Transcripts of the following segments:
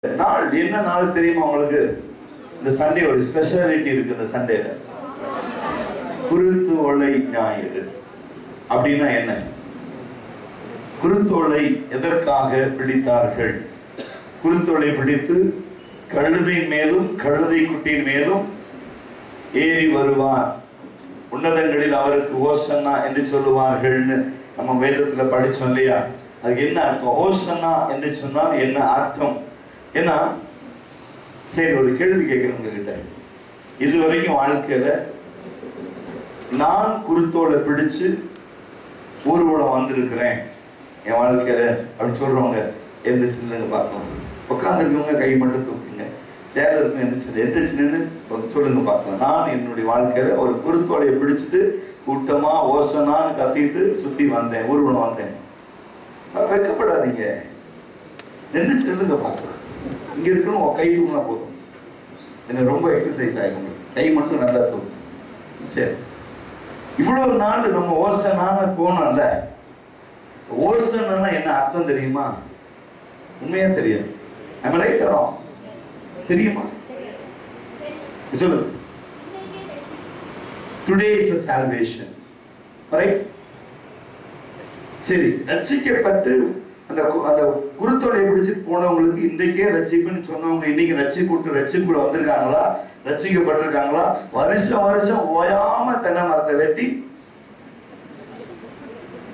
நாள் என்ன நாள் தெரியுமா உங்களுக்கு? இந்த சண்டே ஒரு ஸ்பெஷாலிட்டி இருக்கு. இந்த சண்டேல குருத்தோலை ஞாயிறு. அப்படின்னா என்ன? குருத்தோலை எதற்காக பிடித்தார்கள்? குருத்தோலை பிடித்து கழுதை மேலும் கழுதை குட்டியின் மேலும் ஏறி வருவார், உன்னதங்களில் அவருக்கு ஓசன்னா என்று சொல்லுவார்கள்னு நம்ம வேதத்துல படிச்சோம் இல்லையா? அதுக்கு என்ன அர்த்தம்? ஓசன்னா என்று சொன்னால் என்ன அர்த்தம்? ஏன்னா சரி, ஒரு கேள்வி கேட்கிறேன் உங்ககிட்ட. இதுவரைக்கும் வாழ்க்கையில நான் குருத்தோலை பிடிச்சு ஊர்வலம் வந்திருக்கிறேன் என் வாழ்க்கையில அப்படின்னு சொல்றவங்க எந்திரிச்சு நில்லுங்க பார்க்கலாம். உட்காந்துருக்கவங்க கை மட்டும் தூக்குங்க. சேர்ல இருக்கும் எந்திரிச்சு நின்று சொல்லுங்க பார்க்கலாம். நான் என்னுடைய வாழ்க்கையில ஒரு குருத்தோலையை பிடிச்சிட்டு கூட்டமா ஓசனான்னு கத்திட்டு சுத்தி வந்தேன், ஊர்வலம் வந்தேன். வெக்கப்படாதீங்க, எந்திரிச்சு நில்லுங்க பார்க்கலாம். இங்க இருக்கணும், கை தூங்கினா போதும். எனக்கு ரொம்ப எக்ஸசைஸ் ஆயிடும். கை மட்டும் நல்லா தூக்கும். சரி, இவ்வளவு நாள் நம்ம ஓசனான போனோம்ல. ஓசனா என்ன அர்த்தம் தெரியுமா? உண்மையா தெரியாது. நம்ம ரைட் தரோம் தெரியுமா? சொல்லுங்க. Today is a salvation, right? சரி, ரட்சிக்கப்பட்டு அந்த குருத்தோலை பிடிச்சிட்டு போனவங்களுக்கு இன்றைக்கே ரட்சிப்புன்னு சொன்னவங்க இன்னைக்கு ரட்சிப்புக்குள்ள வந்திருக்காங்களா? ரட்சிக்கப்பட்டிருக்காங்களா? வருஷம் வருஷம் ஓயாம தென்னை மரத்தை வெட்டி,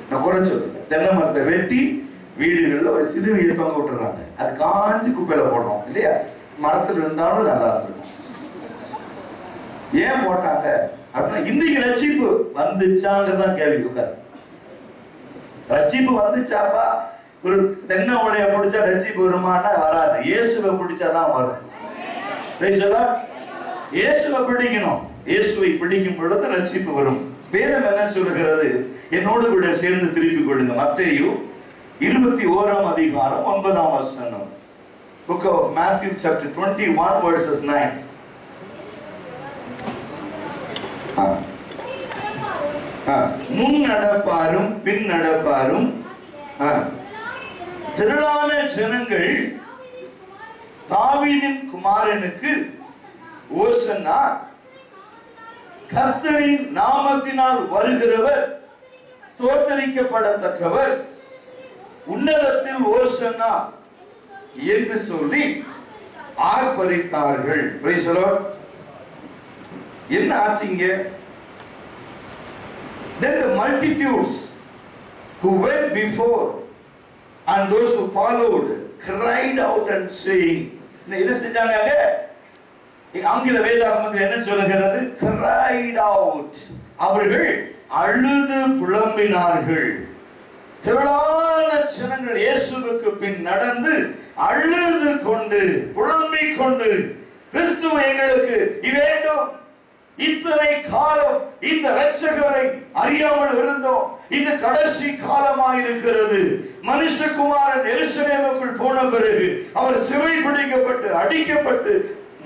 நான் குறை சொல்றேன், தென்னை மரத்தை வெட்டி வீடுகள்ல ஒரு சிறுவியை தொங்க விட்டுறாங்க. அது காஞ்சி குப்பையில போடுறோம் இல்லையா? மரத்துல இருந்தாலும் நல்லா இருக்கும். ஏன் போட்டாங்க அப்படின்னா இன்னைக்கு ரட்சிப்பு வந்துச்சாங்கதான் கேள்வி. உட்காரு, ரட்சிப்பு வந்துச்சாப்பா? ஒரு தென்னை ஓலையை பிடிச்சா ரட்சிப்பு வருமானா? வராது. இயேசுவை பிடிச்சாதான் வரும். இயேசுவை பிடிக்கணும். இயேசுவை பிடிக்கும் பொழுது ரட்சிப்பு வரும். வேதம் என்ன சொல்லுகிறது? என்னோடு கூட சேர்ந்து திருப்பிக் கொள்ளுங்க. மத்தேயு 21 அதிகாரம் 9 வசனம். Book of Matthew chapter 21 verses 9. முன் நடப்பாரும் பின் நடப்பாரும் திரளான ஜனங்கள் தாவீதின் குமாரனுக்கு ஓசன்னா, கர்த்தரின் நாமத்தினால் வருகிறவர் ஸ்தோத்தரிக்கப்படத்தக்கவர், உன்னதத்தில் ஓசன்னா என்று சொல்லி ஆர்ப்பரித்தார்கள். Price the Lord. என்ன ஆச்சுங்க? Then the multitudes who went before and those who followed cried out and saying, என்ன செஞ்சாங்க? ஆங்கில வேதாகமத்தில் என்ன சொல்லுகிறது? cried out. அவர்கள் அழுது புலம்பினார்கள். திரளான ஜனங்கள் இயேசுவுக்கு பின் நடந்து அழுது கொண்டு புலம்பிக் கொண்டு, கிறிஸ்துவ எங்களுக்கு வேண்டும், இத்தனை காலம் இந்த இரட்சகரை அறியாமல் இருந்தோம், இது கடைசி காலமாயிருக்கிறது. மனுஷகுமாரன் எருசலேமுக்குள் போன பிறகு அவர் சிறை பிடிக்கப்பட்டு அடிக்கப்பட்டு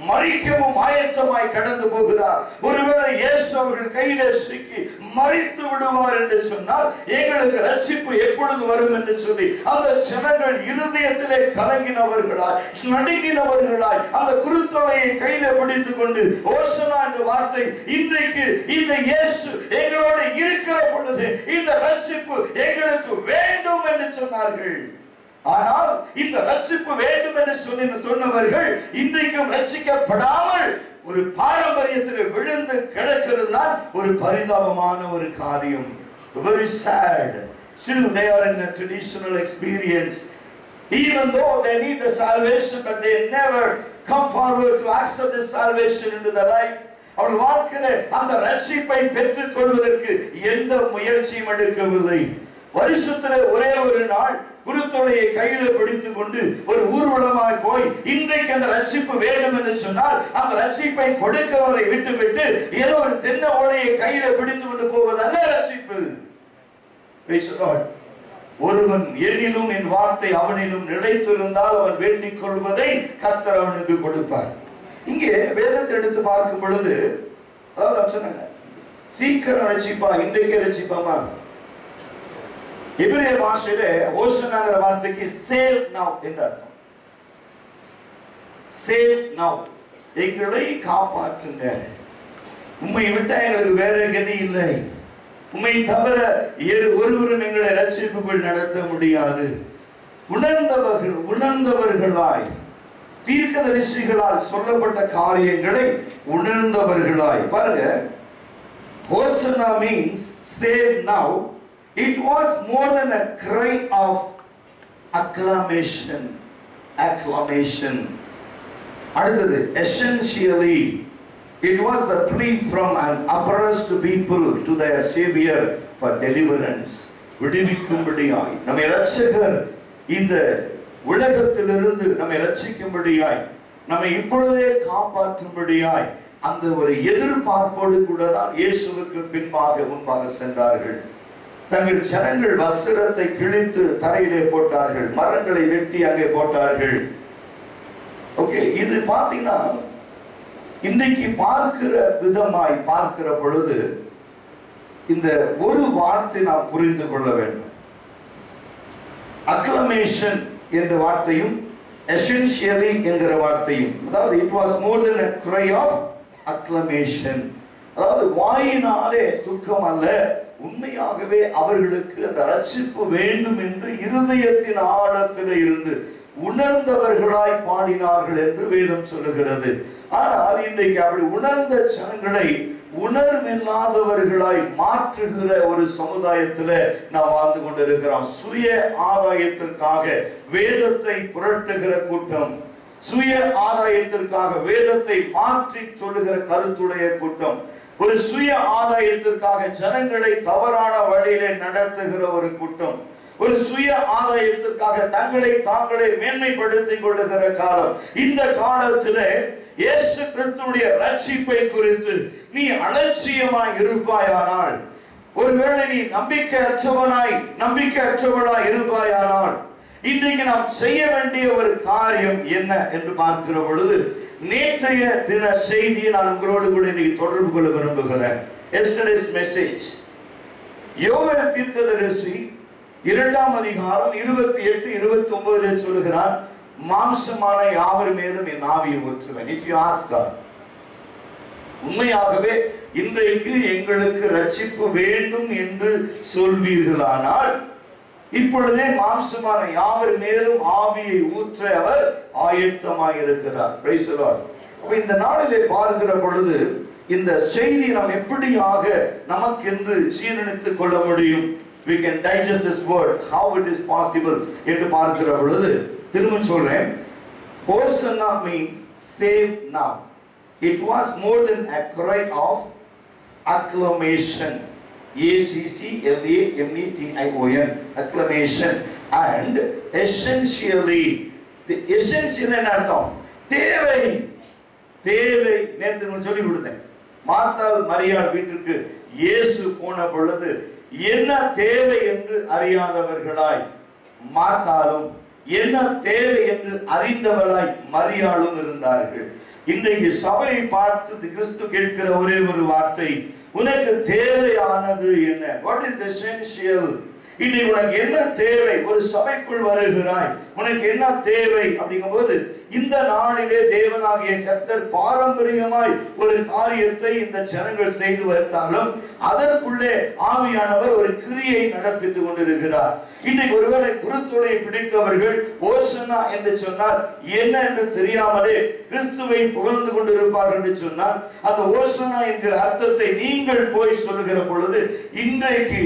மரிக்கவும் ஆயத்தமாய் கடந்து போகிறார். ஒருவேளை இயேசு அவர்கள் கையிலே சிக்கி மரித்து விடுவார் என்று சொன்னால் எங்களுக்கு ரட்சிப்பு எப்பொழுது வரும் என்று சொல்லி அந்த ஜனங்கள் இருதயத்திலே கலங்கினவர்களாய் நடுங்கினவர்களாய் அந்த குருத்தோலையை கையில பிடித்துக் கொண்டு ஓசனா என்ற வார்த்தை இன்றைக்கு இந்த இயேசு எங்களோடு இருக்கிற பொழுது இந்த ரட்சிப்பு எங்களுக்கு வேண்டும் என்று சொன்னார்கள். ஆனால் இந்த ரட்சிப்பு வேண்டும் என்று சொன்னவர்கள் இன்றைக்கும் ரட்சிக்கப்படாமல் ஒரு பாரம்பரியத்தில் விழுந்து கிடக்கிறது தான் ஒரு பரிதாபமான ஒரு காரியம். Very sad. Still they are in a traditional experience. Even though they need the salvation, but they never come forward to accept the salvation into their life. அவர்கள் வாழ்க்கையில அந்த ரட்சிப்பை பெற்றுக் கொள்வதற்கு எந்த முயற்சியும் எடுக்கவில்லை. வருஷத்துல ஒரே ஒரு நாள் குருத்தோலையை கையில பிடித்துக் கொண்டு ஒரு ஊர்வலமாய் போய் இன்றைக்கு அந்த ரட்சிப்பு வேண்டும் என்று சொன்னால் அந்த ரட்சிப்பை கொடுக்கவரை விட்டுவிட்டு ஏதோ ஒரு தென்னை ஓலையை கையில பிடித்து கொண்டு போவதல்ல ரட்சிப்பு. ஒருவன் என்னிலும் என் வார்த்தை அவனிலும் நிலைத்திருந்தால் அவன் வேண்டிக் கொள்வதை கர்த்தர் அவனுக்கு கொடுப்பார். இங்கே வேதத்தை எடுத்து பார்க்கும் பொழுது அதாவது சொன்னாங்க, சீக்கிரம் ரட்சிப்பா, இன்றைக்கே ரட்சிப்பாமா? எபிரேய பாஷையிலே ஓசனாங்கிற வார்த்தைக்கு சேவ் நவ் என்று அர்த்தம். save now. எங்களை காப்பாற்றுங்க. உம்மை விட்டா எங்களுக்கு வேற கதி இல்லை. உம்மை தவிர ஒருவரும் எங்களை ரட்சிப்புக்குள் நடத்த முடியாது. உணர்ந்தவர்களாய் தீர்க்கதரிசிகளால் சொல்லப்பட்ட காரியங்களை உணர்ந்தவர்களாய். பாருங்க, Hosanna means save now. It was more than a cry of acclamation. அடுத்தது, essentially it was a plea from an oppressed people to their savior for deliverance. விடுவிக்கும்படியாய், நம்மை இரட்சகர் இந்த உலகத்திலிருந்து நம்மை இரட்சிக்கும்படியாய், நம்மை இப்பொழுதே காப்பாற்றும்படியாய் அந்த ஒரு எதிர்பார்ப்போடு கூட தான் இயேசுவுக்கு முன்பாக சென்றார்கள். தங்கள் ஜனங்கள் வஸ்திரத்தை கிழித்து தரையிலே போட்டார்கள், மரங்களை வெட்டி அங்கே போட்டார்கள். ஓகே, இது பாத்தீங்கன்னா இன்னைக்கு பார்க்கிற விதமாய் பார்க்கிற பொழுது இந்த ஒரு வார்த்தை நாம் புரிந்து கொள்ள வேண்டும். அக்லமேஷன் என்ற வார்த்தையும் essentially என்கிற வார்த்தையும், அதாவது it was more than a cry of acclamation. அதாவது வாயினாலே துக்கம் அல்ல, உண்மையாகவே அவர்களுக்கு அந்த ரட்சிப்பு வேண்டும் என்று இருதயத்தின் ஆழத்தில் இருந்து உணர்ந்தவர்களாய் பாடினார்கள் என்று வேதம் சொல்லுகிறது. ஆனால் இன்றைக்கு அப்படி உணர்ந்த ஜனங்களை உணர்வில்லாதவர்களாய் மாற்றுகிற ஒரு சமுதாயத்தில் நாம் வாழ்ந்து கொண்டிருக்கிறோம். சுய ஆதாயத்திற்காக வேதத்தை புரட்டுகிற கூட்டம், சுய ஆதாயத்திற்காக வேதத்தை மாற்றி சொல்லுகிற கருத்துடைய கூட்டம், ஒரு சுய ஆதாயத்திற்காக ஜனங்களை தவறான வழியிலே நடத்துகிற ஒரு கூட்டம், ஒரு சுய ஆதாயத்திற்காக தங்களை தாங்களே மேன்மைப்படுத்திக் கொள்ளுகிற காலம். இந்த காலத்திலே இயேசு கிறிஸ்துவுடைய ரட்சிப்பை குறித்து நீ அலட்சியமாய் இருப்பாயானால், ஒருவேளை நீ நம்பிக்கையற்றவனாய் இருப்பாயானால், இன்றைக்கு நாம் செய்ய வேண்டிய ஒரு காரியம் என்ன என்று பார்க்கிற பொழுது, நேற்றைய தின செய்தியை நான் உங்களோடு கூட இன்னைக்கு தொடர்பு கொள்ள விரும்புகிறேன். Yesterday's message. யோவேல் தீர்க்கதரிசி 2ஆம் அதிகாரம் 28-29 சொல்லுகிறார், மாம்சமான யாவர் மேலும் என் ஆவியை ஊற்றுவேன். If you ask God, உண்மையாகவே இன்றைக்கு எங்களுக்கு ரட்சிப்பு வேண்டும் என்று சொல்வீர்களானால், இப்பொழுதே மாம்சமான யாவர் மேலும் ஆவியை ஊற்ற அவர் ஆயத்தமாயிருக்கிறார். Praise the Lord. அப்ப இந்த நாளிலே பார்க்கிற பொழுது இந்த செய்தி நாம் எப்படியாக நமக்கென்று சீரணித்துக் கொள்ள முடியும்? We can digest this word, how it is possible என்று பார்க்கிற பொழுது திரும்ப சொல்றேன். Hosanna means save now. It was more than a cry of acclamation. ACCLAMETION, acclamation. And essentially, the essential என்ன அர்த்தம்? தேவை. நேற்று சொல்லி கொடுத்தேன். மார்த்தாள் மரியாள் வீட்டுக்கு இயேசு போன பொழுது என்ன தேவை என்று அறியாதவர்களாய் மார்த்தாளும், என்ன தேவை என்று அறிந்தவளாய் மரியாளும் இருந்தார்கள். இன்றைக்கு சபையை பார்த்து கிறிஸ்து கேட்கிற ஒரே ஒரு வார்த்தை, உனக்கு தேவையானது என்ன? What is essential? இன்னைக்கு உனக்கு என்ன தேவை? ஒரு சபைக்குள் வருகிறாய், உனக்கு என்ன தேவை அப்படிங்கும்போது, இந்த நாளிலே தேவனாகிய கர்த்தர் பாரம்பரியமாய் ஒரு காரியத்தை இந்த ஜனங்கள் செய்து வருத்தாலும் அதற்குள்ளே ஆவியானவர் ஒரு கிரியை நடப்பித்துக் கொண்டிருக்கிறார். இன்னைக்கு ஒருவேளை குருத்தோலை பிடித்தவர்கள் ஓசனா என்று சொன்னால் என்ன என்று தெரியாமலே கிறிஸ்துவை புகழ்ந்து கொண்டிருப்பார்கள் என்று சொன்னால், அந்த ஓசனா என்கிற அர்த்தத்தை நீங்கள் போய் சொல்லுகிற பொழுது, இன்றைக்கு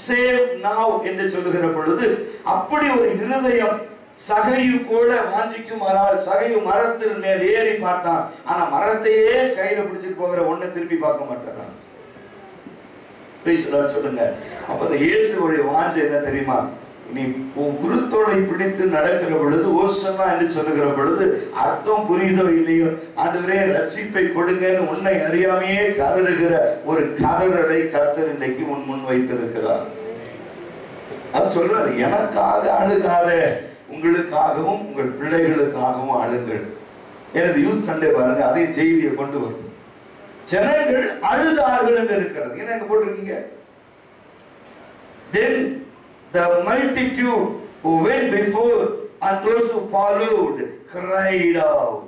சேவ் நவ் என்று சொல்லுகிற பொழுது, அப்படி ஒரு இருதயம் சகையு கூட வாஞ்சிக்குமானால், சகையு மரத்தின் மேல் ஏறி பார்த்தான், ஆனா மரத்தையே கையில பிடிச்சிட்டு போகிற ஒண்ணு திரும்பி பார்க்க மாட்டான். சொல்லுங்க. அப்ப இந்த இயேசுடைய வாஞ்சை என்ன தெரியுமா? நீ குருத்தோலை பிடித்து நடக்கிற பொழுது, ஓசன்னா என்று சொல்லுகிற பொழுது அர்த்தம் புரியுதோ இல்லையோ, ஆண்டவரே ரட்சிப்பை கொடுங்கன்னு உன்னை அறியாமையே கதறுகிற ஒரு கதறலை கர்த்தர் இன்றைக்கு முன் வைத்திருக்கிறார். அது சொல்றாரு, எனக்காக அழுகாத, உங்களுக்காகவும் உங்கள் பிள்ளைகளுக்காகவும் அழுங்கள். எனது யூத் சண்டே பாருங்க, அதே செய்தியை கொண்டு வரும். ஜனங்கள் அழுதார்கள் என்று இருக்கிறது. என்ன எங்க போட்டிருக்கீங்க? Then the multitude who went before and those who followed cried out.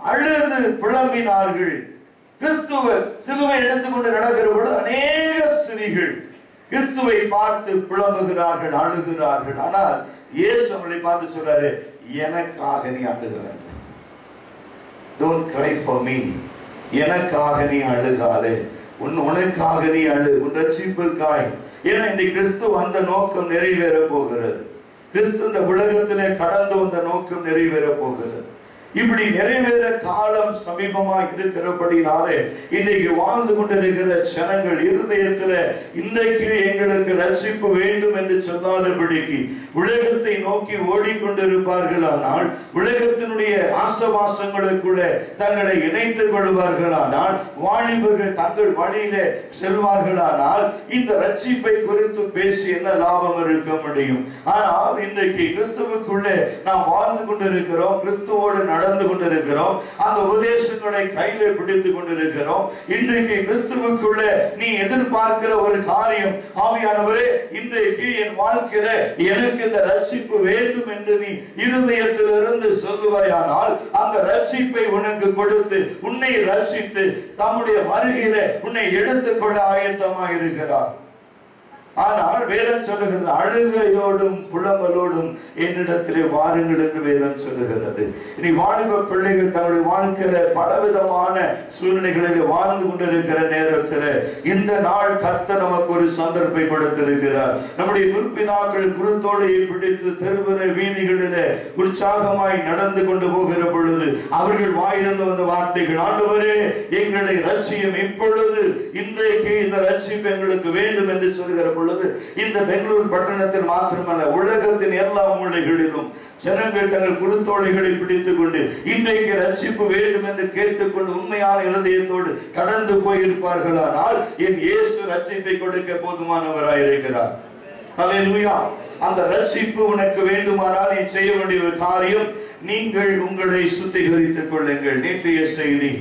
அழுது புலம்பினார்கள். கிறிஸ்துவ சிலுவை எடுத்துக்கொண்டு நடக்கிற பொழுது அநேக ஸ்திரீகள் கிறிஸ்துவை பார்த்து புலம்புகிறார்கள், அழுகிறார்கள். ஆனால் இயேசு அவர்களை பார்த்து சொல்றாரு, எனக்காக நீ அழுக வேண்டாம். Don't cry for me. எனக்காக நீ அழுகாதே, உனக்காக நீ அழு, உன் ரட்சிப்பிற்காய். ஏன்னா இன்றைக்கு கிறிஸ்து அந்த நோக்கம் நிறைவேற போகிறது. கிறிஸ்து இந்த உலகத்திலே கடந்து வந்த நோக்கம் நிறைவேற போகிறது. இப்படி நிறைவேற காலம் சமீபமாக இருக்கிறபடினாலே இன்றைக்கு வாழ்ந்து கொண்டிருக்கிற ஜனங்கள் இருதயத்தில் இன்றைக்கு எங்களுக்கு ரட்சிப்பு வேண்டும் என்று சொல்லாதபடிக்கு உலகத்தை நோக்கி ஓடிக்கொண்டிருப்பார்களானால், உலகத்தினுடைய ஆசவாசங்களுக்குள்ள தங்களை இணைத்துக் கொள்வார்களானால், வாலிபர்கள் தங்கள் வழியில செல்வார்களானால் இந்த ரட்சிப்பை குறித்து பேசி என்ன லாபம் இருக்க முடியும்? ஆனால் இன்றைக்கு கிறிஸ்துவுக்குள்ளே நாம் வாழ்ந்து கொண்டிருக்கிறோம், கிறிஸ்துவோடு நடந்து கொண்டிருக்கிறோம், அந்த உபதேசங்களை கையில பிடித்துக் கொண்டிருக்கிறோம். இன்றைக்கு கிறிஸ்துவுக்குள்ளே நீ எதிர்பார்க்கிற ஒரு காரியம், ஆவியானவரே இன்றைக்கு என் வாழ்க்கையில எனக்கு இந்த ரட்சிப்பு வேண்டும் என்று நீ இருதயத்திலிருந்து சொல்லுவாயானால், அந்த ரட்சிப்பை உனக்கு கொடுத்து உன்னை ரட்சித்து தம்முடைய வருகையில உன்னை எடுத்துக்கொள்ள ஆயத்தமாக இருக்கிறார். ஆனால் வேதம் சொல்லுகிறது, அழுகையோடும் புலம்பலோடும் என்னிடத்திலே வாருங்கள் என்று வேதம் சொல்லுகிறது. இனி வாலிப பிள்ளைகள் தங்களுடைய வாழ்க்கையில பலவிதமான சூழ்நிலைகளில் வாழ்ந்து கொண்டிருக்கிற நேரத்தில் இந்த நாள் கர்த்தர் நமக்கு ஒரு சந்தர்ப்பை கொடுத்திருக்கிறார். நம்முடைய முற்பிதாக்கள் குருத்தோலையை பிடித்து தெருவில வீதிகளிலே உற்சாகமாய் நடந்து கொண்டு போகிற பொழுது அவர்கள் வாயிலிருந்து வந்த வார்த்தைகள், ஆண்டவரே எங்களை ரட்சியம், இப்பொழுது இன்றைக்கு இந்த ரட்சிப்பு எங்களுக்கு வேண்டும் என்று சொல்லுகிற பொழுது இந்த பெங்களூர் பட்டணத்தில் மாத்திரமல்ல, உலகத்தின் எல்லா மூலைகளிலும் ஜனங்கள் தங்கள் குருத்தோலைகளை பிடித்துக் கொண்டு இன்றைக்கு ரட்சிப்பு வேண்டும் என்று கேட்டுக்கொண்டு உண்மையான இருதயத்தோடு கடந்து போயிருப்பார்களானால் என் இயேசு ரட்சிப்பை கொடுக்க போதுமானவராயிருக்கிறார். ஹல்லேலூயா. அந்த ரட்சிப்பு உனக்கு வேண்டுமானால் நீ செய்ய வேண்டிய ஒரு காரியம், நீங்கள் உங்களை சுத்திகரித்துக் கொள்ளுங்கள். நேற்றைய செய்தி,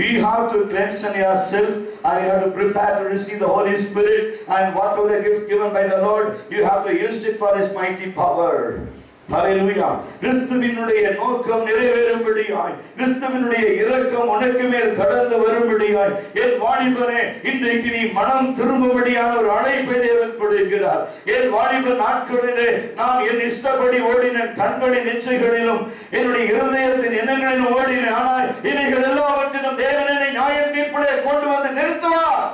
you have to cleanse yourself and you have to prepare to receive the Holy Spirit, and whatever the gifts given by the Lord, you have to use it for His mighty power. ஹல்லேலூயா. கிறிஸ்துவினுடைய நோக்கம் நிறைவேறும்படியாய், கிறிஸ்துவினுடைய இரக்கம் உனக்கு மேல் கடந்து வரும்படியாய், என் வாலிபனே இன்றைக்கு நீ மனம் திரும்பும்படியான ஒரு அழைப்பை தேவன் கொடுக்கிறார். என் வாலிப நாட்களிலே நான் என் இஷ்டப்படி ஓடினேன், கண்களின் இச்சைகளிலும் என்னுடைய இருதயத்தின் எண்ணங்களிலும் ஓடினேன். ஆனால் இவைகள் எல்லாவற்றிலும் தேவன் என்னை நியாய தீர்ப்பிலே கொண்டு வந்து நிறுத்துவார்.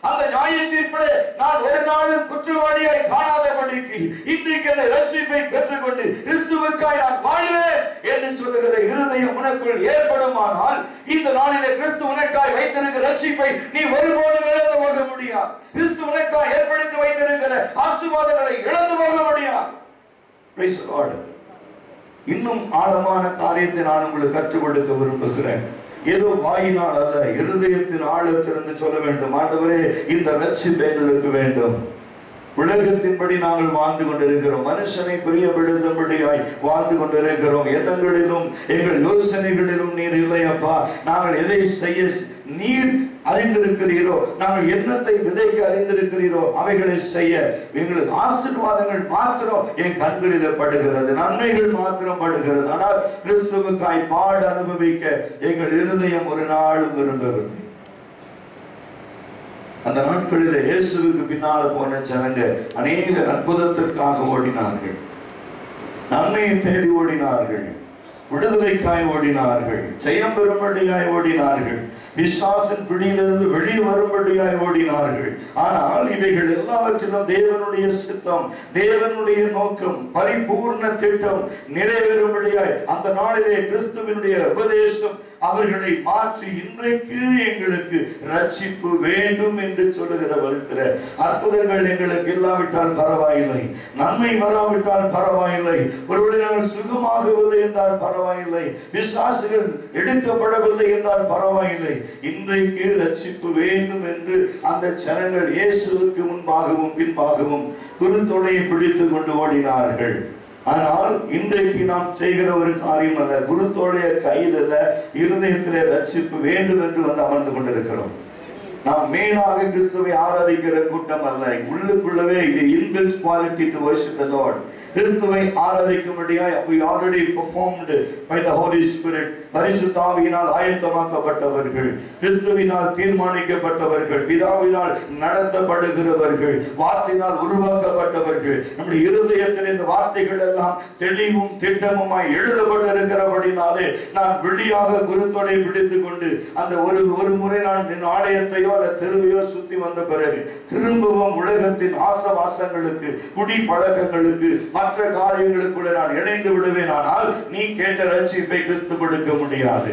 அந்த நியாய தீர்ப்பிலே நான் ஒரு நாளும் குற்றவாளியாய் காணாதபடிக்கு இன்றைக்கு அந்த ரட்சிப்பை பெற்றுக்கொண்டு கிறிஸ்துவுக்காய் நான் வாழ்வேன் என்று சொல்லுகிற இருதயம் உனக்குள் ஏற்படுமானால், இந்த நாளிலே கிறிஸ்து உனக்காய் வைத்திருக்கிற ரட்சிப்பை நீ ஒருபோதும் இழந்து போக முடியாது. கிறிஸ்து உனக்காய் ஏற்படுத்தி வைத்திருக்கிற ஆசீர்வாதங்களை இழந்து போக முடியாது. Praise the Lord. இன்னும் ஆழமான காரியத்தை நான் உங்களுக்கு கற்றுக் கொடுக்க விரும்புகிறேன். ஏதோ வாயினால் அல்ல, இருதயத்தின் ஆழத்திலிருந்து சொல்ல வேண்டும், ஆண்டவரே இந்த ரட்சிப்பு எங்களுக்கு வேண்டும். உலகத்தின்படி நாங்கள் வாழ்ந்து கொண்டிருக்கிறோம், மனுஷனை பிரியப்படுத்தும்படியாய் வாழ்ந்து கொண்டிருக்கிறோம். எண்ணங்களிலும் எங்கள் யோசனைகளிலும் நீர் இல்லையப்பா. நாங்கள் எதை செய்ய நீர் அறிந்திருக்கிறீரோ, நாங்கள் எண்ணத்தை விதைக்க அறிந்திருக்கிறீரோ அவைகளை செய்ய எங்களுக்கு ஆசீர்வாதங்கள் மாத்திரம் என் கண்களில் படுகிறது, நன்மைகள் மாத்திரம் படுகிறது. ஆனால் கிறிஸ்துவுக்காய் பாட அனுபவிக்க எங்கள் இருதயம் ஒரு நாளும் விரும்பவில்லை. அந்த நாட்களில் இயேசுவுக்கு பின்னால போன ஜனங்க அநேக அற்புதத்திற்காக ஓடினார்கள், நன்மையை தேடி ஓடினார்கள், விடுதலைக்காய் ஓடினார்கள், ஜெயம் பெறும்படியாய் ஓடினார்கள், பிசாசின் பிடியிலிருந்து வெளியே வரும்படியாய் ஓடினார்கள். ஆனால் இவைகள் எல்லாவற்றிலும் தேவனுடைய சித்தம், தேவனுடைய நோக்கம், பரிபூர்ண திட்டம் நிறைவேறும்படியாய் அந்த நாளிலே கிறிஸ்துவினுடைய உபதேசம் அவர்களை மாற்றி இன்றைக்கு எங்களுக்கு ரட்சிப்பு வேண்டும் என்று சொல்லுகிற வருகிற அற்புதங்கள் எங்களுக்கு இல்லாவிட்டால் பரவாயில்லை, நன்மை வராவிட்டால் பரவாயில்லை, ஒருவேளை நாங்கள் சுகமாகவில்லை என்றால் பரவாயில்லை, பிசாசுகள் எடுக்கப்படவில்லை என்றால் பரவாயில்லை, இன்றைக்கு ரட்சிப்பு வேண்டும் என்று அந்த ஜனங்கள் இயேசுவுக்கு முன்பாகவும் பின்பாகவும் குருத்தோலையை பிடித்துக் கொண்டு ஓடினார்கள். ஆனால் இன்றைக்கு நாம் செய்கிற ஒரு காரியம் அல்ல, குருத்தோலைய கையில் அல்ல, இருதயத்திலே ரட்சிப்பு வேண்டும் என்று வந்து அமர்ந்து கொண்டிருக்கிறோம். நாம் மேலாக கிறிஸ்துவை ஆராதிக்கிற கூட்டம் அல்ல, உள்ளுக்குள்ளவே இது inbuilt quality to worship the Lord. கிறிஸ்துவை ஆராதிக்கும்படியாய் we already performed by the Holy Spirit. பரிசுத்த ஆவியினால் ஆயத்தமாக்கப்பட்டவர்கள், கிறிஸ்துவினால் தீர்மானிக்கப்பட்டவர்கள், பிதாவினால் நடத்தப்படுகிறவர்கள், வார்த்தையினால் உருவாக்கப்பட்டவர்கள். நம்முடைய இருதயத்தில் இந்த வார்த்தைகள் எல்லாம் தெளிவும் திட்டமுமாய் எழுதப்பட்டிருக்கிறபடினாலே நான் வெளியாக குருத்தோடை பிடித்துக் கொண்டு அந்த ஒரு முறை நான் என் ஆலயத்தையோ அல்ல தெருவையோ சுத்தி வந்த பிறகு திரும்பவும் உலகத்தின் ஆசவாசங்களுக்கு, குடி பழக்கங்களுக்கு, மற்ற காரியங்களுக்குள்ள நான் இணைந்து விடுவேன். ஆனால் நீ கேட்ட ரட்சிப்பை கிறிஸ்து கொடுக்க முடியாது.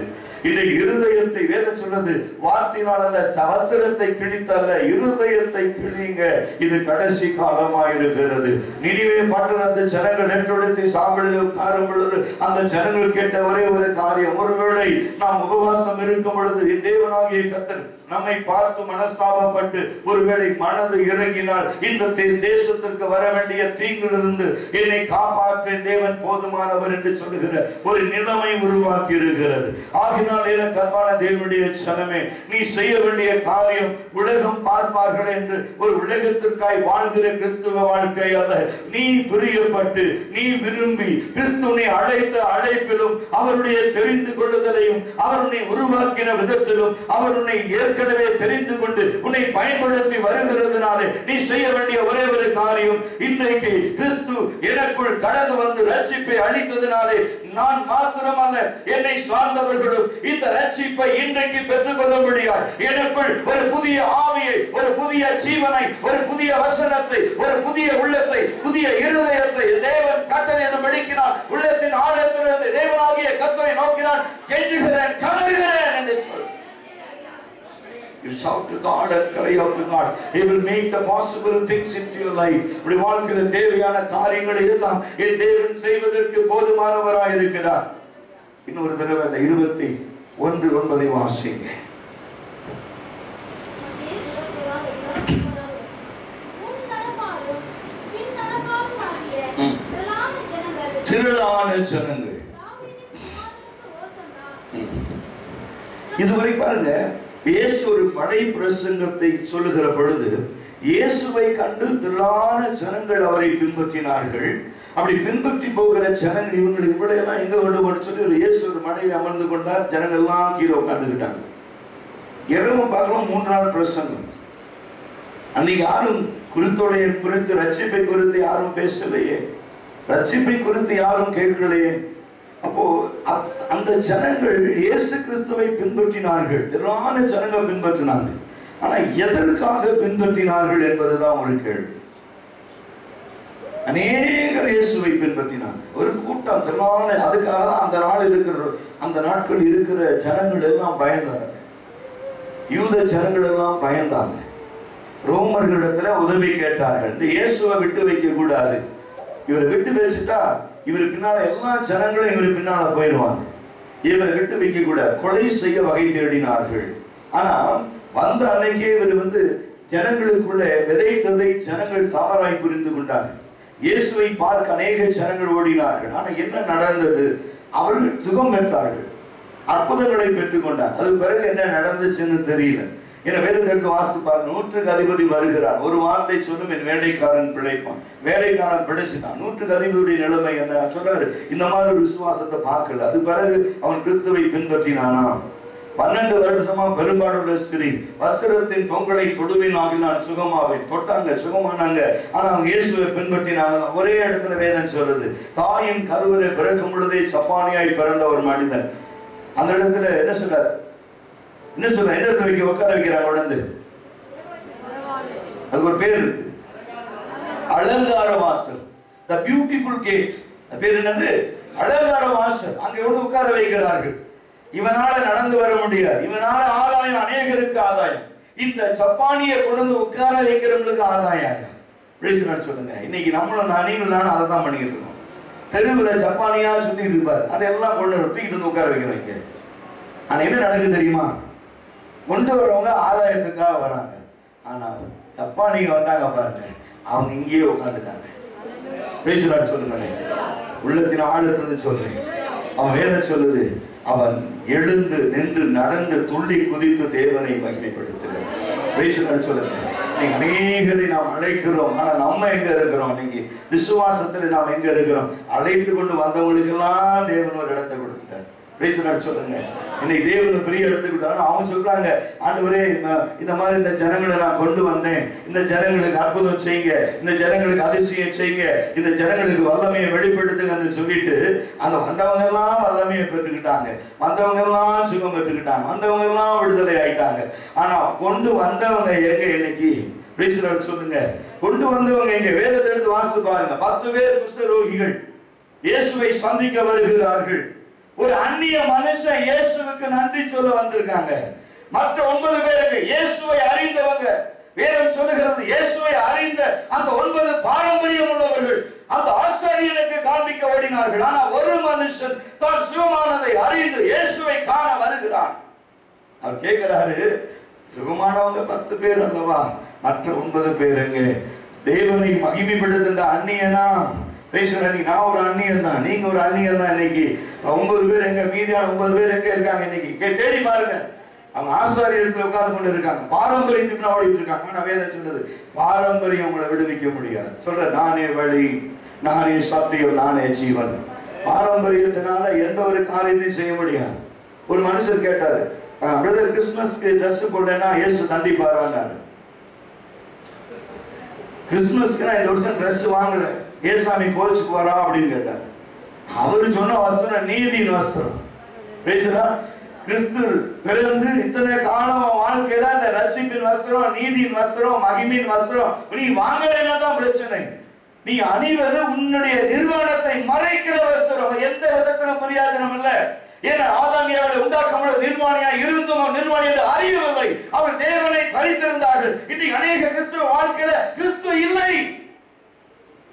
இன்னைக்கு இருதயத்தை வேதம் சொல்றது வார்த்தையினால் அல்ல, வஸ்திரத்தை கிழித்தல்ல, இருதயத்தை கிழிங்க. இது கடைசி காலமாயிருக்கிறது. நினிவே பட்டணத்து ஜனங்கள் நெற்றொடுத்தி சாம்பலில் உட்காரும் பொழுது அந்த ஜனங்கள் கேட்ட ஒரே ஒரு காரியம், ஒருவேளை நாம் உபவாசம் இருக்கும் பொழுது என் தேவனாகிய கர்த்தர் நம்மை பார்த்து மனஸ்தாபப்பட்டு ஒருவேளை மனது இறங்கினால் இந்த தேசத்திற்கு வர வேண்டிய தீங்கிலிருந்து என்னை காப்பாற்ற தேவன் போதுமானவர் என்று சொல்லுகிற ஒரு நிலைமை உருவாக்கி இருக்கிறது. ஆகினால் எனக்கு அன்பான தேவனுடைய ஜனமே, நீ செய்ய வேண்டிய காரியம் உலகம் பார்ப்பார்கள் என்று ஒரு உலகத்திற்காய் வாழ்கிற கிறிஸ்துவ வாழ்க்கை அல்ல. நீ பிரியப்பட்டு, நீ விரும்பி, கிறிஸ்துவை அழைத்த அழைப்பிலும் அவருடைய தெரிந்து கொள்ளுதலையும் அவருடைய உருவாக்கின விதத்திலும் அவருடைய ஏற்கனவே தெரிந்து கொண்டு உன்னை பயன்படுத்தி வருகிறதுனாலே நீ செய்ய வேண்டிய ஒரே ஒரு காரியம், இன்றைக்கு கிறிஸ்து எனக்குள் கடந்து வந்து ரட்சிப்பை அளித்ததினாலே நான் மாத்திரமல்ல என்னை சார்ந்தவர்களும் இந்த ரட்சிப்பை இன்றைக்கு பெற்றுக் கொள்ள முடியாது. எனக்குள் ஒரு புதிய ஆவியை, ஒரு புதிய ஜீவனை, ஒரு புதிய வசனத்தை, ஒரு புதிய உள்ளத்தை, புதிய இருதயத்தை தேவன் கட்டளை என்று மெடுக்கினார். உள்ளத்தின் ஆழத்திலிருந்து தேவனாகிய கர்த்தரை நோக்கினான், கெஞ்சுகிறேன், கதறுகிறேன் என்று சொல். You shout to God and cry out to God. He will make the possible things into your life. உடைய வாழ்க்கையில் தேவையான காரியங்களை எல்லாம் என் தேவன் செய்வதற்கு போதுமானவராய் இருக்கிறார். இன்னொரு தடவை அந்த 21:9 வாசிங்க. திரளான ஜனங்கள். இதுவரை பாருங்க, இயேசு ஒரு மலை பிரசங்கத்தை சொல்லுகிற பொழுது இயேசுவை கண்டு திரளான ஜனங்கள் அவரை பின்பற்றினார்கள். அப்படி பின்பற்றி போகிற ஜனங்கள் இவங்களுக்கு இவ்வளவு எங்க கொண்டு சொல்லி ஒரு இயேசு ஒரு மலையில் அமர்ந்து கொண்டார். ஜனங்கள் எல்லாம் கீழே உட்கார்ந்துக்கிட்டாங்க. இரவும் பார்க்கலாம் 3 நாள் பிரசங்கம். அன்னைக்கு யாரும் குறித்தோடைய குறித்து, ரட்சிப்பை குறித்து யாரும் பேசலையே, ரட்சிப்பை குறித்து யாரும் கேட்கலையே. அப்போ அந்த ஜனங்கள் இயேசு கிறிஸ்துவை பின்பற்றினார்கள். திரளான ஜனங்கள் பின்பற்றினாங்க. ஆனா எதற்காக பின்பற்றினார்கள் என்பதுதான் ஒரு கேள்வி. அநேகர் இயேசுவை பின்பற்றினாங்க. ஒரு கூட்டம் திரளான, அதுக்காக அந்த நாள் இருக்கிற, அந்த நாட்கள் இருக்கிற ஜனங்கள் எல்லாம் பயந்தாங்க. யூத ஜனங்கள் எல்லாம் பயந்தாங்க. ரோமர்களிடத்துல உதவி கேட்டார்கள். இந்த இயேசுவை விட்டு வைக்க கூடாது, இவரை விட்டு வச்சுட்டா இவர் பின்னால எல்லா ஜனங்களும் இவர் பின்னால போயிடுவாங்க, இவரை விட்டு வைக்க கூடாது, கொலை செய்ய வகை தேடினார்கள். ஆனா வந்த அன்னைக்கே இவர் ஜனங்களுக்குள்ள விதைத்ததை ஜனங்கள் தவறாய் புரிந்து கொண்டாங்க. இயேசுவை பார்க்க அநேக ஜனங்கள் ஓடினார்கள். ஆனா என்ன நடந்தது? அவர்கள் சுகம் பெற்றார்கள், அற்புதங்களை பெற்றுக் கொண்டார். அது பிறகு என்ன நடந்துச்சுன்னு தெரியல. என வேதத்தை வாசித்து பாருங்க. 100க்கு அதிபதி வருகிறான், ஒரு வார்த்தை சொல்லும், என் வேலைக்காரன் பிழைப்பான். வேலைக்காரன் பிழைச்சிட்டான். 100க்கு அதிபதியுடைய நிலைமை என்ன சொல்றாரு? இந்த மாதிரி ஒரு விசுவாசத்தை பார்க்கல. அது பிறகு அவன் கிறிஸ்துவை பின்பற்றினானா? 12 வருஷமா பெரும்பாடுள்ள ஸ்திரீ வஸ்திரத்தின் தொங்கலை தொடுவினாகி நான் சுகமாவேன். தொட்டாங்க, சுகமானாங்க. ஆனா அவங்க இயேசுவை பின்பற்றினாங்க. ஒரே இடத்துல வேதம் சொல்லுது, தாயின் கருவிலே பிறக்கும் பொழுதே சப்பானியாய் பிறந்த ஒரு மனிதன். அந்த இடத்துல என்ன சொல்றாரு? என்ன சொல்ற? எந்த இடத்துல வைக்க உட்கார வைக்கிறாங்க குழந்தை? அதுக்கு ஒரு பேர் இருக்கு, அலங்கார வாசல். The beautiful gate. அது பேர் என்னது? அலங்கார வாசல். அங்க எவ்வளவு உட்கார வைக்கிறார்கள். இவனால நடந்து வர முடியாது, இவனால ஆதாயம், அநேகருக்கு ஆதாயம். இந்த சப்பானியை கொண்டு உட்கார வைக்கிறவங்களுக்கு ஆதாயம். சொல்லுங்க, இன்னைக்கு நம்மளும் நீங்களும் நானும் அதை தான் பண்ணிக்கிட்டு இருக்கோம். தெருவில் சப்பானியா சுத்திட்டு இருப்பாரு, அதெல்லாம் கொண்டு தூக்கிட்டு வந்து உட்கார வைக்கிறீங்க. ஆனா என்ன நடக்குது தெரியுமா? கொண்டு வரவங்க ஆதாயத்துக்காக வராங்க. ஆனா சப்பானிங்க வந்தாங்க பாருங்க, அவங்க இங்கேயே உட்காந்துட்டாங்க. சொல்லுங்க, உள்ளத்தின் ஆழத்திலிருந்து சொல்றேன். அவன் வேதம் சொல்லுது, அவன் எழுந்து நின்று நடந்து துள்ளி குதித்து தேவனை மகிமைப்படுத்துகிறான். சொல்லுங்க, நீங்க அநேகரை நாம் அழைக்கிறோம், ஆனா நம்ம எங்க இருக்கிறோம்? இன்னைக்கு விசுவாசத்துல நாம் எங்க இருக்கிறோம்? அழைத்து கொண்டு வந்தவங்களுக்கெல்லாம் தேவன் ஒரு இடத்தை கொடுத்துட்டார். சொல்லுங்க, இன்னைக்கு தேவன் பெரிய இடத்துக்கு விட்டாங்க. அவங்க சொல்றாங்க, ஆண்டவரே இந்த மாதிரி இந்த ஜனங்களை நான் கொண்டு வந்தேன், இந்த ஜனங்களுக்கு அற்புதம் செய்யுங்க, இந்த ஜனங்களுக்கு அதிசயம் செய்யுங்க, இந்த ஜனங்களுக்கு வல்லமையை வெளிப்படுத்துங்கன்னு சொல்லிட்டு அந்த வந்தவங்க எல்லாம் வல்லமையை பெற்றுக்கிட்டாங்க, வந்தவங்க எல்லாம் சுகம் பெற்றுக்கிட்டாங்க, வந்தவங்க எல்லாம் விடுதலை ஆயிட்டாங்க. ஆனா கொண்டு வந்தவங்க எங்க இன்னைக்கு? சொல்லுங்க, கொண்டு வந்தவங்க எங்க? வேதத்தை எடுத்து வாசித்து பாருங்க. 10 பேர் குஷ்டரோகிகள் இயேசுவை சந்திக்க வருகிறார்கள். ஒரு அந்நிய மனுஷன் இயேசுவுக்கு நன்றி சொல்ல வந்திருக்காங்க. மற்ற 9 பேருக்கு இயேசுவை அறிந்தவங்க. வேதம் சொல்லுகிறது, இயேசுவை அறிந்த அந்த 9 பாரம்பரியம் உள்ளவர்கள் அந்த ஆசாரியனுக்கு காண்பிக்க ஓடினார்கள். ஆனா ஒரு மனுஷன் தான் சுகமானதை அறிந்து இயேசுவை காண வருகிறான். அவர் கேட்கிறாரு, சுகமானவங்க 10 பேர் அல்லவா, மற்ற 9 பேருங்க? தேவனை மகிமைப்படுத்த அந்நியனா? நான் ஒரு அந்நியன் தான், நீங்க ஒரு அந்நியன் தான். இன்னைக்கு 9 பேர் எங்க? மீதியான 9 பேர் எங்க இருக்காங்க? இன்னைக்கு தேடி பாருங்க. அவங்க ஆசாரியத்துல உட்கார்ந்து கொண்டு இருக்காங்க, பாரம்பரியத்துக்கு ஓடிட்டு இருக்காங்க. ஆனா வேதம் சொல்றது, பாரம்பரியம் உங்களை விடுவிக்க முடியாது. சொல்ற, நானே வழி, நானே சத்தியம், நானே ஜீவன். பாரம்பரியத்தினால எந்த ஒரு காரியத்தையும் செய்ய முடியாது. ஒரு மனுஷர் கேட்டாரு, பிரதர் கிறிஸ்துமஸ்க்கு ட்ரெஸ் போடுறேன்னா இயேசு தண்டிப்பாரான்னாரு. கிறிஸ்துமஸ்க்கு நான் இந்த வருஷம் ட்ரெஸ் வாங்கல, ஏசாமி கோச்சுக்கு வரா அப்படின்னு கேட்டாரு. அவரு சொன்ன வஸ்திரம் நீதியின் வஸ்திரம். கிறிஸ்து பிறந்து இத்தனை காலம் வாழ்க்கையில இந்த ரட்சிப்பின் வஸ்திரம், நீதியின் வஸ்திரம், மகிமின் வஸ்திரம் நீ வாங்கலைன்னா தான் பிரச்சனை. நீ அணிவது உன்னுடைய நிர்வாணத்தை மறைக்கிற வஸ்திரம். எந்த விதத்திலும் பிரயோஜனம் இல்லை. ஏன்னா ஆதாம் ஏவாளை உண்டாக்கும் நிர்வாணியா இருந்தும் நிர்வாணி என்று அறியவில்லை. அவர் தேவனை தரித்திருந்தார்கள். இன்னைக்கு அநேக கிறிஸ்துவ வாழ்க்கையில கிறிஸ்து இல்லை,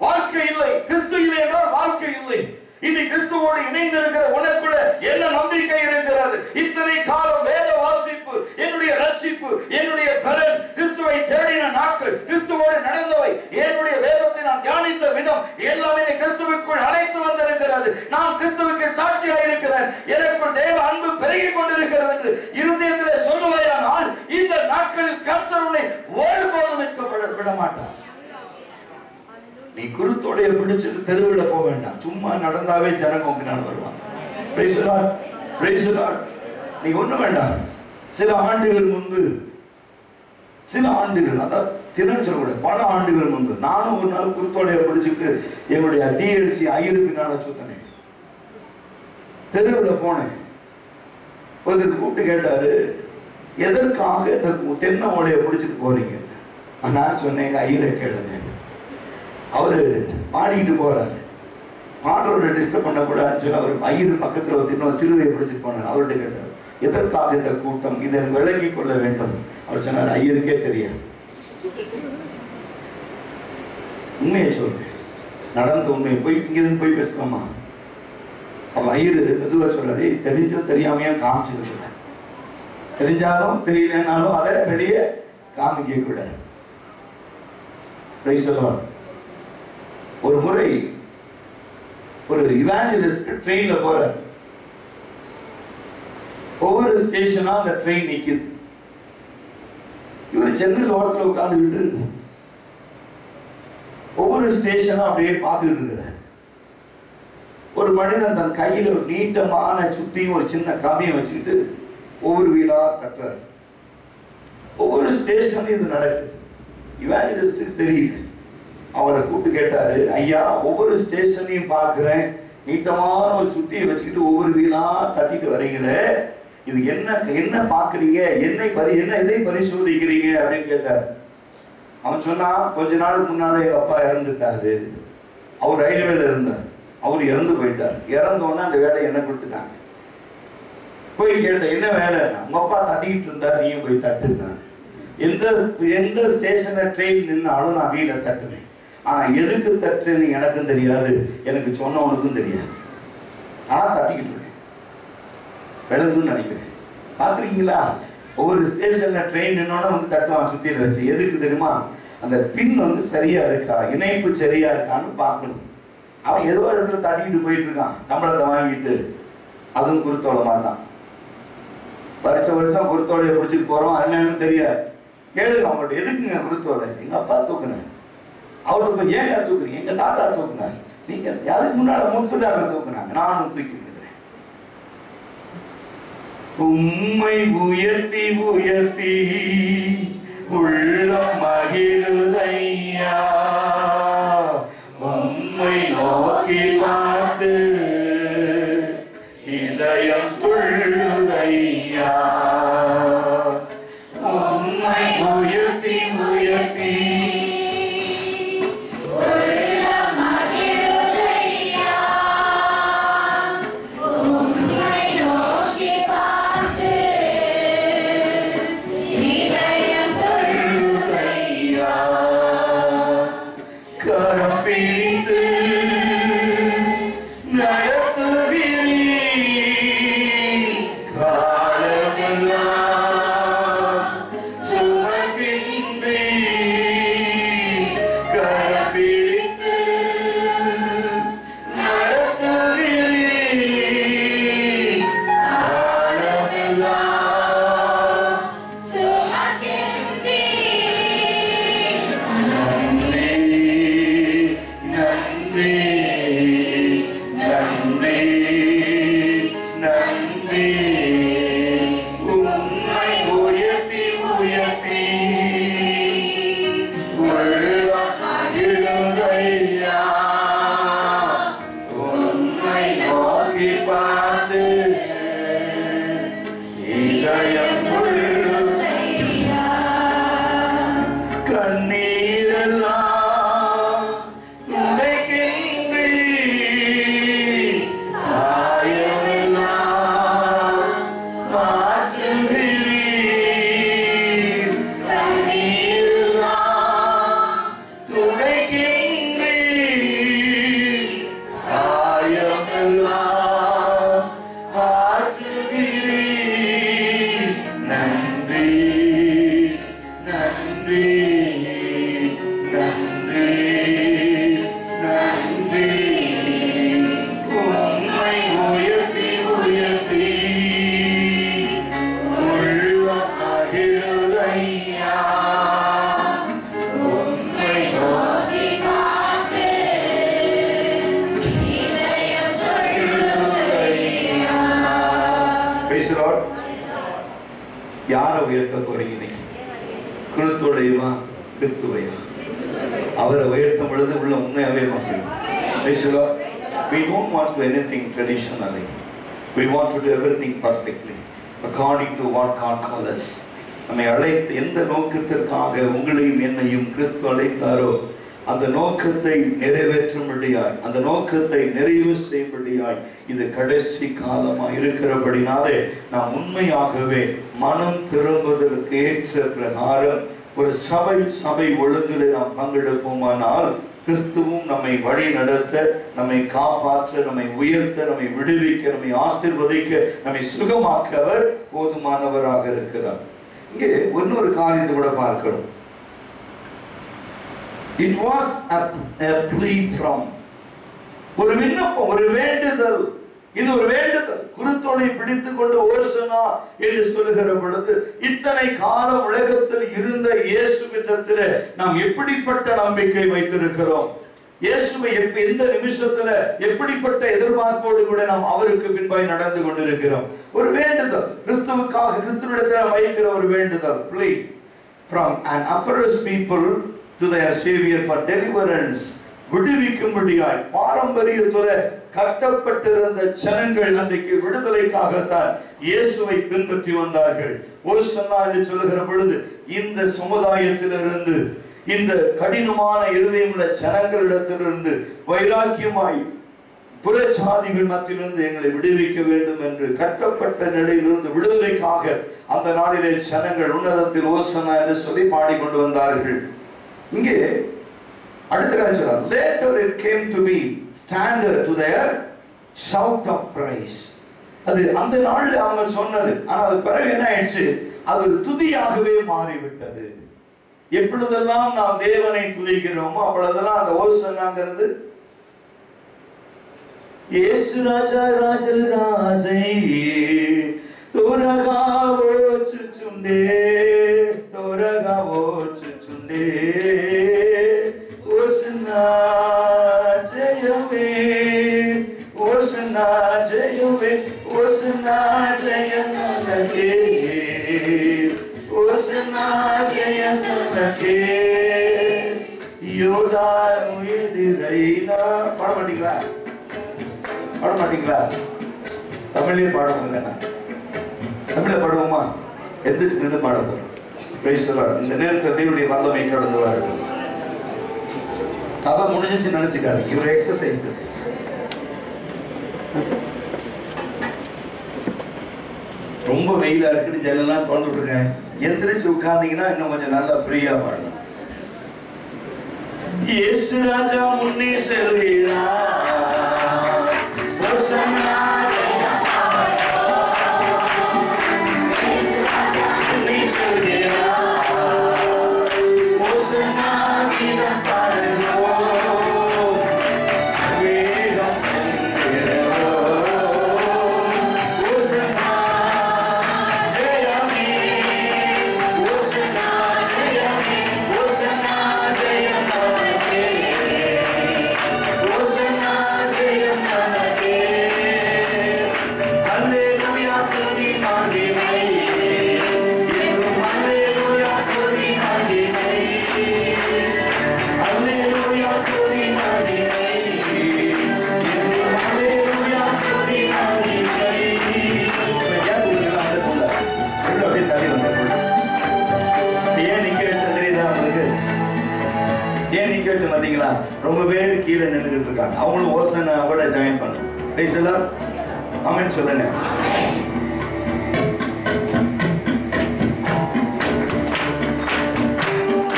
வாழ்க்கை இல்லை. கிறிஸ்து இல்லை என்றால் வாழ்க்கை இல்லை. இனி கிறிஸ்துவோடு இணைந்திருக்கிற உனக்குள்ள என்ன நம்பிக்கை இருக்கிறது? இத்தனை காலம் வேத வாசிப்பு, என்னுடைய ரட்சிப்பு, என்னுடைய பலன், கிறிஸ்துவை தேடின நாட்கள், கிறிஸ்துவோடு நடந்தவை, என்னுடைய வேதத்தை நான் தியானித்த விதம் எல்லாமே கிறிஸ்துவுக்குள் அழைத்து வந்திருக்கிறது. நான் கிறிஸ்துவுக்கு சாட்சியாக இருக்கிறேன். எனக்குள் தேவ அன்பு பெருகிக் கொண்டிருக்கிறது என்று இருதயத்தில் சொல்லுவாயானால் இந்த நாட்களில் கர்த்தர் உன்னை ஒருபோதும் விட மாட்டார். நீ குருத்தோடைய பிடிச்சிட்டு தெருவில் போக வேண்டாம். சும்மா நடந்தாவே ஜனங்க உங்களால் வருவாங்க. நீ ஒண்ணும் வேண்டாம். சில ஆண்டுகள் முன்பு, சில ஆண்டுகள், அதாவது சிலன்னு சொல்லக்கூடாது, பல ஆண்டுகள் முன்பு நானும் ஒரு நாள் குருத்தோடைய பிடிச்சிட்டு என்னுடைய டிஎல்சி ஐயருப்பினால சுத்தனேன். தெருவில் போனேன். ஒருத்தர் கூப்பிட்டு கேட்டாரு, எதற்காக இந்த தென்னை ஓலையை பிடிச்சிட்டு போறீங்க? நான் சொன்னேன், எங்க ஐயரை கேளுங்க. அவரு பாடிட்டு போறாரு, பாடுறவரை டிஸ்டர்ப் பண்ணக்கூடாதுன்னு சொல்லி அவர் ஐயர் பக்கத்துல ஒரு இன்னொரு சிறுவையை பிடிச்சிட்டு போனார். அவர்கிட்ட கேட்டார், எதற்காக இந்த கூட்டம், இதை விளங்கி கொள்ள வேண்டும். அவர் சொன்னார், ஐயருக்கே தெரியாது. உண்மையை சொல்றேன், நடந்த உண்மையை போய் இங்கிருந்து போய் பேசலாமா? அப்ப ஐயர் மெதுவா சொல்றாரு, தெரிஞ்சும் தெரியாமையா காமிச்சிக்க கூடாது, தெரிஞ்சாலும் தெரியலனாலும் அதை வெளியே காமிக்க கூடாது. ஒரு முறை ஒரு இவாஞ்சலிஸ்ட் ட்ரெயின்ல போறார். ஒவ்வொரு ஸ்டேஷனா அந்த ட்ரெயின் நிக்குது. இவர் சென்னையில் ஓரத்தில் உட்கார்ந்துக்கிட்டு ஒவ்வொரு ஸ்டேஷனும் அப்படியே பார்த்துக்கிட்டு இருக்கிறார். ஒரு மனிதன் தன் கையில் ஒரு நீட்டமான சுத்தியும் ஒரு சின்ன கம்பியை வச்சுக்கிட்டு ஒவ்வொரு வீலா தட்டுறாரு. ஒவ்வொரு ஸ்டேஷனும் இது நடக்குது. இவாஞ்சலிஸ்டுக்கு தெரியல. அவரை கூப்பிட்டு கேட்டாரு, ஐயா, ஒவ்வொரு ஸ்டேஷனையும் பார்க்கிறேன், நீட்டமான ஒரு சுத்தியை வச்சுக்கிட்டு ஒவ்வொரு வீலா தட்டிட்டு வரீங்களே, இது என்ன பாக்குறீங்க, எதை பரிசோதிக்கிறீங்க அப்படின்னு கேட்டார். அவன் சொன்னா, கொஞ்ச நாளுக்கு முன்னாடி எங்க அப்பா இறந்துட்டாரு, அவர் ரயில்வேல இருந்தார், அவர் இறந்து போயிட்டார். இறந்தோடனே அந்த வேலையை என்ன கொடுத்துட்டாங்க. போய் கேட்டேன், என்ன வேலைன்னா, உங்க அப்பா தட்டிக்கிட்டு இருந்தார், நீயும் போய் தட்டுனார். எந்த ஸ்டேஷன்ல ட்ரெயின் நின்னாலும் நான் வீல தட்டுவேன். ஆனா எதுக்கு தட்டுன்னு எனக்கும் தெரியாது, எனக்கு சொன்னவனுக்கும் தெரியாது. ஆனா தட்டிக்கிட்டு இருக்கேன், விளங்குன்னு நினைக்கிறேன். பாத்துருக்கீங்களா? ஒவ்வொரு ஸ்டேஷன்ல ட்ரெயின் நின்னோட வந்து தட்டுவான் சுத்தியில வச்சு. எதுக்கு தெரியுமா? அந்த பின் வந்து சரியா இருக்கா, இணைப்பு சரியா இருக்கான்னு பார்க்கணும். அவன் ஏதோ இடத்துல தட்டிக்கிட்டு போயிட்டு இருக்கான், சம்பளத்தை வாங்கிட்டு. அதுவும் குருத்தோட மாட்டான். வருஷம் குருத்தோடைய பிடிச்சிட்டு போறோம், என்னன்னு தெரியாது. கேளு அவங்கள்ட்ட, எதுக்குங்க குருத்தோட? எங்க அப்பா தூக்குனேன். அவர்கிட்ட போய் ஏங்க தூக்குறீங்க? எங்க தாத்தா தூக்குனார். நீங்க அதுக்கு முன்னால 30 தூக்குனாங்க, நானும் தூக்கி இருக்கிறேன். உம்மை உயர்த்தி உயர்த்தி உள்ளம் மகிழுதையா, உம்மை நோக்கி பார்த்து இதயம் துள்ளுதையா, உம்மை உயர்த்தி உயர்த்தி யாரை உயர்த்த போறீங்க இன்னைக்கு? கிறிஸ்துவையா கிறிஸ்துவையா? அவரை உயர்த்தும் பொழுது உள்ள உண்மையாவே மக்கள். We don't want to do anything traditionally. We want to do everything perfectly according to what God calls us. நம்மை அழைத்த எந்த நோக்கத்திற்காக உங்களையும் என்னையும் கிறிஸ்து அழைத்தாரோ அந்த நோக்கத்தை நிறைவேற்றும்படியாய், அந்த நோக்கத்தை நிறைவு செய்யும்படியாய் இது கடைசி காலமாக இருக்கிறபடினாலே நாம் உண்மையாகவே மனம் திரும்புவதற்கு ஏற்ற பிரகாரம் ஒரு சபை ஒழுங்கிலே நாம் பங்கெடுப்போமானால் கிறிஸ்துவும் நம்மை வழி நடத்த, நம்மை காப்பாற்ற, நம்மை உயர்த்த, நம்மை விடுவிக்க, நம்மை ஆசீர்வதிக்க, நம்மை சுகமாக்க அவர் போதுமானவராக இருக்கிறார். இங்கே இன்னொரு காரியத்தை கூட பார்க்கிறோம். It was a plea from, ஒரு விண்ணப்பம், ஒரு வேண்டுதல். இது ஒரு வேண்டுதல். குருத்தோலை பிடித்துக் கொண்டு ஓசனா என்று சொல்லுகிற பொழுது இத்தனை காலம் உலகத்தில் இருந்த இயேசுவிடத்தில் நாம் எப்படிப்பட்ட நம்பிக்கை வைத்திருக்கிறோம்? இயேசுவை எந்த நிமிஷத்துல எப்படிப்பட்ட எதிர்பார்ப்போடு கூட நாம் அவருக்கு பின்பாய் நடந்து கொண்டிருக்கிறோம். ஒரு வேண்டுதல், கிறிஸ்துவுக்காக கிறிஸ்துவிடத்தில் வைக்கிற ஒரு வேண்டுதல். Plea from an oppressed people to their Savior for deliverance. விடுவிக்கும்படியாய் பாரம்பரியத்துல கட்டப்பட்டிருந்த ஜனங்கள் அன்றைக்கு விடுதலைக்காகத்தான் இயேசுவை பின்பற்றி வந்தார்கள். ஓசன்னா என்று சொல்லுகிற பொழுது இந்த சமுதாயத்திலிருந்து, இந்த கடினமான இருதயமுள்ள ஜனங்களிடத்திலிருந்து வைராக்கியமாய் புறச்சாதிகள் மத்தியிலிருந்து எங்களை விடுவிக்க வேண்டும் என்று கட்டப்பட்ட நிலையிலிருந்து விடுதலைக்காக அந்த நாளிலே ஜனங்கள் உன்னதத்தில் ஓசன்னா என்று சொல்லி பாடிக்கொண்டு வந்தார்கள். இங்கே அடுத்த காரியம், later it came to be standard to their shout of praise. அது அந்த நாள்ல அவங்க சொன்னது. ஆனா அது பிறகு என்ன ஆயிடுச்சு? அது ஒரு துதியாகவே மாறிவிட்டது. எப்பொழுதெல்லாம் நாம் தேவனை துதிக்கிறோமோ அப்பொழுதெல்லாம் அந்த ஓசன்னாங்கிறது இயேசு ராஜா ராஜல் ராஜை தோரகாவோ சுச்சுண்டே தோரகாவோ சுச்சுண்டே ஓசு உனக்கே, ஓசன்னா ஜெயம் உனக்கே, யோர்தான் எதிரைனா. பாட மாட்டீங்களா? பாட மாட்டீங்களா? தமிழ்லயே பாடுவோம். தமிழ்ல பாடுவோமா? எந்திரிச்சு நின்று பாட போறோம். Price the Lord. இந்த நேரத்தில் தேவனுடைய வல்லமை கடந்து வரட்டும். சபை முடிஞ்சிச்சு நினைச்சுக்காது, இது ஒரு எக்ஸசைஸ். ரொம்ப வெயிலா இருக்குன்னு ஜன்னலாம் திறந்து விட்டுருங்க. எந்திரிச்சு உட்கார்ந்தீங்கன்னா இன்னும் கொஞ்சம் நல்லா ஃப்ரீயா பாடலாம். இயேசு ராஜா முன்னே செல்கிறார், ஓசன்னா முன்னே செல்கிறார், ஓசன்னா கீதம் பாடுவோம், வேகம் செல்கிறோம், ஓசன்னா ஜெயமே, ஓசன்னா ஜெயமே, ஓசன்னா ஜெயம் நமக்கே, ஓசன்னா ஜெயம் நமக்கே, அல்லேலூயா துதி மகிமை, என்றும் அல்லேலூயா துதி மகிமை, அல்லேலூயா துதி மகிமை, என்றும் அல்லேலூயா துதி மகிமை. யார் உங்களுக்கு அந்த போல அப்படியே தள்ளி வந்தேன். ஏன் நிக்க வச்ச தெரியுதா உங்களுக்கு? ஏன் நிக்க வச்ச மாட்டீங்களா? ரொம்ப பேர் கீழே நின்றுகிட்டு இருக்காங்க. அவங்களும் ஓசனா கூட ஜாயின் பண்ணு. Price the Lord. ஆமென் சொல்லுங்க.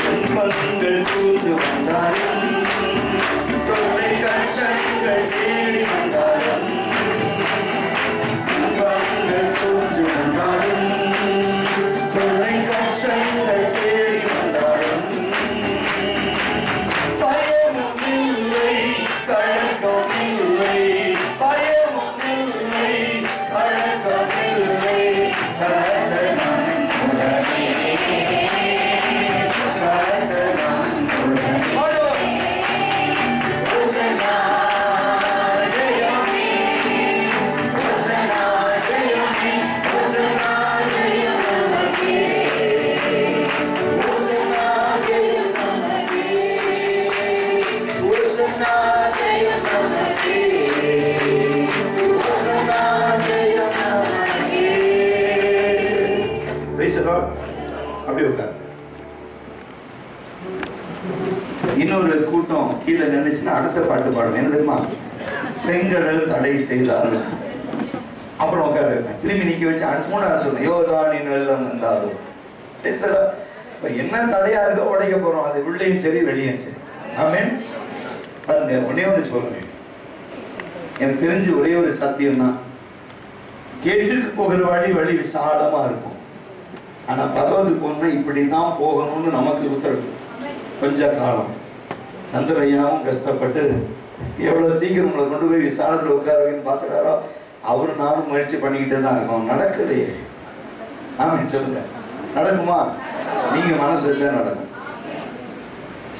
துன்பங்கள் சூழ்ந்து வந்தாலும், தொல்லை கஷ்டங்கள் தேடி வந்தாலும், துன்பங்கள் சூழ்ந்து வந்தாலும், தொல்லை கஷ்டங்கள் தேடி வந்தாலும், பயமும் இல்லை, கலக்கம் இல்லை, பயமும் இல்லை, கலக்கம் இல்லை, கலந்த நான் உடனே, கலந்த நான் உடனே. ஓசன்னா ஜெயமே, ஓசன்னா ஜெயமே, ஓசன்னா ஜெயம் நமக்கே, ஓசன்னா ஜெயம் நமக்கே, ஓசன்னா ஜெயம் நமக்கே, ஓசன்னா ஜெயம் நமக்கே. Praise the Lord. அப்படியே உட்கார். இன்னொரு கூட்டம் கீழே நினைச்சுன்னா அடுத்த பாட்டு பாடும். என்ன தெரியுமா? செங்கடல் தடை செய்தால். அப்புறம் உட்காரு. திரும்பி நிக்க வச்சு மூணாவது சொன்னேன், யோர்தானின் வெள்ளம் வந்தாலும். இப்ப என்ன தடையா இருக்க உடைக்க போறோம். அது உள்ளேயும் சரி வெளியும் சரி. ஆமென். பாருங்க, ஒன்னே ஒன்று சொல்றேன். எனக்கு தெரிஞ்சு ஒரே ஒரு சத்தியம் தான். கேட்டுட்டு போகிற வழி விசாலமா இருக்கும். ஆனா பரவதுக்கு போனா இப்படிதான் போகணும்னு நமக்கு உத்தரவு. கொஞ்ச காலம் சந்திரையாவும் கஷ்டப்பட்டு எவ்வளவு சீக்கிரம் உங்களை கொண்டு போய் விசாலத்தில் உட்காருன்னு பாக்குறாரோ அவரு நானும் முயற்சி பண்ணிக்கிட்டே தான் இருக்கோம். நடக்கலையே. ஆமாம் சொல்லுங்க, நடக்குமா? நீங்க மனசு வச்சா நடக்கும்.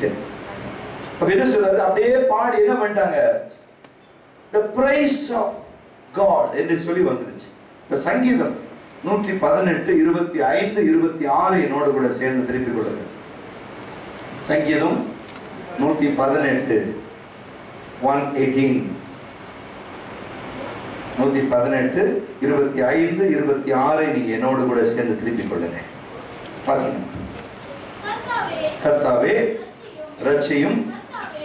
சரி, அப்ப என்ன சொல்றாரு? அப்படியே பாடி என்ன பண்ணிட்டாங்க? The praise of God என்று சொல்லி வந்துருச்சு. இப்ப சங்கீதம் 118, 25, 26 என்னோடு கூட சேர்ந்து திருப்பிக் கொள்ளுங்க. சங்கீதம் 118, 118, 118, 25, 26 நீங்க என்னோடு கூட சேர்ந்து திருப்பிக் கொள்ளுங்க. பசங்க, கர்த்தாவே ரட்சியும்,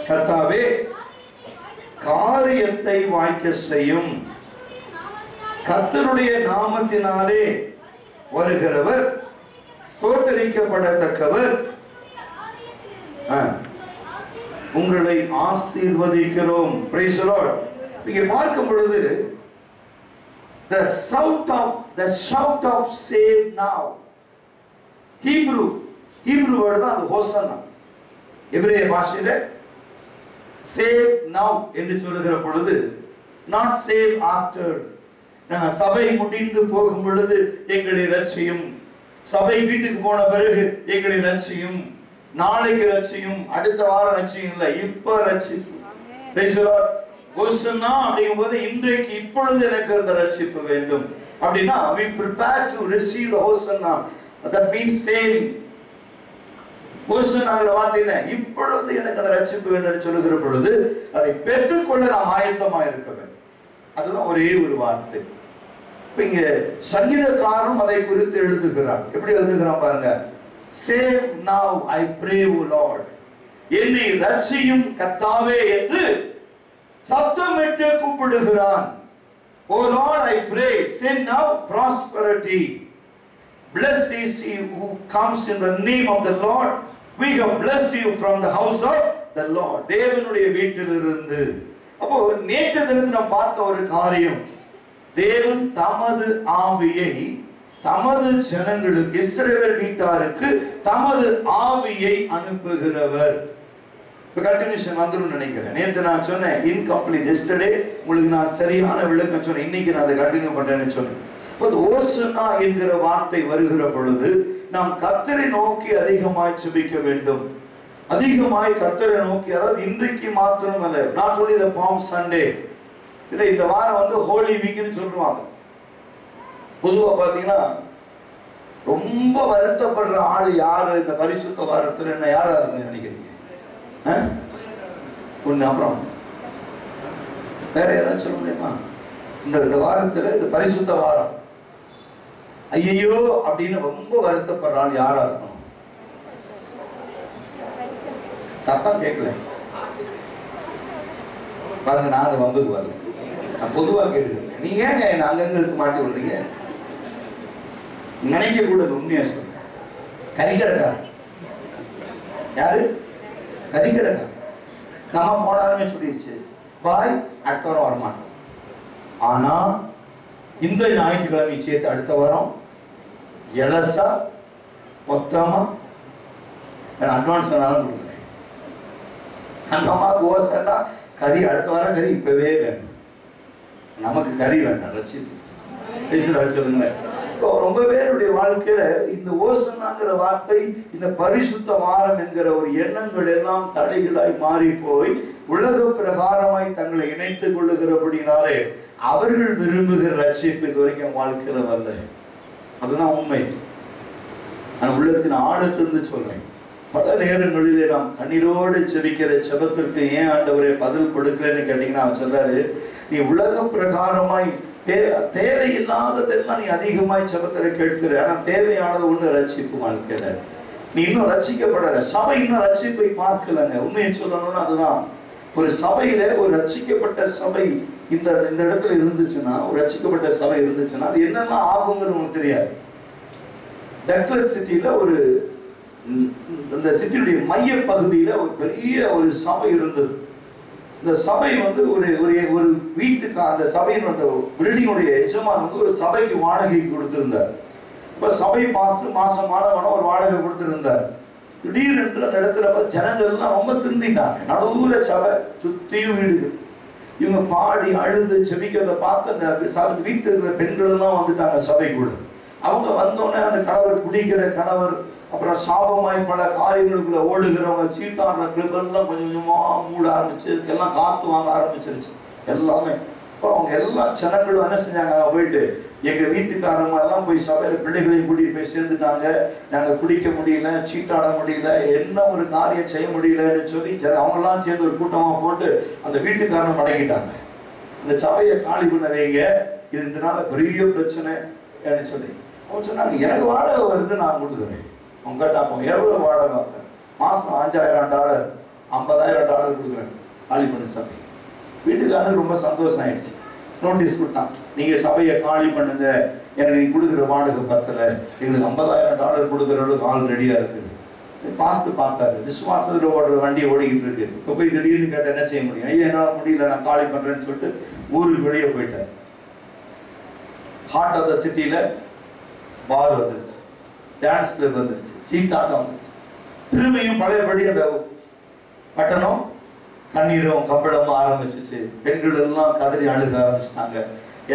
கர்த்தாவே காரியத்தை வாய்க்க செய்யும், கர்த்தருடைய நாமத்தினாலே வருகிறவர் ஸ்தோத்திரிக்கப்படத்தக்கவர், உங்களை ஆசீர்வதிக்கிறோம். Praise the Lord. இங்கே பார்க்கும் பொழுது the shout of save now. Hebrew word தான் அது ஹோசன்னா. எபிரேய பாஷையில save now என்று சொல்லுகிற பொழுது not save after. சபை முடிந்து போகும் பொழுது எங்களை ரட்சியும், சபை வீட்டுக்கு போன பிறகு எங்களை ரட்சியும், நாளைக்கு ரட்சியும், அடுத்த வாரம் ரட்சியும் இல்லை, இப்ப ரட்சிப்பு. அப்படிங்கும்போது இன்றைக்கு இப்பொழுது எனக்கு இருந்த ரட்சிப்பு வேண்டும். அப்படின்னா we prepare to receive the hosanna. That means saving. ஹோசன்னாங்கிற வார்த்தை என்ன? இப்பொழுது எனக்கு அந்த ரட்சிப்பு வேண்டும் சொல்லுகிற பொழுது அதை பெற்றுக்கொள்ள நாம் ஆயத்தமா இருக்க வேண்டும். அதுதான் ஒரே ஒரு வார்த்தை. இப்ப இங்க சங்கீதக்காரனும் அதை குறித்து எழுதுகிறார். எப்படி எழுதுகிறான் பாருங்க. Save now I pray O Lord. என்னை ரட்சியும் கர்த்தாவே என்று சத்தமிட்டு கூப்பிடுகிறான். O Lord I pray, send now prosperity. Blessed is he who comes in the name of the Lord. We have blessed you from the house of the Lord. தேவனுடைய வீட்டிலிருந்து. அப்போ நேற்று தினத்தில் நாம் பார்த்த ஒரு காரியம், தேவன் தமது ஆவியை தமது ஜனங்களுக்கு, இஸ்ரவேல் வீட்டாருக்கு தமது ஆவியை அனுப்புகிறவர். இப்ப கண்டினியூஷன் வந்துரும் நினைக்கிறேன். நேற்று நான் சொன்னேன் இன்கம்ப்ளீட். எஸ்டர்டே உங்களுக்கு நான் சரியான விளக்கம் சொன்னேன். இன்னைக்கு நான் அதை கண்டினியூ பண்றேன்னு சொன்னேன். ஓசன்னா என்கிற வார்த்தை வருகிற பொழுது நாம் கர்த்தரை நோக்கி அதிகமாய் ஜெபிக்க வேண்டும். அதிகமாய் கர்த்தரை நோக்கி, அதாவது இன்றைக்கு மாத்திரம் அல்ல, not only the palm Sunday. இந்த வாரம் வந்து ஹோலி வீக்னு சொல்லுவாங்க. பொதுவா பாத்தீங்கன்னா ரொம்ப வருத்தப்படுற ஆள் யாரு இந்த பரிசுத்த வாரத்துல? என்ன யாரா இருக்கு நினைக்கிறீங்க? ஒண்ணு. அப்புறம் வேற யாராவது சொல்ல முடியுமா? இந்த வாரத்துல இந்த பரிசுத்த வாரம் ஐயோ அப்படின்னு ரொம்ப வருத்தப்படுற ஆள் யாரா இருக்கணும்? சத்தம் கேட்கல பாருங்க. நான் அந்த வம்புக்கு வரல, நான் பொதுவா கேட்டுக்கிறேன். நீங்க ஏங்க என்ன அங்கங்களுக்கு மாட்டி விடுறீங்க? நினைக்க கூட உண்மையா சொல்றேன். கறிக்கடைக்காரன் யாரு? கறிக்கடைக்காரன். நம்ம போனாலுமே சொல்லிடுச்சு, பாய் அடுத்த வாரம் வரமாட்டோம். ஆனா இந்த ஞாயிற்றுக்கிழமை சேர்த்து அடுத்த வாரம் எலசா மொத்தமா அட்வான்ஸ் வேணாலும் கொடுக்குறேன். அந்த அம்மாவுக்கு ஓசன்னா கறி அடுத்த வாரம் கறி இப்பவே வேணும். நமக்கு கறி வேண்டாம், ரசித்து சொல்லுங்க. ரொம்ப பேருடைய வாழ்க்கையில இந்த ஓசன்னாங்கிற வார்த்தை, இந்த பரிசுத்த வாரம் என்கிற ஒரு எண்ணங்கள் எல்லாம் தடைகளாய் மாறி போய் உலக பிரகாரமாய் தங்களை இணைத்துக் கொள்ளுகிறபடினாலே அவர்கள் விரும்புகிற ரட்சிப்பு இது வரைக்கும் வாழ்க்கையில வரல. அதுதான் உண்மை. நான் உள்ளத்தின் ஆழத்திலிருந்து சொல்றேன். பல நேரங்களிலே நாம் கண்ணீரோடு ஜெபிக்கிற ஜெபத்திற்கு ஏன் ஆண்டவரே பதில் கொடுக்கலன்னு கேட்டீங்கன்னா அவர் சொல்றாரு, நீ உலக பிரகாரமாய் தேவையில்லாததெல்லாம் நீ அதிகமாய் ஜெபத்துல கேட்கிற. ஆனா தேவையானது ஒண்ணு ரட்சிப்பு வாழ்க்கையில. நீ இன்னும் ரட்சிக்கப்படல. சபை இன்னும் ரட்சிப்பை பார்க்கலங்க. உண்மையை சொல்லணும்னா அதுதான். ஒரு சபையில ஒரு ரட்சிக்கப்பட்ட சபை இந்த இடத்துல இருந்துச்சுன்னா, ஒரு ரட்சிக்கப்பட்ட சபை இருந்துச்சுன்னா அது என்னெல்லாம் ஆகுங்கிறது உங்களுக்கு தெரியாது. டக்ளஸ் சிட்டியில ஒரு இந்த சிட்டியுடைய மைய பகுதியில ஒரு பெரிய ஒரு சபை இருந்தது. இந்த சபை வந்து ஒரு ஒரு வீட்டுக்கு, அந்த சபையின் அந்த பில்டிங்குடைய எஜமான் வந்து ஒரு சபைக்கு வாடகைக்கு கொடுத்திருந்தார். இப்ப சபை மாசமானவன ஒரு வாடகை கொடுத்திருந்தார். திடீரென்று அந்த இடத்துல ஜனங்கள்லாம் ரொம்ப திருந்திட்டாங்க. நடுவுல சபை, சுத்தியும் வீடுகள். இவங்க பாடி அழுது ஜெபிக்கிறத பார்த்து அந்த வீட்டில் இருக்கிற பெண்கள் எல்லாம் வந்துட்டாங்க சபை கூட. அவங்க வந்தோடனே அந்த கணவர், குடிக்கிற கணவர், அப்புறம் சாபமாய் பல காரியங்களுக்குள்ள ஓடுகிறவங்க, சீட்டாடுற கிளப்பெல்லாம் கொஞ்சம் கொஞ்சமா மூட ஆரம்பிச்சு, இதுக்கெல்லாம் காத்து வாங்க ஆரம்பிச்சிருச்சு எல்லாமே. இப்போ அவங்க எல்லா ஜனங்களும் என்ன செஞ்சாங்க, போயிட்டு எங்க வீட்டுக்காரங்க எல்லாம் போய் சபையில பிள்ளைகளையும் கூட்டிட்டு போய் சேர்ந்துட்டாங்க. நாங்க குடிக்க முடியல, சீட்டாட முடியல, என்ன ஒரு காரியம் செய்ய முடியலன்னு சொல்லி அவங்கெல்லாம் சேர்ந்து ஒரு கூட்டமா போட்டு அந்த வீட்டுக்காரனை மடக்கிட்டாங்க. இந்த சபையை காலி பண்ண வைங்க, இது இதனால பெரிய பிரச்சனை சொல்லி அவங்க சொன்னாங்க. எனக்கு வாடகை வருது, நான் கொடுக்குறேன். அவங்க கேட்டாங்க எவ்வளவு வாடகை? மாசம் $5000, $50,000 கொடுக்குறேன், காலி பண்ணு சபை. வீட்டுக்காரனுக்கு ரொம்ப சந்தோஷம் ஆயிடுச்சு. நோட்டீஸ் கொடுத்தான், நீங்க சபையை காலி பண்ணுங்க, எனக்கு நீங்க கொடுக்குற வாடகை பத்தல, எங்களுக்கு $50,000 கொடுக்குற அளவுக்கு ஆள் ரெடியா இருக்குது. பார்த்தாரு, விசுவாசத்துல ஓடுற வண்டி ஓடிக்கிட்டு இருக்கு. இப்ப போய் திடீர்னு கேட்ட என்ன செய்ய முடியும்? ஐயா என்னால முடியல, நான் காலி பண்றேன்னு சொல்லிட்டு ஊருக்கு வெளியே போயிட்டார். ஹார்ட் ஆஃப் த சிட்டியில பார் வந்துருச்சு, டான்ஸ் கிளப் வந்துருச்சு, சீட்டாட்டம் வந்துருச்சு. திரும்பியும் பழையபடி அந்த பட்டணம் கண்ணீரும் கம்பளமும் ஆரம்பிச்சிச்சு. பெண்கள் எல்லாம் கதறி அழுக ஆரம்பிச்சிட்டாங்க.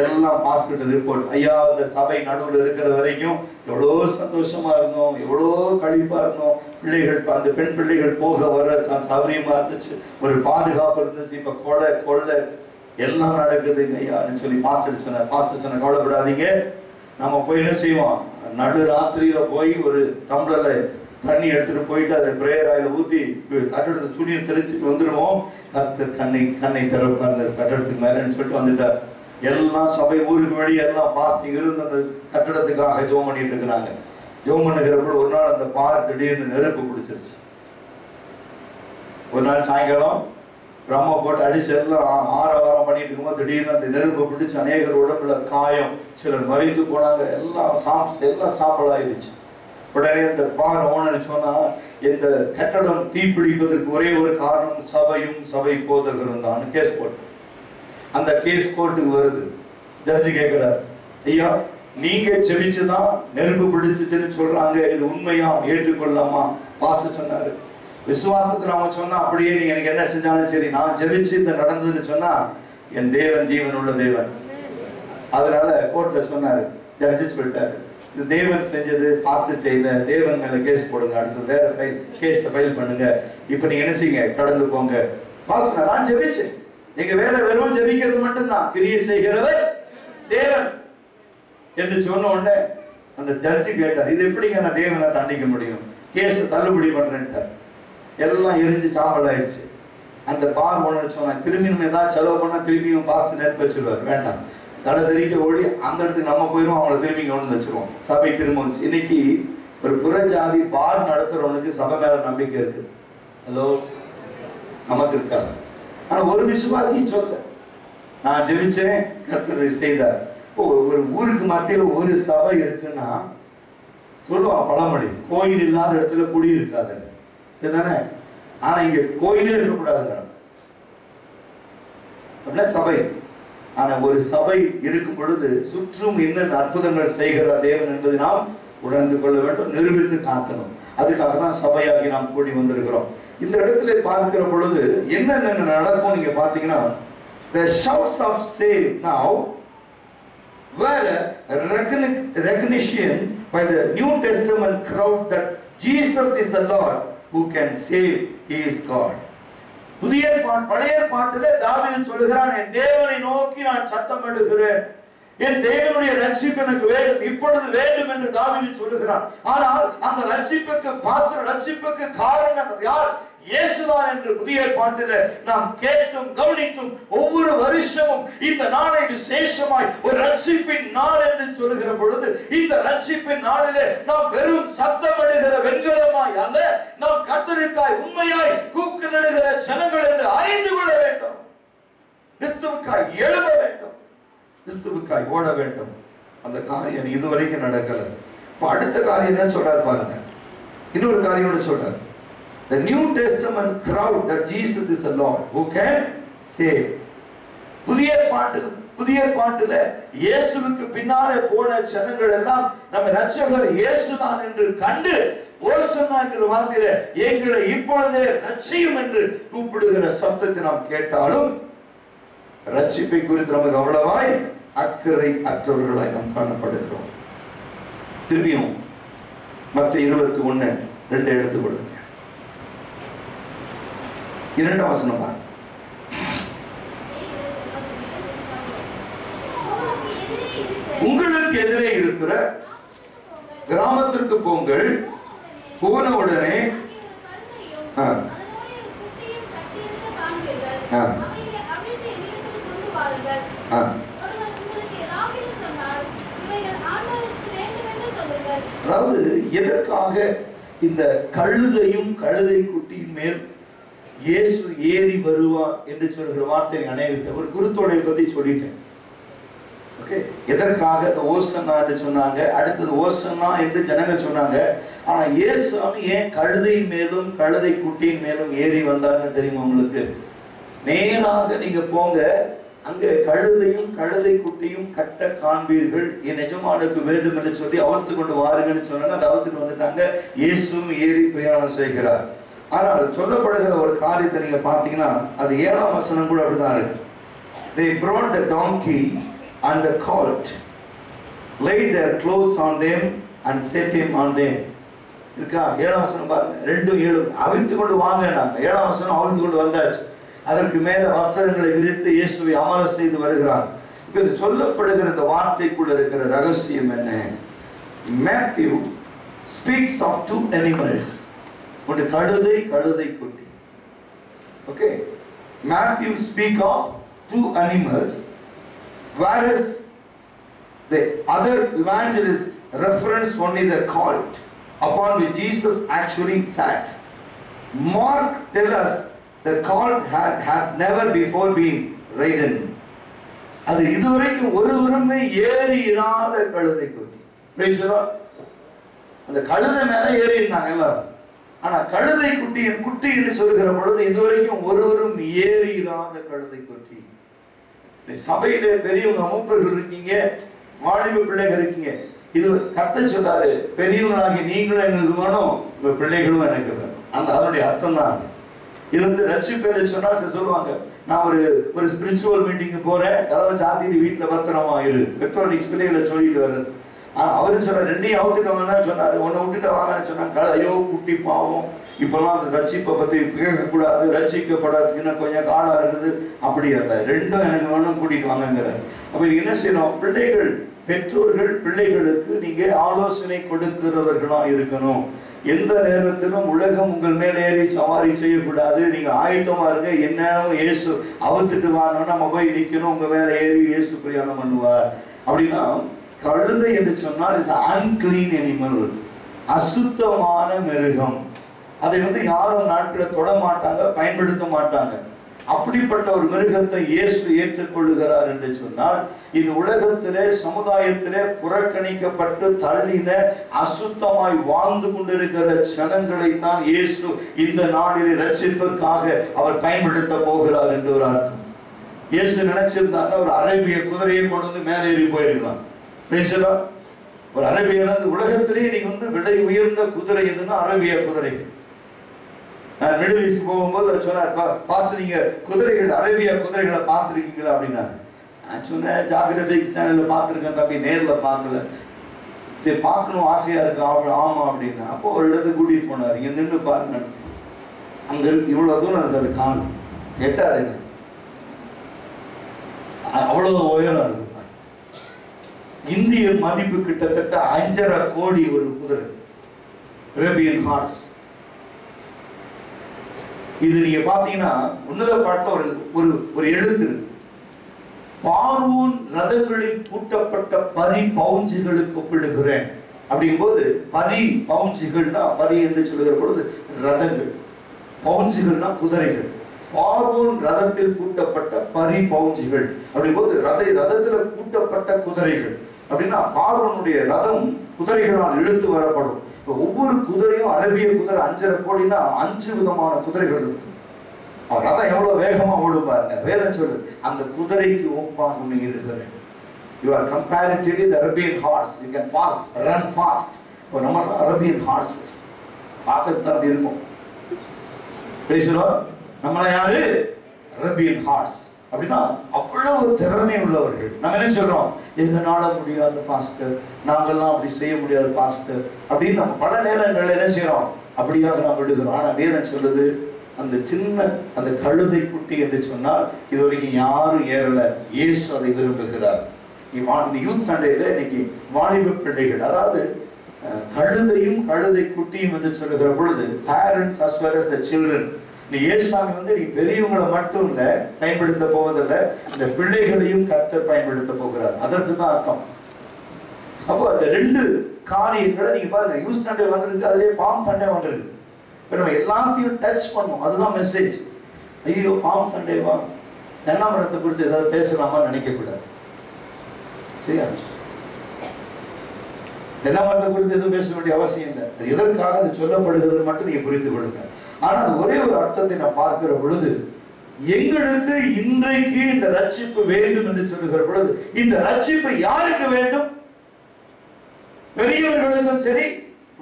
எல்லாம் பாஸ்கிட்ட ரிப்போர்ட், ஐயா இந்த சபை நடுவில் இருக்கிற வரைக்கும் எவ்வளோ சந்தோஷமா இருந்தோம், எவ்வளோ கழிப்பா இருந்தோம். பிள்ளைகள், அந்த பெண் பிள்ளைகள் போக வர சௌகரியமா இருந்துச்சு, ஒரு பாதுகாப்பு இருந்துச்சு. இப்ப கொலை எல்லாம் நடக்குதுங்க ஐயான்னு சொல்லி பாஸ்டர் சொன்னார். பாஸ்டர் சொன்ன கவலைப்படாதீங்க, நம்ம போய் என்ன செய்வோம், நடு ராத்திரியில போய் ஒரு டம்ளர்ல தண்ணி எடுத்துட்டு போயிட்டு அதை பிரேயர் ஆயில ஊத்தி கட்டடத்தை துணியை தெளிச்சுட்டு வந்துடுவோம். கர்த்தர் கண்ணை திறப்பார் அந்த கட்டடத்துக்கு மேலன்னு சொல்லிட்டு வந்துட்டார். எல்லாம் சபை ஊருக்கு வெளியே எல்லாம் பாஸ்டிங் இருந்து அந்த கட்டடத்துக்காக ஜெபம் பண்ணிட்டு இருக்கிறாங்க. ஜெபம் பண்ணுகிறப்ப ஒரு நாள் அந்த பார் திடீர்னு நெருப்பு பிடிச்சிருச்சு. ஒரு நாள் சாயங்காலம் பிரம்ம போட்டு அடிச்சு எல்லாம் ஆரவாரம் பண்ணிட்டு இருக்கும்போது திடீர்னு அந்த நெருப்பு பிடிச்சு அநேகர் உடம்புல காயம், சிலர் மறித்து போனாங்க. எல்லாம் சாம்பலாயிருச்சு. உடனே இந்த பார் ஓனர் சொன்னா, இந்த கட்டடம் தீப்பிடிப்பதற்கு ஒரே ஒரு காரணம் சபையும் சபை போதகரும் தான் கேஸ் போட்டு. அந்த கேஸ் கோர்ட்டுக்கு வருது. ஜட்ஜி கேட்கிறார், ஐயா நீங்க செவிச்சுதான் நெருப்பு பிடிச்சுன்னு சொல்றாங்க, இது உண்மையா, ஏற்றுக்கொள்ளாமா? பாஸ்டர் சொன்னாரு, விசுவாசத்துல அவங்க சொன்னா அப்படியே நீங்க எனக்கு என்ன செஞ்சாலும் சரி, நான் ஜெபிச்சு இந்த நடந்ததுன்னு சொன்னா என் தேவன் ஜீவன் உள்ள தேவன். அதனால கோர்ட்ல சொன்னாரு, ஜட்ஜி சொல்லிட்டாரு, இது தேவன் செஞ்சது, பாஸ்டர் செய்யல, தேவன் மேல கேஸ் போடுங்க, அடுத்து வேற கேஸ் ஃபைல் பண்ணுங்க, இப்ப நீங்க என்ன செய்யுங்க, கடந்து போங்க. பாஸ்டர் நான் ஜெபிச்சேன், எங்க வேலை வெறும் ஜெபிக்கிறது மட்டும்தான், கிரியை செய்கிறவர் தேவன் என்று சொன்ன உடனே அந்த ஜட்ஜி கேட்டார், இது எப்படிங்க நான் தேவனை தண்டிக்க முடியும், கேஸ் தள்ளுபடி பண்றேன்ட்டார். எல்லாம் எரிஞ்சு சாம்பல் ஆயிடுச்சு. அந்த பார் ஓனர் சொன்னா, திரும்பி நம்ம ஏதாவது செலவு பண்ணா திரும்பியும் பாஸ்டர் நெருப்பு வச்சிருவார், வேண்டாம், தலை தெரிக்க ஓடி அந்த இடத்துக்கு நம்ம போயிடும், அவங்களை திரும்பி கொண்டு வச்சிருவோம், சபை திரும்ப வந்துச்சு. இன்னைக்கு ஒரு புறஜாதி பார் நடத்துறவனுக்கு சபை மேல நம்பிக்கை இருக்கு. ஹலோ, நமக்கு இருக்காது. ஆனா ஒரு விசுவாசி சொல்ல, நான் ஜெபிச்சேன், கர்த்தர் செய்தார். ஒரு ஊருக்கு மத்தியில ஒரு சபை இருக்குன்னா சொல்லுவான் பழமொழி, கோயில் இல்லாத இடத்துல குடி இருக்காதுன்னு, சரிதானே? ஆனா இங்க கோயிலே இருக்கக்கூடாதுங்க அப்படின்னா சபை. ஆனா ஒரு சபை இருக்கும் பொழுது சுற்றும் என்ன அற்புதங்கள் செய்கிற தேவன் என்பதை நாம் உணர்ந்து கொள்ள வேண்டும், நிரூபித்து காட்டணும். அதுக்காக தான் சபையாகி நாம் கூடி வந்திருக்கிறோம். இந்த இடத்துல பார்க்கிற பொழுது என்னென்ன நடக்கும் நீங்க பாத்தீங்கன்னா, the shouts of save now were a recognition by the New Testament crowd that Jesus is the Lord who can save, he is God. புதிய பழைய பாட்டிலே தாவீது சொல்கிறான், என் தேவனை நோக்கி நான் சத்தம் இடுகிறேன், என் தேவனுடைய ரட்சிப்பு எனக்கு வேண்டும், இப்பொழுது வேண்டும் என்று தாவீது சொல்லுகிறான். ஆனால் அந்த ரட்சிப்புக்கு காரணம் யார்? இயேசுதான் என்று புதிய பாட்டிலே நாம் கேட்டும் கவனித்தும் ஒவ்வொரு வருஷமும் இந்த நாளை விசேஷமாய் ஒரு ரட்சிப்பின் நாள் என்று சொல்லுகிற பொழுது, இந்த ரட்சிப்பின் நாளிலே நாம் வெறும் சத்தமிடுகிற வெண்கலமாய் அல்ல, நாம் கர்த்தருக்காய் உண்மையாய் கூக்குரலிடுகிற ஜனங்கள் என்று அறிந்து கொள்ள வேண்டும். கிறிஸ்துவுக்காய் எழுத வேண்டும், கிறிஸ்துவுக்காய் ஓட வேண்டும். அந்த காரியம் இதுவரைக்கும் நடக்கல. இப்ப அடுத்த காரியம் என்ன சொல்றாரு பாருங்க, இன்னொரு காரியம் சொல்றாரு, the New Testament crowd that Jesus is the Lord who can save. புதிய பாட்டுல இயேசுவுக்கு பின்னாலே போன ஜனங்கள் எல்லாம் நம்ம ரட்சகர் இயேசுதான் என்று கண்டு ஓசன்னாங்கிற வார்த்தையில எங்களை இப்பொழுதே ரட்சியும் என்று கூப்பிடுகிற சப்தத்தை நாம் கேட்டாலும் ரட்சிப்பை குறித்து நமக்கு அவ்வளவாய் அக்கறை அற்றவர்களாய் நாம் காணப்படுகிறோம். திரும்பியும் மத்தேயு 21:2 எடுத்துக்கொள்ளுங்க. 2ஆம் வசனம் பாருங்க. உங்களுக்கு எதிரே இருக்கிற கிராமத்திற்கு போங்கள், போன உடனே அதாவது எதற்காக இந்த கழுதையும் கழுதை குட்டியின் மேல் இயேசு ஏறி வருவார் என்று சொல்கிற வார்த்தை அனைவருக்கு ஒரு குருத்தோடை பத்தி சொல்லிட்டேன். ஓகே, எதற்காக இந்த ஓசன்னா என்று சொன்னாங்க, அடுத்தது ஓசன்னா என்று ஜனங்கள் சொன்னாங்க. ஆனா இயேசுவாமி ஏன் கழுதை மேலும் கழுதை குட்டியின் மேலும் ஏறி வந்தார்னு தெரியுமா உங்களுக்கு? நேராக நீங்க போங்க, அங்க கழுதையும் கழுதை குட்டியும் கட்ட காண்பீர்கள், என் எஜமானுக்கு வேண்டும் என்று சொல்லி அவுத்து கொண்டு வாருங்கன்னு சொன்னாங்க. அதை அவுத்துட்டு வந்துட்டாங்க. இயேசுவும் ஏறி பிரயாணம் செய்கிறார். ஆனால் சொல்லப்படுகிற ஒரு காரியத்தை நீங்க பாத்தீங்கன்னா அது 7ஆம் வசனம் கூட அப்படிதான் இருக்கு. They brought the donkey and the colt, laid their clothes on them and set him on them. இருக்கா? 7ஆம் வசனம் பாருங்க. 2:7 அவிழ்த்து கொண்டு வாங்கினாங்க. 7ஆம் வசனம் அவிழ்த்து கொண்டு வந்தாச்சு. அதற்கு மேல வஸ்திரங்களை விரித்து இயேசுவை அமர செய்து வருகிறார். இப்ப இது சொல்லப்படுகிற இந்த வார்த்தைக்குள்ள இருக்கிற ரகசியம் என்ன? Matthew speaks of two animals. ஒன்று கழுதை, கழுதை குட்டி. Okay, Matthew speak of two animals, whereas the other evangelist reference only the colt upon which Jesus actually sat. Mark tell us the colt had never before been ridden. அது இதுவரைக்கும் ஒருவருமே ஏறி இராத கழுதை குட்டி. Praise the Lord. அந்த கழுதை மேல ஏறி இருந்தாங்க எல்லாரும். ஆனா கழுதை குட்டியின் குட்டி என்று சொல்கிற பொழுது இதுவரைக்கும் ஒருவரும் ஏறி இராத கழுதை குட்டி. சபையிலே பெரியவங்க மூப்பர்கள் இருக்கீங்க, வாலிப பிள்ளைகள் இருக்கீங்க. இது கர்த்தர் சொல்றாரு, பெரியவங்களாகி நீங்களும் எங்களுக்கு வேணும், உங்க பிள்ளைகளும் எனக்கு வேணும். அந்த அதனுடைய அர்த்தம் தான். இது வந்து ரட்சிப்பேன்னு சொன்னா சொல்லுவாங்க, நான் ஒரு ஸ்பிரிச்சுவல் மீட்டிங்கு போறேன், கதவை சாத்திட்டு வீட்டுல பத்திரமா இரு, பெற்றோர் பிள்ளைகளை சொல்லிட்டு வர்றது. அவரு சொன்ன ரெண்டையும் அவுத்துட்டவங்க சொன்னாரு, ஒன்னு விட்டுட்டு வாங்கன்னு சொன்னாங்க. ஐயோ குட்டி பாவம், இப்பெல்லாம் அந்த ரட்சிப்பை பத்தி கேட்கக்கூடாது, ரட்சிக்கப்படாதுக்குன்னு கொஞ்சம் காலம் இருக்குது. அப்படி அல்ல, ரெண்டும் எனக்கு வேணும், கூட்டிட்டு வாங்கங்கிறார். அப்ப என்ன செய்யணும்? பிள்ளைகள், பெற்றோர்கள் பிள்ளைகளுக்கு நீங்க ஆலோசனை கொடுக்கிறவர்களா இருக்கணும். எந்த நேரத்திலும் உலகம் உங்கள் மேல ஏறி சவாரி செய்யக்கூடாது. நீங்க ஆயத்தமா இருங்க, என்ன இயேசு அவுத்துட்டு வாங்கணும், நம்ம போய் நிக்கணும், உங்க மேல ஏறி இயேசு பிரயாணம் பண்ணுவார். அப்படின்னா கழுதை என்று சொன்னால் இஸ் அன்கிளீன் அனிமல், அசுத்தமான மிருகம். அதை வந்து யாரும் நாட்டில் தொட மாட்டாங்க, பயன்படுத்த மாட்டாங்க. அப்படிப்பட்ட ஒரு மிருகத்தை இயேசு ஏற்றுக்கொள்ளுகிறார் என்று சொன்னால், இந்த உலகத்திலே சமுதாயத்திலே புறக்கணிக்கப்பட்டு தள்ளின அசுத்தமாய் வாழ்ந்து கொண்டிருக்கிற ஜனங்களை தான் இயேசு இந்த நாளிலே ரட்சிப்பிற்காக அவர் பயன்படுத்த போகிறார் என்று ஒரு அர்த்தம். இயேசு நினைச்சிருந்தாங்க ஒரு அரேபிய குதிரையை கொண்டு வந்து மேலே ஏறி போயிருக்கலாம். ஒரு அரேபிய உலகத்திலேயே நீங்க வந்து விலை உயர்ந்த குதிரை எதுன்னா அரேபிய குதிரை. நான் மிடில் ஈஸ்ட் போகும்போது சொன்னார், பாஸ்டர் நீங்க குதிரைகள், அரேபிய குதிரைகளை பார்த்துருக்கீங்களா அப்படின்னா. நான் சொன்னேன், ஜாகிரபிக் சேனல்ல பார்த்துருக்கேன் தம்பி, நேரில் பார்க்கல. சரி பார்க்கணும் ஆசையா இருக்கு. ஆமா அப்படின்னா அப்போ ஒரு இடத்துக்கு கூட்டிட்டு போனார், இங்க நின்று பாருங்க, அங்க இருக்கு இவ்வளவு தூரம் இருக்கு, அது காணும் எட்டாது, அவ்வளவு உயரம் இருக்கு. இந்திய மதிப்பு கிட்டத்தட்ட 5.5 கோடி ஒரு குதிரை, அரேபியன் ஹார்ஸ். இது நீங்க பாத்தீங்கன்னா முன்னத பாட்டுல ஒரு எழுத்து இருக்கு, பார்வோன் ரதங்களில் பூட்டப்பட்ட பரி பவுஞ்சுகளுக்கு ஒப்பிடுகிறேன். அப்படிங்கும்போது பரி பவுஞ்சுகள்னா, பரி என்று சொல்லுகிற பொழுது ரதங்கள், பவுஞ்சுகள்னா குதிரைகள். பார்வோன் ரதத்தில் பூட்டப்பட்ட பரி பவுஞ்சுகள் அப்படிங்கும்போது ரதத்துல பூட்டப்பட்ட குதிரைகள். அப்படின்னா பார்வோனுடைய ரதம் குதிரைகளால் இழுத்து வரப்படும். ஒவ்வொரு குதிரையும் அரேபிய குதிரை 5.5 கோடினா 5 விதமான குதிரைகள் இருக்கு. ரதம் எவ்வளவு வேகமா ஓடும் பாருங்க. வேதம் சொல்லுது, அந்த குதிரைக்கு ஒப்பாக நீ இருக்கிறேன். You are comparatively the Arabian horse. You can run fast. இப்போ நம்ம Arabian horses பார்க்கறது அப்படி இருக்கும். பேசுறோம் நம்மள யாரு? Arabian horse. அப்படின்னா அவ்வளவு திறமை உள்ளவர்கள். நம்ம என்ன சொல்றோம்? எங்களால முடியாது பாஸ்டர், நாங்கள்லாம் அப்படி செய்ய முடியாது பாஸ்டர் அப்படின்னு நம்ம பல நேரங்கள் என்ன செய்யறோம்? அப்படியாக நாம் விடுகிறோம். ஆனா வேதம் சொல்லுது, அந்த சின்ன அந்த கழுதை குட்டி என்று சொன்னால் இது வரைக்கும் யாரும் ஏறல, இயேசு அதை விரும்புகிறார். இந்த யூத் சண்டையில இன்னைக்கு வாலிப பிள்ளைகள், அதாவது கழுதையும் கழுதை குட்டியும் என்று சொல்லுகிற பொழுது parents as well as the children, நீ ஏசாமி வந்து நீ பெரியவங்களை மட்டும் இல்ல பயன்படுத்த போவதில்லை, இந்த பிள்ளைகளையும் கர்த்தர் பயன்படுத்த போகிறார். அதற்கு தான் அர்த்தம். அப்போ அந்த 2 காரியங்களை நீங்க பாருங்க, யூத் சண்டே வந்திருக்கு, அதுலயே பாம் சண்டே வந்திருக்கு. இப்ப நம்ம எல்லாத்தையும் டச் பண்ணோம், அதுதான் மெசேஜ். ஐயோ பாம் சண்டேவா, தென்னாமரத்தை குறித்து ஏதாவது பேசலாமா நினைக்க கூடாது. சரியா? தென்னாமரத்தை குறித்து எதுவும் பேச வேண்டிய அவசியம் இல்லை. அது எதற்காக அது சொல்லப்படுகிறது மட்டும் நீங்க புரிந்து கொள்ளுங்க. ஆனால் ஒரே ஒரு அர்த்தத்தை நான் பார்க்கிற பொழுது, எங்களுக்கு இன்றைக்கு இந்த ரட்சிப்பு வேண்டும் என்று சொல்லுகிற பொழுது, இந்த ரட்சிப்பு யாருக்கு வேண்டும்? பெரியவர்களுக்கும் சரி,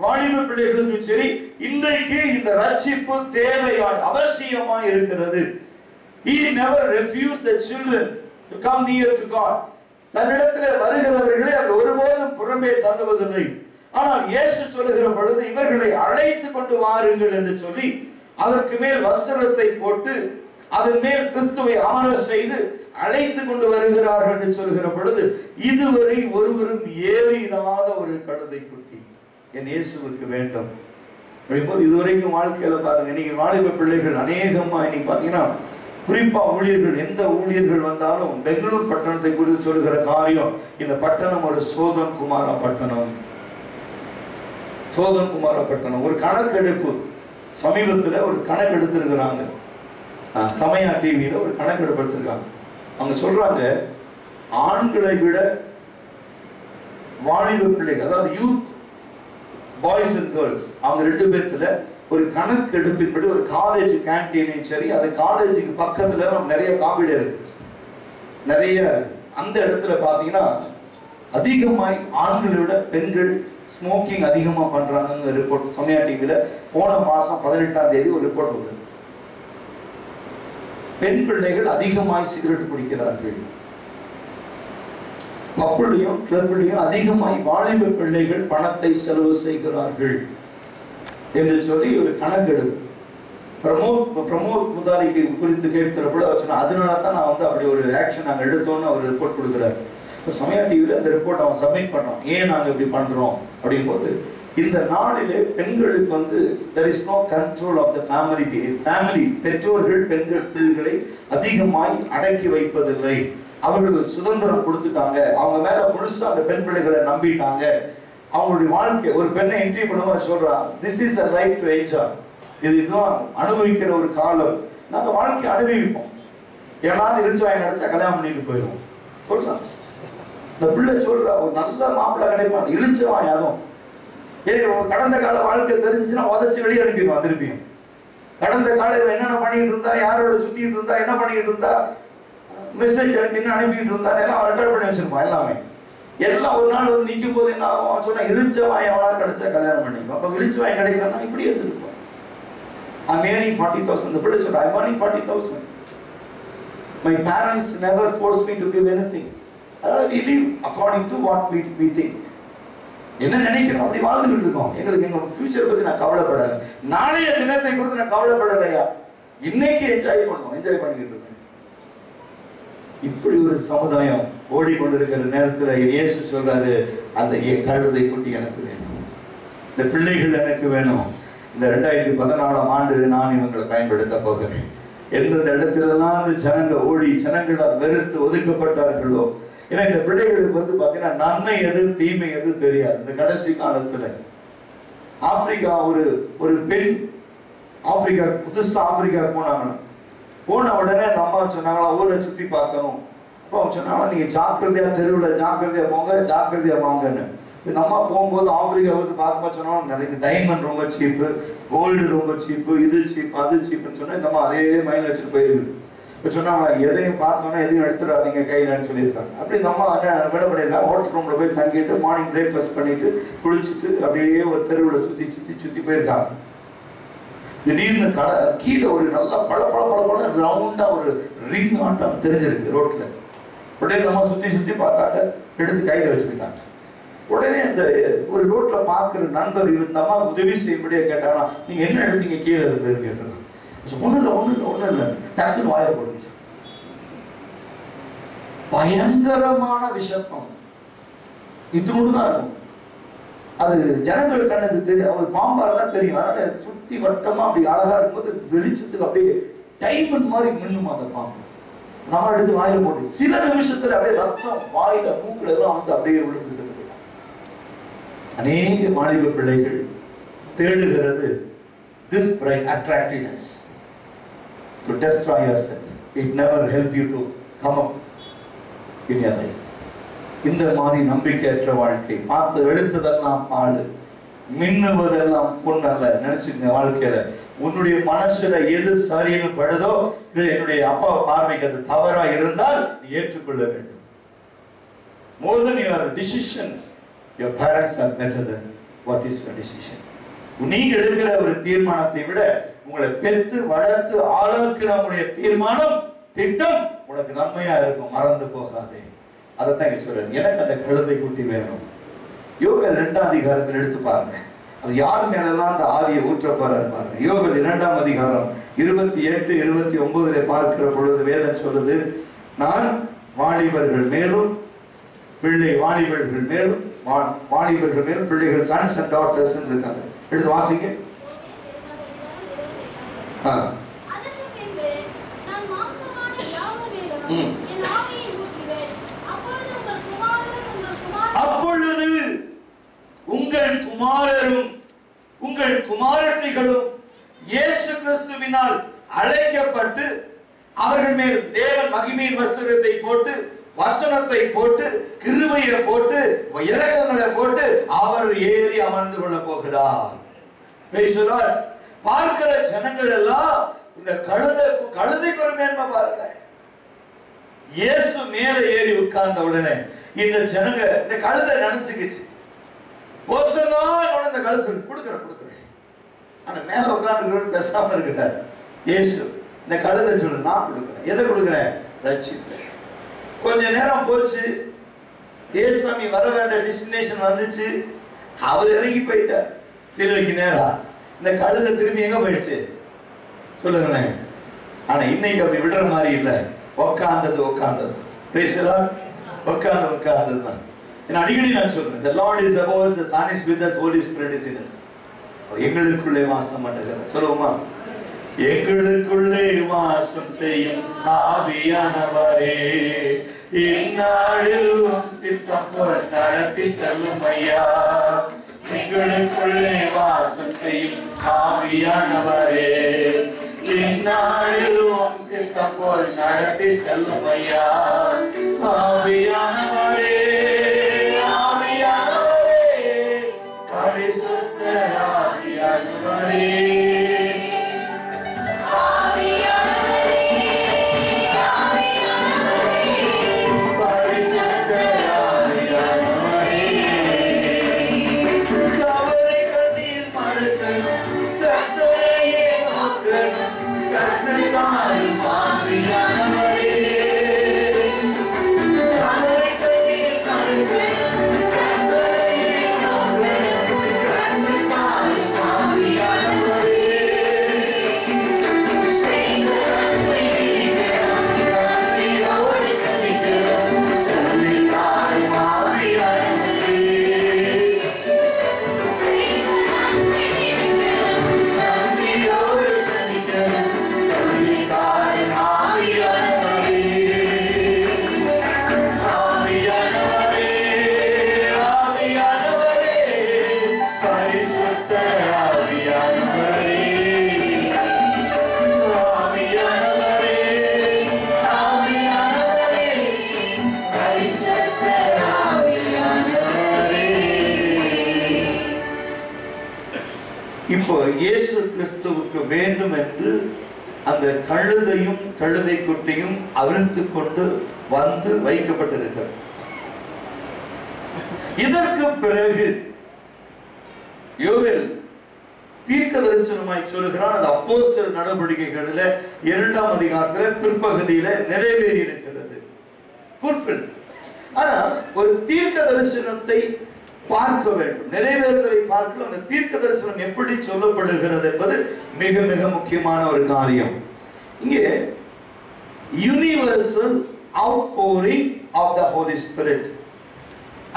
வாலிப பிள்ளைகளுக்கும் சரி, இன்றைக்கு இந்த ரட்சிப்பு தேவையாய் அவசியமாய் இருக்கிறது. He never refused the children to come near to God. தன்னிடத்தில் வருகிறவர்களை அவர் ஒருபோதும் புறம்பே தள்ளுவதில்லை. ஆனால் இயேசு சொல்லுகிற பொழுது இவர்களை அழைத்து கொண்டு வாருங்கள் என்று சொல்லி அதற்கு மேல் வஸ்திரத்தை போட்டு அதன் மேல் கிறிஸ்துவை அமர செய்து அழைத்து கொண்டு வருகிறார்கள் என்று சொல்கிற பொழுது, இதுவரை ஒருவரும் ஏறிடாத ஒரு கழுதை குட்டி என் இயேசுவுக்கு வேண்டும். அப்படிங்கும்போது இதுவரைக்கும் வாழ்க்கையில பாருங்க, நீங்க வாலிப பிள்ளைகள் அநேகமா இன்னைக்கு பாத்தீங்கன்னா, குறிப்பா ஊழியர்கள், எந்த ஊழியர்கள் வந்தாலும் பெங்களூர் பட்டணத்தை குறித்து சொல்லுகிற காரியம், இந்த பட்டணம் ஒரு சோதன் குமார பட்டணம். சோதன் குமார பட்டணம் ஒரு கணக்கெடுப்பு சமீபத்துல ஒரு கணக்கெடுத்து இருக்கிறாங்க. சமயா டிவியில ஒரு கணக்கெடுப்பு எடுத்திருக்காங்க. அவங்க சொல்றாங்க, ஆண்களை விட வாலிப பிள்ளைகள், அதாவது யூத் பாய்ஸ் அண்ட் கேர்ள்ஸ், அவங்க 2 பேர்த்துல ஒரு கணக்கெடுப்பின்படி ஒரு காலேஜ் கேன்டீனையும் சரி, அது காலேஜுக்கு பக்கத்துல நம்ம நிறைய காப்பீடு இருக்கு, நிறைய அந்த இடத்துல பாத்தீங்கன்னா அதிகமாய் ஆண்களை விட பெண்கள் ஸ்மோக்கிங் அதிகமா பண்றாங்க ரிப்போர்ட் சமயா டிவியில போன மாசம் 18ஆம் தேதி ஒரு ரிப்போர்ட் வந்தது. பெண் பிள்ளைகள் அதிகமாய் சிகரெட் குடிக்கிறார்கள், பப்புலையும் கிளப்லையும் அதிகமாய் வாலிப பிள்ளைகள் பணத்தை செலவு செய்கிறார்கள் என்று சொல்லி ஒரு கணக்கெடுப்பு. பிரமோத் முதாலிக்கு குறித்து கேட்கிற பொழுது அவர் சொன்னா, அதனாலதான் நான் அப்படி ஒரு ஆக்ஷன் நாங்க எடுத்தோம்னு அவர் ரிப்போர்ட் கொடுக்குறாரு. சமயா டிவியில அந்த ரிப்போர்ட் அவன் சப்மிட் பண்றோம், ஏன் நாங்க இப்படி பண்றோம் அப்படின் போது, இந்த நாளிலே பெண்களுக்கு there is no control of the family. பெற்றோர்கள் பெண்கள் பிள்ளைகளை அதிகமாய் அடக்கி வைப்பதில்லை. அவர்களுக்கு சுதந்திரம் கொடுத்துட்டாங்க, அவங்க மேல முழுசா அந்த பெண் பிள்ளைகளை நம்பிட்டாங்க. அவங்களுடைய வாழ்க்கை, ஒரு பெண்ணை என்ட்ரி பண்ணும்போது சொல்றா, this is a life to enjoy. இதுதான் அனுபவிக்கிற ஒரு காலம், நாங்க வாழ்க்கையை அனுபவிப்போம். ஏனாவது இருந்து வாங்கி கிடைச்சா கல்யாணம் பண்ணிட்டு போயிடும் சொல்லலாம். இந்த பிள்ளை சொல்றா, ஒரு நல்ல மாப்பிள்ளை கிடைப்பான், இழிச்சவன் யாரும். கடந்த கால வாழ்க்கை தெரிஞ்சுச்சுன்னா உதச்சி வெளியே அனுப்பிடுவான் திருப்பியும். கடந்த காலையில் என்னென்ன பண்ணிட்டு இருந்தா, யாரோட சுத்திட்டு இருந்தா, என்ன பண்ணிட்டு இருந்தா, மெசேஜ் அனுப்பிட்டு இருந்தா எல்லாம் ரெக்கார்ட் பண்ணி வச்சிருப்பான் எல்லாமே. எல்லாம் ஒரு நாள் நிற்கும் போது என்ன ஆகும் சொன்னா, இழிச்சவாய் எவனாவது கிடைச்சா கல்யாணம் பண்ணிப்போம். அப்ப இழிச்சவாய் கிடைக்கிறன்னா இப்படி எடுத்துருப்போம். I'm earning 40,000. The பிள்ளை சொல்ற, I'm earning 40,000. My parents never forced me to give anything. We live according to what we think. என்ன நினைக்கிறோம் அப்படி வாழ்ந்துகிட்டு இருக்கோம். எங்களுக்கு எங்க ஃபியூச்சர் பத்தி நான் கவலைப்படலை, நாளைய தினத்தை குறித்து நான் கவலைப்படலையா, இன்னைக்கு என்ஜாய் பண்ணுவோம், என்ஜாய் பண்ணிக்கிட்டு இருக்கேன். இப்படி ஒரு சமுதாயம் ஓடிக்கொண்டிருக்கிற நேரத்தில் இயேசு சொல்றாரு, அந்த கழுதை குட்டி எனக்கு வேணும், இந்த பிள்ளைகள் எனக்கு வேணும். இந்த 2014ஆம் ஆண்டு நான் இவங்களை பயன்படுத்த போகிறேன். எந்தெந்த இடத்துலலாம் அந்த ஜனங்களால் வெறுத்து ஒதுக்கப்பட்டார்களோ, ஏன்னா இந்த பிள்ளைகளுக்கு பாத்தீங்கன்னா நன்மை எது தீமை எது தெரியாது. இந்த கடைசி காலத்துல ஆப்பிரிக்கா ஒரு பெண் ஆப்பிரிக்கா புதுசா ஆப்பிரிக்கா போன உடனே அந்த அம்மா சொன்னாங்களா, ஊரை சுத்தி பார்க்கணும். அப்போ அவங்க சொன்னாங்களா, நீங்க ஜாக்கிரதையா தெருவில் ஜாக்கிரதையா போங்க, ஜாக்கிரதையா வாங்கன்னு. இந்த அம்மா போகும்போது ஆப்பிரிக்கா பார்க்கும்போது சொன்னாலும் நிறைய டைமண்ட் ரொம்ப சீப்பு, கோல்டு ரொம்ப சீப்பு, இது சீப் அது சீப்புன்னு சொன்னா இந்த அம்மா அதே மைண்ட் வச்சுட்டு போயிருக்குது. இப்போ சொன்னாங்களா, எதையும் பார்த்தோன்னா எதையும் எடுத்துடாதீங்க கையிலன்னு சொல்லியிருக்காங்க. அப்படி இந்த அம்மா என்ன பண்ணியிருக்காங்க, ஹோட்டல் ரூம்ல போய் தங்கிட்டு மார்னிங் பிரேக்ஃபாஸ்ட் பண்ணிட்டு குளிச்சுட்டு அப்படியே ஒரு தெருவில் சுத்தி போயிருக்காங்க. திடீர்னு கீழே ஒரு நல்ல பழ ரவுண்டா ஒரு ரிங் ஆட்டம் தெரிஞ்சிருக்கு ரோட்ல. உடனே நம்ம சுத்தி பார்த்தாங்க, எடுத்து கையில வச்சுக்கிட்டாங்க. உடனே அந்த ஒரு ரோட்ல பாக்குற நண்பர் இந்த அம்மா உதவி செய்யும்படியே கேட்டாங்கன்னா, நீங்க என்ன எடுத்தீங்க கீழே இருந்து கேட்டாங்க. ஒண்ணு இல்ல டக்குன்னு வாய போடுச்சு. பயங்கரமான விஷயம், இதுதான் இருக்கும். அது ஜனங்கள் கண்ணுக்கு தெரியும், அவர் பாம்பார் தான் தெரியும். அதனால சுத்தி வட்டமா அப்படி அழகா இருக்கும்போது வெளிச்சத்துக்கு அப்படியே டைமண்ட் மாதிரி மின்னும் அந்த பாம்பு. நம்ம எடுத்து வாயில போட்டு சில நிமிஷத்துல அப்படியே ரத்தம் வாயில மூக்குல எல்லாம் அப்படியே விழுந்து சென்று அநேக வாலிப பிள்ளைகள் தேடுகிறது this bright attractiveness to destroy yourself. It never help you to come up in your life. இந்த மாதிரி நம்பிக்கையற்ற வாழ்க்கை, பார்த்து எடுத்ததெல்லாம் பாடு, மின்னுவதெல்லாம் பொண்ணல்ல நினைச்சுங்க. வாழ்க்கையில உன்னுடைய மனசுல எது சரின்னு படுதோ, என்னுடைய அப்பா பார்வைக்கு அது தவறா இருந்தால் நீ ஏற்றுக்கொள்ள வேண்டும். More than your decision, your parents are better than what is your decision. நீங்க எடுக்கிற ஒரு தீர்மானத்தை விட உங்களை பெற்று வளர்த்து ஆளாக்குற நம்முடைய தீர்மானம் திட்டம் உனக்கு நன்மையா இருக்கும், மறந்து போகாதே. அதைத்தான் சொல்றேன், எனக்கு அந்த கழுதை குட்டி வேணும். யோவேல் 2ஆம் அதிகாரத்தில் எடுத்து பாருங்க. அது யார் மேலெல்லாம் அந்த ஆவியை ஊற்ற போறாரு பாருங்க. யோபேல் 2ஆம் அதிகாரம் 28, 29 பார்க்கிற பொழுது வேதம் சொல்லுது, நான் வாலிபர்கள் மேலும் வாலிபர்கள் மேலும் பிள்ளைகள் சன்ஸ் அண்ட் டாட்டர்ஸ் இருக்காங்க. எடுத்து வாசிங்க. அப்பொழுது உங்கள் குமாரரும் உங்கள் குமாரத்திகளும் இயேசு கிறிஸ்துவினால் அழைக்கப்பட்டு அவர்கள் மேல் தேவன் மகிமையின் வஸ்திரத்தை போட்டு வசனத்தை போட்டு கிருபையை போட்டு இரக்கங்களை போட்டு அவர் ஏறி அமர்ந்து கொள்ள போகிறார். பார்க்கிற ஜனங்கள் எல்லாம் இந்த கழுதைக்கு ஒரு மேன்மை பாருங்க. இயேசு மேல ஏறி உட்கார்ந்த உடனே இந்த ஜனங்க இந்த கழுதை நினைச்சுக்கிச்சு, இந்த கழுத்து கொடுக்குறேன். ஆனா மேல உட்கார்ந்து பேசாம இருக்கிறார். இயேசு இந்த கழுதை சொல்லுது, நான் கொடுக்குறேன். எதை கொடுக்குறேன்? ரட்சிப்பேன். கொஞ்ச நேரம் போச்சு, ஏசாமி வர வேண்டிய டெஸ்டினேஷன் வந்துச்சு, அவர் இறங்கி போயிட்டார் சிலுவைக்கு நேரம். இந்த கழுதை திரும்பி எங்க போயிடுச்சு சொல்லுங்களேன். ஆனா இன்னைக்கு அப்படி விடுற மாதிரி இல்லை. உட்கார்ந்தது உட்கார்ந்ததுதான். அடிக்கடி நான் சொல்றேன், the Lord is above us, the Son is with us, Holy Spirit is in us. எங்களுக்குள்ளே வாசம் பண்ணுகிறார். சொல்லுவோமா? எங்களுக்குள்ளே வாசம் செய்யும் ஆவியானவரே, இந்நாளில் சித்தம் போல் நடத்தி செல்லும் ஐயா. எங்களுக்குள்ளே வாசம் செய்யும் ஆவியானவரே, இந்நாளில் சித்தம் போல் நடத்தி செல்லும் ஐயா. ஆவியானவரே, ஆவியானவரே, பரிசுத்த ஆவியானவரே, இயேசு கிறிஸ்துவுக்கு வேண்டும் என்று அந்த கழுதையும் கழுதை குட்டியும் அவிழ்த்து கொண்டு வந்து வைக்கப்பட்டிருக்கிறது. இதற்கு பிறகு யோவேல் தீர்க்க தரிசனமாய் சொல்லுகிறான். அது அப்போஸ்தலர் நடவடிக்கைகளில் 2ஆம் அதிகாரத்தில் பிற்பகுதியில நிறைவேறி இருக்கிறது. ஆனா ஒரு தீர்க்க தரிசனத்தை பார்க்க வேண்டும், நிறைவேறுதலை பார்க்கலாம். அந்த தீர்க்க தரிசனம் எப்படி சொல்லப்படுகிறது என்பது மிக மிக முக்கியமான ஒரு காரியம். இங்கே universal outpouring of the Holy Spirit,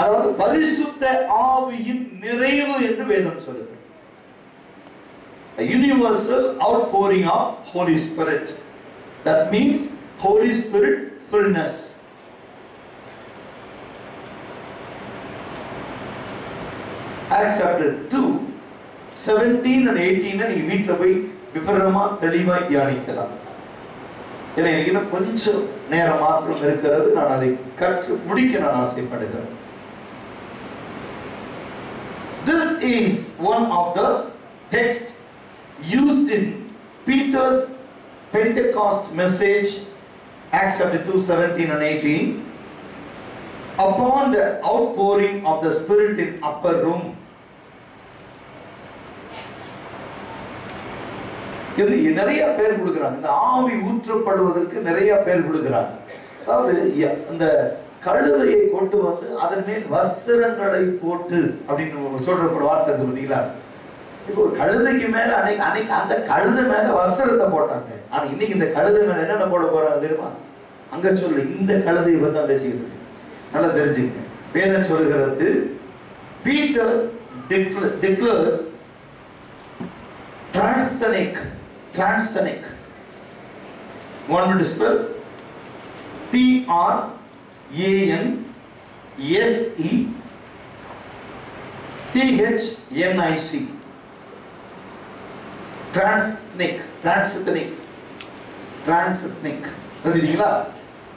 அதாவது பரிசுத்த ஆவியின் நிறைவு என்று வேதம் சொல்லுகிறது. Universal outpouring of Holy Spirit, that means Holy Spirit fullness. Acts chapter 2:17 and 18 நீங்க வீட்ல போய் விவரமா தெளிவா தியானிக்கலாம். ஏன்னா எனக்கு இன்னும் கொஞ்சம் நேரம் மாத்திரம் இருக்கிறது, நான் அதை கற்று முடிக்க நான் ஆசைப்படுகிறேன். This is one of the texts used in Peter's Pentecost message, Acts chapter 2:17 and 18, upon the outpouring of the Spirit in upper room. இது நிறைய பேர் கொடுக்கிறாங்க. இந்த ஆவி ஊற்றப்படுவதற்கு நிறைய பேர் கொடுக்கிறாங்க. அதாவது இந்த கழுதையை கொண்டு வந்து அதன் மேல் வஸ்திரங்களை போட்டு அப்படின்னு சொல்ற வார்த்தை பார்த்தீங்களா? இப்போ ஒரு கழுதைக்கு மேல அன்னைக்கு அந்த கழுதை மேல வஸ்திரத்தை போட்டாங்க. ஆனா இன்னைக்கு இந்த கழுதை மேல என்னென்ன போட போறாங்க தெரியுமா? அங்க சொல்லு, இந்த கழுதையை பத்தி தான் பேசிக்கிட்டு இருக்கு. நல்லா தெரிஞ்சுங்க. வேதம் சொல்லுகிறது, Peter declares transthenic. Want me to spell? TRANSETHNIC. Transthenic. புரியுதுங்களா?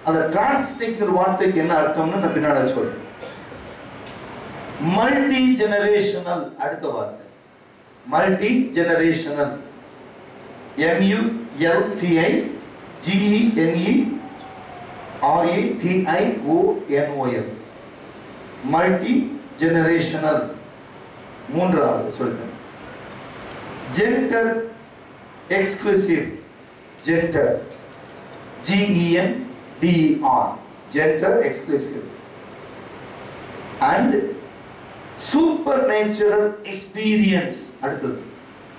அந்த டிரான்ஸ்னிக் வார்த்தைக்கு என்ன அர்த்தம்னு நான் பின்னாடி சொல்றேன். மல்டி ஜெனரேஷனல் அடுத்த வார்த்தை. Multi generational. MULTIGENERATIONOL. Multi generational. மூன்றாவது சொல்லுங்க. Gender exclusive. Gender GENDER. Gender exclusive. And supernatural experience. அடுத்தது,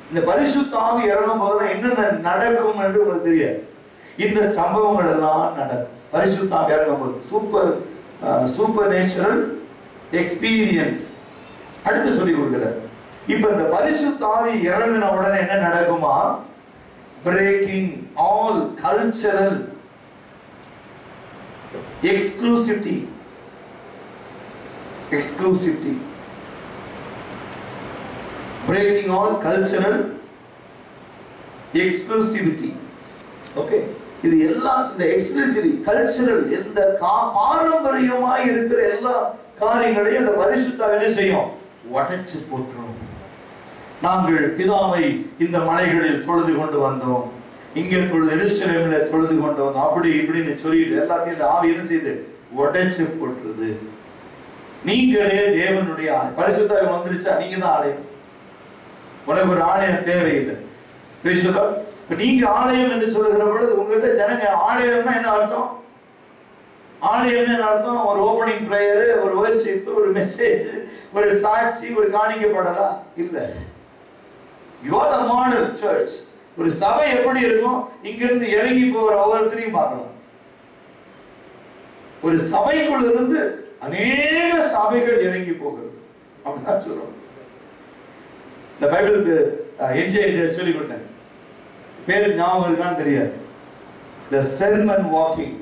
இந்த பரிசுத்த ஆவி இறங்கும் போது என்ன நடக்கும் என்று உங்களுக்கு தெரியாது. இந்த சம்பவங்கள் எல்லாம் நடக்கும் பரிசுத்த ஆவி இறங்கும் போது. Super natural experience. அடுத்து சொல்லி கொடுக்கிறார். இப்ப இந்த பரிசுத்த ஆவி இறங்கின உடனே என்ன நடக்குமா? Braking all cultural exclusivity. Breaking all cultural exclusivity. Okay, இது எல்லாம் இந்த எக்ஸ்க்ளூசிவிட்டி, கல்ச்சரல், இந்த பாரம்பரியமாய் இருக்கிற எல்லா காரியங்களையும் அந்த பரிசுத்த ஆவி என்ன செய்யும்? உடைச்சு போட்டுரும். நாங்கள் பிதாவை இந்த மலைகளில் தொழுது கொண்டு வந்தோம், இங்கே தொழுது எருசலேமில் தொழுது கொண்டு வந்தோம், அப்படி இப்படின்னு சொல்லிட்டு எல்லாத்தையும் இந்த ஆவி என்ன செய்யுது? உடைச்சு போட்டுருது. நீங்களே தேவனுடைய ஆலயம். பரிசுத்த ஆவி வந்துருச்சா? நீங்க தான் ஆலயம். உனக்கு ஒரு ஆலயம் தேவையில்லை. நீங்க ஆலயம் என்று சொல்லுகிற பொழுது உங்ககிட்ட ஜனங்க ஆலயம்னா என்ன அர்த்தம்? ஆலயம்னு என்ன அர்த்தம்? ஒரு ஓபனிங் பிரேயர், ஒரு வர்ஷிப், ஒரு மெசேஜ், ஒரு சாட்சி, ஒரு காணிக்கப்படலாம் இல்ல. You are the model church. ஒரு சபை எப்படி இருக்கும்? இங்கிருந்து இறங்கி போகிற ஒவ்வொருத்தரையும் பார்க்கலாம். ஒரு சபைக்குள் இருந்து அநேக சபைகள் இறங்கி போகிறது அப்படிதான் சொல்றோம். இந்த பைபிளுக்கு என்ஜாய் சொல்லி கொடுத்தேன். பேரு ஞாபகம் இருக்கான்னு தெரியாது. The sermon walking.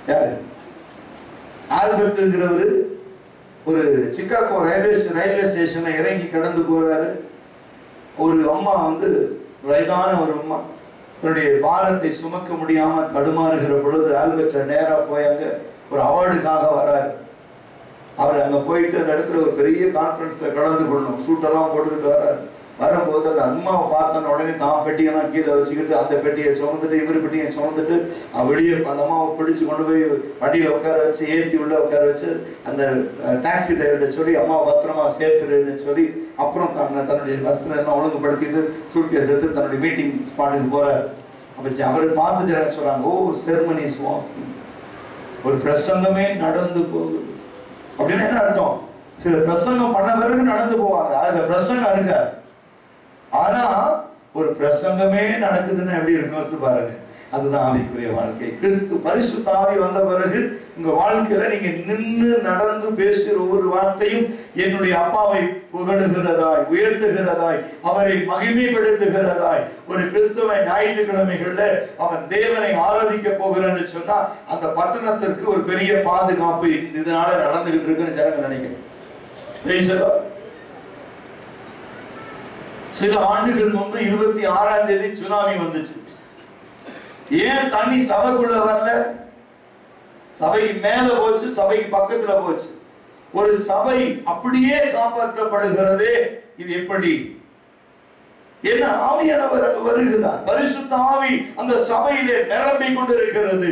யாரு? ஆல்பர்ட் என்கிறவர் ஒரு சிக்காகோ ரயில்வே ஸ்டேஷன்ல இறங்கி கடந்து போறாரு. ஒரு அம்மா வந்து, வயதான ஒரு அம்மா தன்னுடைய பாரத்தை சுமக்க முடியாம தடுமாறுகிற பொழுது ஆல்பர்ட் நேரா போய் அங்க ஒரு அவார்டுக்காக வராரு. அவர் அங்க போயிட்டு அந்த இடத்துல ஒரு பெரிய கான்ஃபரன்ஸ்ல கலந்து கொள்ளணும். சூட்டெல்லாம் போட்டுக்கிட்டு வராரு. வரும்போது அந்த அம்மாவை பார்த்த உடனே தான் பெட்டியெல்லாம் கீழே வச்சுக்கிட்டு அந்த பெட்டியை சுமந்துட்டு இவர் பெட்டியை சுமந்துட்டு வெளியே அந்த அம்மாவை பிடிச்சு கொண்டு போய் வண்டியில உட்கார வச்சு ஏற்றி உள்ள உட்கார வச்சு அந்த டாக்ஸி டிரைவர்கிட்ட சொல்லி அம்மாவை பத்திரமா சேர்த்துருன்னு சொல்லி அப்புறம் தன்னுடைய வஸ்திரம் எல்லாம் ஒழுங்குபடுத்திட்டு சூட்கேஸ் எடுத்து தன்னுடைய மீட்டிங் ஸ்பாட்டுக்கு போறாரு. அப்ப அவர் பார்த்து ஜனங்க சொல்றாங்க, ஓ செர்மனி வாக்கிங், ஒரு பிரசங்கமே நடந்து போகுது அப்படின்னு. என்ன அர்த்தம்? சில பிரசங்கம் பண்ண பிறகு நடந்து போவாங்க, அதுல பிரசங்கம் இருக்காது. ஆனா ஒரு பிரசங்கமே நடக்குதுன்னு எப்படி இருக்கும் பாருங்க. அதுதான் ஆவிக்குரிய வாழ்க்கை. கிறிஸ்து பரிசுத்த ஆவி வந்த பிறகு உங்க வாழ்க்கையில நீங்க நின்று நடந்து பேசுகிற ஒவ்வொரு வார்த்தையும் என்னுடைய அப்பாவை புகழுகிறதாய், உயர்த்துகிறதாய், அவரை மகிமைப்படுத்துகிறதாய். ஒரு கிறிஸ்துவ ஞாயிற்றுக்கிழமைகள்ல அவன் தேவனை ஆராதிக்க போகிறான்னு சொன்னா அந்த பட்டணத்திற்கு ஒரு பெரிய பாதுகாப்பு இதனால நடந்துகிட்டு இருக்குன்னு ஜனங்க நினைக்கிறேன். சில ஆண்டுகள் முன்பு 26ஆம் தேதி சுனாமி வந்துச்சு. ஏன் தண்ணி சபைக்குள்ள வரல? சபைக்கு மேல போச்சு, சபைக்கு பக்கத்துல போச்சு. ஒரு சபை அப்படியே காப்பாற்றப்படுகிறதே, இது எப்படி? என்ன ஆவியானவர் அங்கு வருகிறார். பரிசுத்த ஆவி அந்த சபையிலே நிரம்பிக் கொண்டிருக்கிறது.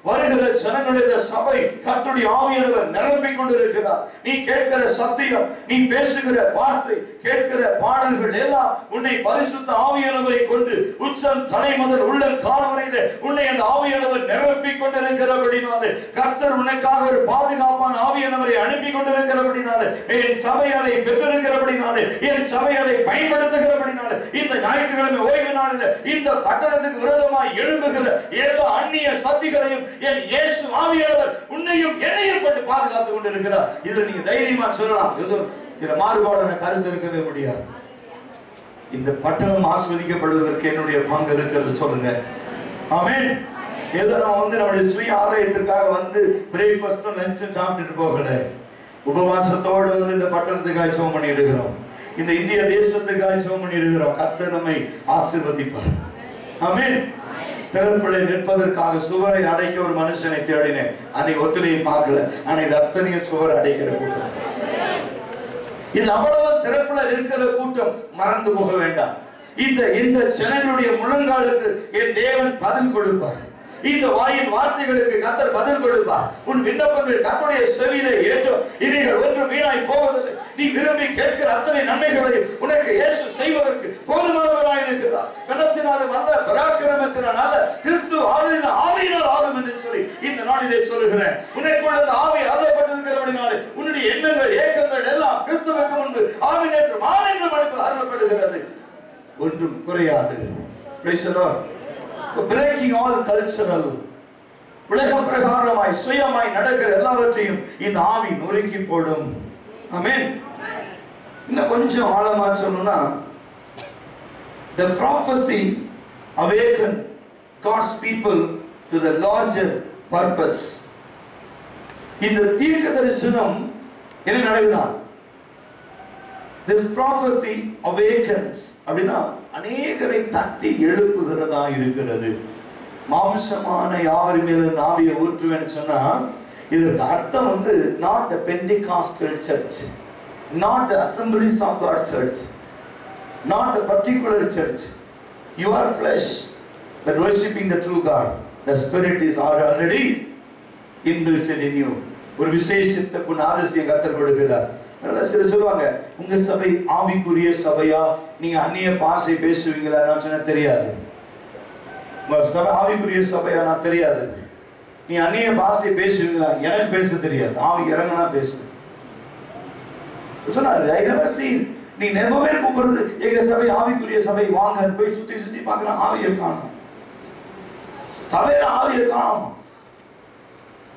வருகிற ஜனங்களுடைய சபை கர்த்தருடைய ஆவியானவர் நிரப்பிக் கொண்டிருக்கிறார். நீ கேட்கிற சத்தியம், நீ பேசுகிற வார்த்தை, கேட்கிற பாடல்கள் எல்லாம் உன்னை பரிசுத்த ஆவியானவரை கொண்டு உச்சம் தலை முதல் உள்ள கால் வரையிலே உன்னை அந்த ஆவியானவர் நிரப்பிக் கொண்டிருக்கிறபடினாலே, கர்த்தர் உனக்காக ஒரு பாதுகாப்பான ஆவியானவரை அனுப்பி கொண்டிருக்கிறபடினாலே, என் சபை அதை பெற்றிருக்கிறபடினாலே, என் சபை அதை பயன்படுத்துகிறபடினாலே, இந்த ஞாயிற்றுக்கிழமை ஓய்வு நாளில் இந்த பட்டணத்துக்கு விரோதமாய் எழும்புகிற எல்லா அந்நிய சக்திகளையும் என் இயேசு ஆவியானவர் உன்னையும் என்னையும் கொண்டு பாதுகாத்துக் கொண்டிருக்கிறார். இதில் நீங்க தைரியமா சொல்லலாம். இதுல மாறுபாடான கருத்து இருக்கவே முடியாது. இந்த பட்டணம் ஆஸ்வதிக்கப்படுவதற்கு என்னுடைய பங்கு இருக்கிறது. சொல்லுங்க ஆமென். ஏதோ நம்ம நம்முடைய சுய ஆலயத்திற்காக பிரேக்ஃபாஸ்டும் லஞ்சும் சாப்பிட்டுட்டு போகல. உபவாசத்தோடு இந்த பட்டணத்துக்காக ஜெபம் பண்ணி இருக்கிறோம். இந்த இந்திய தேசத்துக்காக ஜெபம் பண்ணி இருக்கிறோம். கர்த்தர் நம்மை ஆசீர்வதிப்பார். ஆமென். திறப்பிள்ளை நிற்பதற்காக சுவரை அடைக்க ஒரு மனுஷனை தேடினேன். அதை ஒத்துழையும் பார்க்கல. ஆனா இது அத்தனையும் சுவரை அடைக்கிற கூட்டம். இது அவ்வளவு திறப்பிள்ளை நிற்கிற கூட்டம். மறந்து போக வேண்டாம். இந்த ஜனங்களுடைய முழங்காலுக்கு என் தேவன் பதில் கொடுப்பார். இந்த வாயின் வார்த்தைகளுக்கு கர்த்தர் பதில் கொடுப்பார். உன் விண்ணப்பங்கள் கர்த்தருடைய செவியிலே ஏற்றும். இவைகள் ஒன்றும் வீணாய் போவதில்லை. நீ விரும்பி கேட்கிற அத்தனை நன்மைகளை உனக்கு இயேசு செய்வதற்கு போதுமானவராய் இருக்கிறார். பலத்தினாலும் அல்ல, பராக்கிரமத்தினால் அல்ல, கிறிஸ்து ஆவியினால் ஆகும் என்று சொல்லி இந்த நாளிலே சொல்லுகிறேன். உனக்குள்ள அந்த ஆவி அருளப்பட்டிருக்கிறபடினாலே உன்னுடைய எண்ணங்கள் ஏக்கங்கள் எல்லாம் கிறிஸ்துவுக்கு முன்பு ஆவின் என்றும் ஆனென்றும் அருளப்படுகிறது. ஒன்றும் குறையாது. Praise the Lord. Breaking all cultural, உலக பிரகாரமாய் சுயமாய் நடக்கிற எல்லாவற்றையும் இந்த ஆவி நொறுக்கி போடும். ஆமென். இன்னும் கொஞ்சம் ஆழமா சொல்லணும்னா, the prophecy awakened God's people to the larger purpose. இந்த தீர்க்க தரிசனம் என்ன நடக்குதா? This prophecy awakens அப்படின்னா அநேகரை தட்டி எழுப்புகிறதா இருக்கிறது. மாம்சமான யாவர் மேல ஆவியை ஊற்றுவேன்னு சொன்னா இதற்கு அர்த்தம் not the Pentecostal church, not the Assemblies of God church, not the particular church. You are flesh but worshiping the true God. The Spirit is already inbuilt in you. ஒரு விசேஷத்தை குணாதிசயம் கர்த்தர் கொடுக்கிறார். சிலர் சொல்லுவாங்க, உங்க சபை ஆவிக்குரிய சபையா, நீங்க அந்நிய பாஷை பேசுவீங்களா? நான் சொன்ன தெரியாது. உங்க சபை ஆவிக்குரிய சபையா? நான் தெரியாது. நீ அந்நிய பாஷை பேசுவீங்களா? எனக்கு பேச தெரியாது. ஆவி இறங்கினா பேசுவேன் சொன்னாரு. நீ நிறைய பேர் கூப்பிடுறது எங்க சபை ஆவிக்குரிய சபை வாங்க, போய் சுத்தி சுத்தி பாக்குற ஆவியை காணும். சபையில ஆவியை காணும்.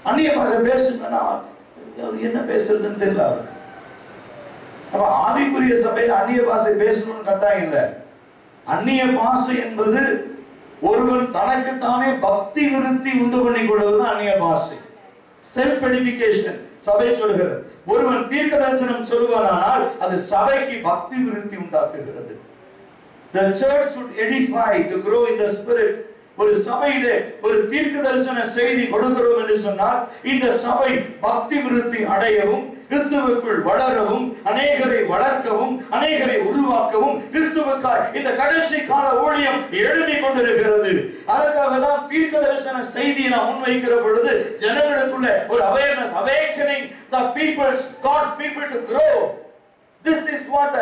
அந்நிய பாஷை பேசுங்கன்னா என்ன பேசுறதுன்னு தெரியல. அப்ப ஆவிக்குரிய சபையில் அந்நிய பாஷை பேசணும்னு கட்டாயம் இல்லை. அந்நிய பாஷை என்பது ஒருவன் தனக்குத்தானே பக்தி விருத்தி உண்டு பண்ணி கொள்வது அந்நிய பாஷை. செல்ஃப் எடிஃபிகேஷன் சபை சொல்கிறது. ஒருவன் தீர்க்க தரிசனம் சொல்லுவானால் அது சபைக்கு பக்தி விருத்தி உண்டாக்குகிறது. The church should edify to grow in the spirit. ஒரு சபையிலே ஒரு தீர்க்க தரிசன செய்தி கொடுக்கிறோம் என்று சொன்னால் இந்த சபை பக்தி விருத்தி அடையவும், கிறிஸ்துவுக்குள் வளரவும், அநேகரை வளர்க்கவும், அநேகரை உருவாக்கவும் கிறிஸ்துவுக்காய் இந்த கடைசி கால ஊழியம் எழுப்பிக் கொண்டிருக்கிறது. அதற்காக தான் தீர்க்க தரிசன செய்தியை நாம் முன்வைக்கிற பொழுது ஜனங்களுக்குள்ள ஒரு awareness, awakening the people, God's people to grow. This is what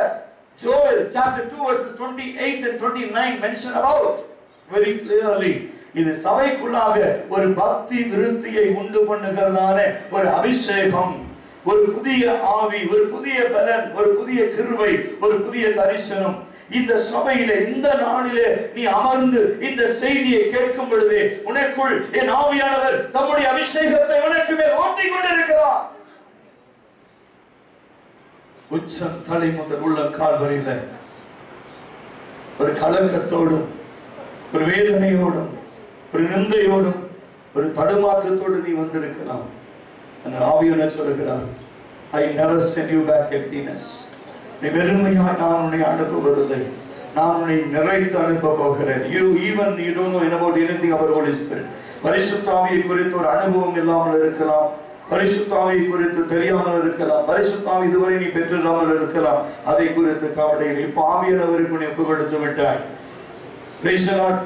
Joel chapter 2 verses 28 and 29 mention about very clearly. இது சபைக்குள்ளாக ஒரு பக்தி விருத்தியை உண்டு பண்ணுகிறதான ஒரு அபிஷேகம், ஒரு புதிய ஆவி, ஒரு புதிய பலன், ஒரு புதிய கிருபை, ஒரு புதிய தரிசனம். இந்த சபையிலே இந்த நாளிலே நீ அமர்ந்து இந்த செய்தியை கேட்கும் பொழுது உனக்குள் என் ஆவியானவர் தம்முடைய அபிஷேகத்தை உனக்கு மேல் ஊற்றிக் கொண்டிருக்கிறார். உச்சம் தலை முதல் உள்ள கால் வரையில ஒரு கலக்கத்தோடும், ஒரு வேதனையோடும், ஒரு நிந்தையோடும், ஒரு தடுமாற்றத்தோடு நீ வந்திருக்கலாம். ஆவியானவர் சொல்லுகிறார், I never send you back emptiness. நீ வெறுமையாய் நான் உன்னை அனுப்புவதில்லை, நான் உன்னை நிறைத்து அனுப்ப போகிறேன். You don't know about anything about Holy Spirit. பரிசுத்த ஆவியை குறித்து ஒரு அனுபவம் இல்லாமல் இருக்கலாம், பரிசுத்த ஆவியை குறித்து தெரியாமல் இருக்கலாம், பரிசுத்த ஆவி இதுவரை நீ பெற்றிடாமல் இருக்கலாம். அதை குறித்து கவலை இல்லை. இப்ப ஆவியானவருக்கு நீ ஒப்பு கொடுத்து விட்டாய். Praise the Lord.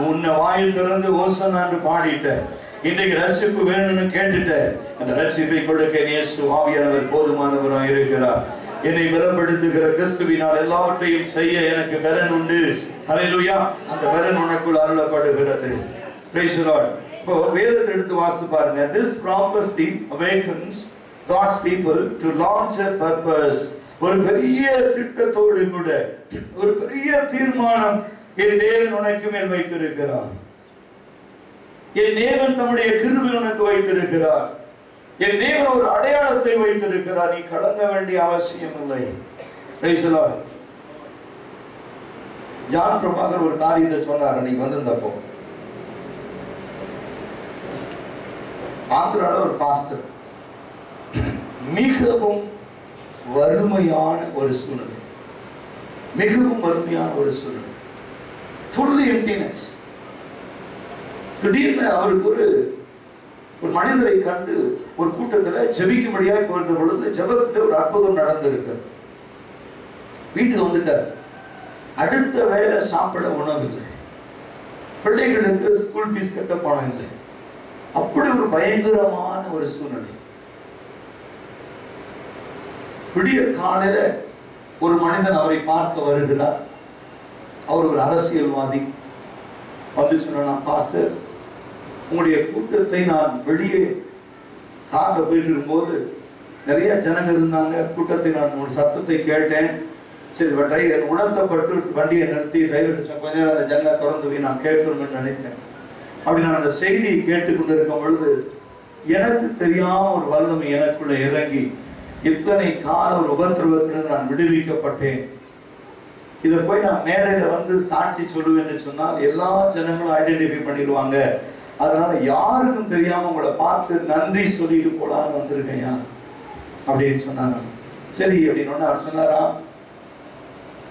உன்னை வாயில் திறந்து ஓசன்னா என்று பாடிட்ட. இன்றைக்கு ரட்சிப்பு வேணும்னு கேட்டுட்ட அந்த ரட்சிப்பை கொடுக்க இயேசு ஆவியானவர் போதுமானவராக இருக்கிறார். என்னை பலப்படுத்துகிற கிறிஸ்துவினால் எல்லாவற்றையும் செய்ய எனக்கு பலன் உண்டு. ஹல்லேலூயா. அந்த பலன் உனக்குள் அருளப்படுகிறது. Praise the Lord. இப்போ வேதத்தை எடுத்து வாசித்து பாருங்க. This prophecy awakens God's people to larger purpose. ஒரு பெரிய திட்டத்தோடு கூட ஒரு பெரிய தீர்மானம் என் தேவன் உனக்கு மேல் வைத்திருக்கிறார். என் தேவன் தம்முடைய கிருபை உனக்கு வைத்திருக்கிறார். என் தேவன் ஒரு அடையாளத்தை வைத்திருக்கிறார். நீ கலங்க வேண்டிய அவசியம் இல்லை. Praise the Lord. John Prabhakar ஒரு காரியத்தை சொன்னார். நீ வந்திருந்தப்போ ஆந்திரால ஒரு பாஸ்டர் மிகவும் வறுமையான ஒரு சூழ்நிலை, மிகவும் வறுமையான ஒரு சூழ்நிலை, fully emptiness. திடீர்னு அவருக்கு ஒரு மனிதரை கண்டு ஒரு கூட்டத்தில் ஜெபிக்கும்படியாக போயிருந்த பொழுது ஜெபத்தில் ஒரு அற்புதம் நடந்திருக்கு. வீட்டுக்கு வந்துட்டார். அடுத்த வேலை சாப்பிட உணவில்லை, பிள்ளைகளுக்கு ஸ்கூல் ஃபீஸ் கட்ட பணம் இல்லை. அப்படி ஒரு பயங்கரமான ஒரு சூழ்நிலை. விடிய காலையில ஒரு மனிதன் அவரை பார்க்க வருகிறார். அவர் ஒரு அரசியல்வாதி. வந்து சொன்னா, பாஸ்டர், உங்களுடைய கூட்டத்தை நான் வெளியே காரில் போயிட்டு இருக்கும்போது நிறைய ஜனங்க இருந்தாங்க. கூட்டத்தை நான் ஒரு சத்தத்தை கேட்டேன். சரி, டிரைவர் உணர்த்தப்பட்டு வண்டியை நிறுத்தி டிரைவர் கொஞ்ச நேரம் அந்த ஜன்னலை திறந்து போய் நான் கேட்கணும்னு நினைத்தேன். அப்படி நான் அந்த செய்தியை கேட்டுக்கொண்டு இருக்கும் பொழுது எனக்கு தெரியாம ஒரு வல்லமை எனக்குள்ள இறங்கி இத்தனை கால ஒரு உபத்திரவத்திலிருந்து நான் விடுவிக்கப்பட்டேன். இதை போய் நான் மேடையில வந்து சாட்சி சொல்லுவேன்னு சொன்னால் எல்லா ஜனங்களும் ஐடென்டிஃபை பண்ணிடுவாங்க. அதனால யாருக்கும் தெரியாம உங்களை பார்த்து நன்றி சொல்லிட்டு போலான்னு வந்திருக்கையா அப்படின்னு சொன்னாராம். சரி அப்படின்னு அவர் சொன்னாரா,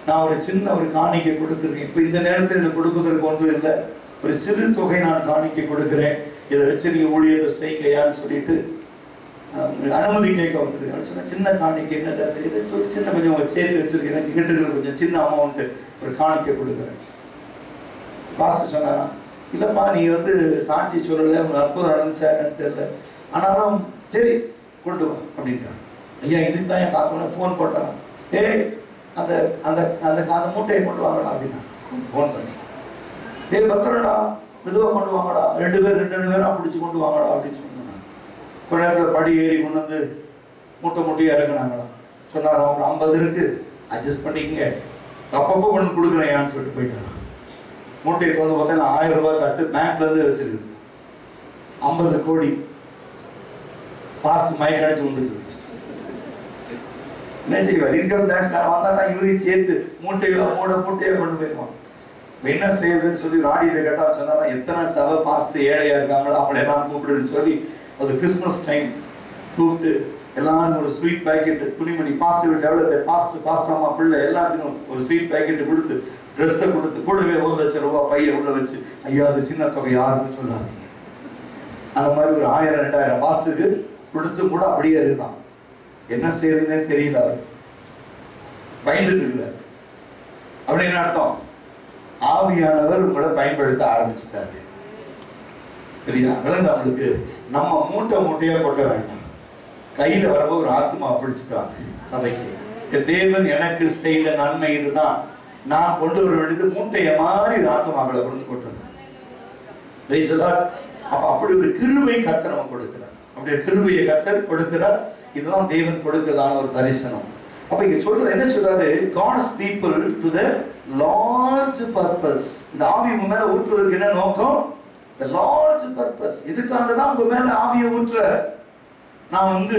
நான் ஒரு சின்ன ஒரு காணிக்கை கொடுத்துருக்கேன். இப்ப இந்த நேரத்தில் எனக்கு கொடுப்பதற்கு ஒன்றும் இல்லை, ஒரு சிறு தொகை நான் காணிக்கை கொடுக்கிறேன், இதை வச்சு நீங்க ஊழியத்தை செய்கையான்னு சொல்லிட்டு அனுமதி கேட்க வந்துருக்கு. சொன்னா சின்ன காணிக்கை என்ன சொல்லி சின்ன கொஞ்சம் சேர்த்து வச்சிருக்கேன், எனக்கு கிட்ட கொஞ்சம் சின்ன அமௌண்ட் ஒரு காணிக்கை கொடுக்குறேன். பாஸ்டர் சொன்னாராம், இல்லப்பா நீ வந்து சாட்சி சொல்லலை, உங்க அற்புதம் நடந்துச்சான்னு தெரியல, ஆனாலும் சரி கொண்டு வா அப்படின்ட்டான். ஐயா இதுக்கு தான் என் காத்தோட ஃபோன் போட்டாரான். ஏய் அந்த அந்த அந்த மூட்டையை கொண்டு வாங்கடா அப்படின்னா ஃபோன் பண்ணி, ஏய் பத்திரடா மெதுவாக கொண்டு வாங்கடா, ரெண்டு பேரா பிடிச்சி கொண்டு வாங்கடா அப்படின்னு சொன்னாங்க. கொஞ்ச நேரத்தில் படி ஏறி கொண்டு வந்து மூட்டையாக இறங்கினாங்களா. சொன்னாராம், ஒரு 50 இருக்கு, அட்ஜஸ்ட் பண்ணிக்கங்க, அப்பப்போ கொண்டு கொடுக்குறேன் சொல்லிட்டு போயிட்டாராம். மூட்டையை வந்து பார்த்தா 1000 ரூபாய் கட்டு பேங்க்ல இருந்து வச்சிருக்கு. 50 கோடி பாஸ்ட் மயக்க அடிச்சு வந்துருக்கு. என்ன செய்வார்? இன்கம் டேக்ஸ் வந்தா இவரையும் சேர்த்து மூட்டையை கொண்டு போயிருவான். என்ன செய்யுதுன்னு சொல்லி ராடியில கேட்டா சொன்னா, எத்தனை சபை பாஸ்ட் ஏழையா இருக்காங்களோ அவங்களை எல்லாம் கூப்பிடுன்னு சொல்லி அது கிறிஸ்மஸ் டைம் கூப்பிட்டு எல்லாரும் ஒரு ஸ்வீட் பேக்கெட், துணிமணி, பாஸ்ட் டெவலப் பாஸ்ட் அம்மா பிள்ளை எல்லாத்துக்கும் ஒரு ஸ்வீட் பேக்கெட் கொடுத்து ட்ரெஸ்ஸை கொடுத்து கூடவே 1 லட்சம் ரூபாய் பைய உள்ள வச்சு, ஐயா அது சின்ன தொகை யாருன்னு சொல்லாதீங்க. அந்த மாதிரி ஒரு 1000-2000 பாஸ்டுக்கு கொடுத்து கூட அப்படியே இருக்குதான். என்ன செய்யறதுன்னே தெரியல, அவர் பயந்துட்டு இருக்கிறார். அப்படின்னு அர்த்தம், ஆவியானவர் உங்களை பயன்படுத்த ஆரம்பிச்சுட்டாரு. சரியா? விளங்க அவங்களுக்கு நம்ம மூட்டையா கொட்ட வேண்டாம். கையில வரும்போது ஒரு ஆத்மா பிடிச்சிட்டாங்க சபைக்கு. தேவன் எனக்கு செய்த நன்மை இதுதான், நான் கொண்டு வர வேண்டியது மூட்டைய மாதிரி ஆத்மாக்களை கொண்டு கொட்டணும். அப்ப அப்படி ஒரு கிருபை கர்த்தர் நம்ம கொடுக்கிறார். அப்படியே கிருபையை கர்த்தர் கொடுக்கிறார். இதுதான் தேவன் கொடுக்கிறதான ஒரு தரிசனம். அப்ப இங்க சொல்ற என்ன சொல்றாரு, God's people to the large purpose. இந்த ஆவி உங்க மேல ஊற்றுவதற்கு என்ன நோக்கம்? The large purpose. இதுக்காக தான் உங்க மேல ஆவியை ஊற்ற. நான் வந்து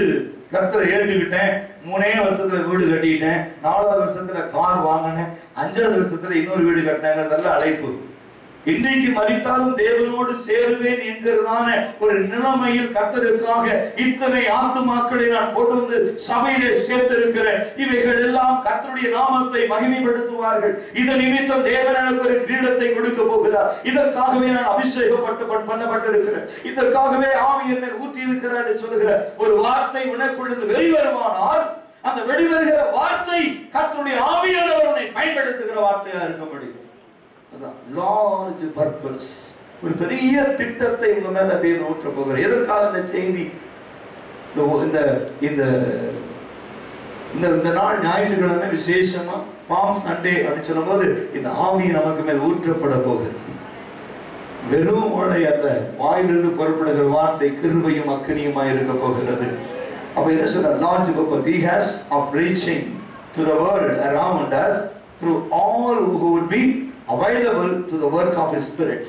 கர்த்தரை ஏற்றுக்கிட்டேன், 3 வருஷத்துல வீடு கட்டிட்டேன், 4வது வருஷத்துல கார் வாங்கினேன், 5வது வருஷத்துல இன்னொரு வீடு கட்டினேங்கிறதெல்லாம் அழைப்பு. இன்றைக்கு மரித்தாலும் தேவனோடு சேருவேன் என்கிறதான ஒரு நிலைமையில் கர்த்தருக்காக இத்தனை ஆத்துமாக்களை நான் கொண்டு வந்து சபையிலே சேர்த்திருக்கிறேன். இவைகள் எல்லாம் கர்த்தருடைய நாமத்தை மகிமைப்படுத்துவார்கள். இதன் நிமித்தம் தேவன் எனக்கு ஒரு கிரீடத்தை கொடுக்க போகிறார். இதற்காகவே நான் பண்ணப்பட்டிருக்கிறேன். இதற்காகவே ஆவி என்னை ஊற்றி இருக்கிறார் என்று சொல்லுகிற ஒரு வார்த்தை உனக்குள்ள வெளிவருமானால், அந்த வெளிவருகிற வார்த்தை கர்த்தருடைய ஆவியானவர் உன்னை பயன்படுத்துகிற வார்த்தையா இருக்க முடியும். large purpose. ஒரு பெரிய திட்டத்தை உங்க மேல தேவன் ஊற்ற போகிறார். எதற்காக இந்த செய்தி? இந்த நாள் ஞாயிற்றுக்கிழமை விசேஷமா பாம் சண்டே அப்படின்னு சொல்லும் போது இந்த ஆவி நமக்கு மேல் ஊற்றப்பட போகுது. வெறும் மழை அல்ல, வாயிலிருந்து புறப்படுகிற வார்த்தை கிருபையும் அக்கினியுமாய் இருக்க போகிறது. அப்ப என்ன சொல்ற Lord purpose he has of reaching to the world around us through all who would be available to the work of his spirit.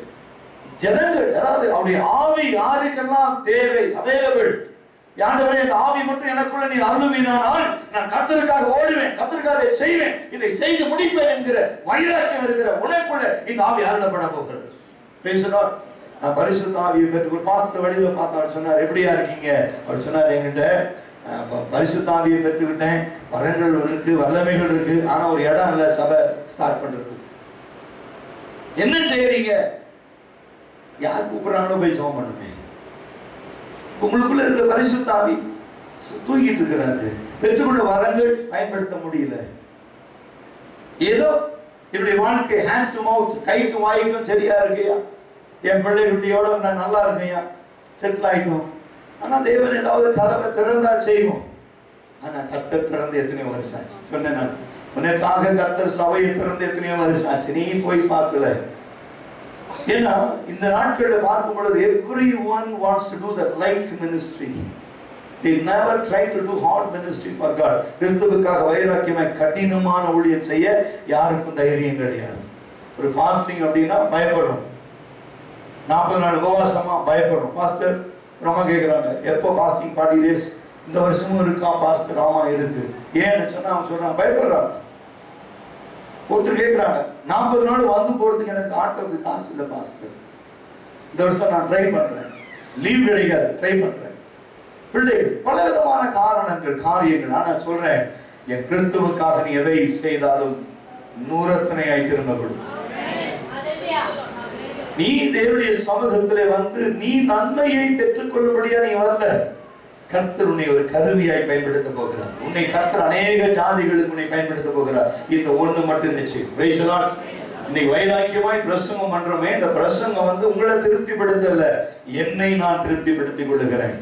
ஜனங்கள், அதாவது அவருடைய ஆவி யாருக்கெல்லாம் தேவை, அவைலபிள். ஆண்டவரே, இந்த ஆவி மட்டும் எனக்குள்ள நீ அருளுவீரானால் நான் கர்த்தருக்காக ஓடுவேன், கர்த்தருக்காக செய்வேன், இதை செய்து முடிப்பேன் என்கிற வைராக்கியம் இருக்கிற உனக்குள்ள இந்த ஆவி அருளப்பட போகிறது. Praise the Lord. நான் பரிசுத்த ஆவியை பெற்று ஒரு பாஸ்டர் வழியில பார்த்தா சொன்னார், எப்படியா இருக்கீங்க? அவர் சொன்னார், என்கிட்ட பரிசுத்த ஆவியை பெற்றுக்கிட்டேன், வரங்கள் இருக்கு, வல்லமைகள் இருக்கு, ஆனா ஒரு இடம் இல்ல சபை ஸ்டார்ட் பண்றது. என்ன செய்யறீங்க? யார் கூப்பிடுறாங்களோ போய் ஜெபம் பண்ணுங்க. உங்களுக்குள்ள இருக்கிற பரிசுத்த ஆவி தூக்கிட்டு இருக்கிறாரு. பெற்றுக்கொண்ட வரங்கள் பயன்படுத்த முடியல. ஏதோ இப்படி வாழ்க்கை ஹேண்ட் டு மவுத், கைக்கு வாய்க்கும் சரியா இருக்கையா, என் பிள்ளை குட்டியோட நான் நல்லா இருக்கையா, செட்டில் ஆயிட்டோம். ஆனா தேவன் ஏதாவது கதவை திறந்தா செய்வோம். ஆனா கர்த்தர் திறந்து எத்தனையோ வருஷம் ஆச்சு. சொன்னேன் நான், உனக்காக கர்த்தர் சபையை திறந்து எத்தனையோ வருஷம் ஆச்சு, நீ போய் பார்க்கல. ஏன்னா இந்த நாட்களில் பார்க்கும் பொழுது everyone wants to do the light ministry. They never try to do hard ministry for God. கிறிஸ்துவுக்காக வைராக்கியமாய் கடினமான ஊழியம் செய்ய யாருக்கும் தைரியம் கிடையாது. ஒரு ஃபாஸ்டிங் அப்படின்னா பயப்படும். 40 நாள் உபவாசமா பயப்படும். பாஸ்டர் ராமா கேட்குறாங்க, எப்போ ஃபாஸ்டிங் 40 days? இந்த வருஷமும் இருக்கா பாஸ்டர்? ராமா இருக்கு. ஏன்னு சொன்னா அவங்க சொல்றாங்க, பயப்படுறாங்க. ஒருத்தர் கேட்குறாங்க, 40 நாள் வந்து போறதுக்கு எனக்கு ஆட்டோவுக்கு காசு இல்லை பாஸ்டர், இந்த வருஷம் நான் ட்ரை பண்றேன், லீவ் கிடைக்காது, ட்ரை பண்றேன். பிள்ளைகள் பல விதமான காரணங்கள், காரியங்கள். ஆனா சொல்றேன், என் கிறிஸ்துவுக்காக நீ எதை செய்தாலும் நூறத்தனையாய் திரும்ப கொடு. நீ தேவனுடைய சமூகத்திலே வந்து நீ நன்மையை பெற்றுக் கொள்ளும்படியா நீ வரல. கர்த்தர் உன்னை ஒரு கருவியாய் பயன்படுத்த போகிறார். உன்னை கர்த்தர் அநேக ஜாதிகளுக்கு உன்னை பயன்படுத்த போகிறார். இந்த ஒண்ணு மட்டும் நிச்சயம். Price the Lord. இன்னைக்கு வைராக்கியமாய் பிரசங்கம் பண்றோமே, இந்த பிரசங்கம் வந்து உங்களை திருப்திப்படுத்தல, என்னை நான் திருப்திப்படுத்திக் கொள்ளுகிறேன்.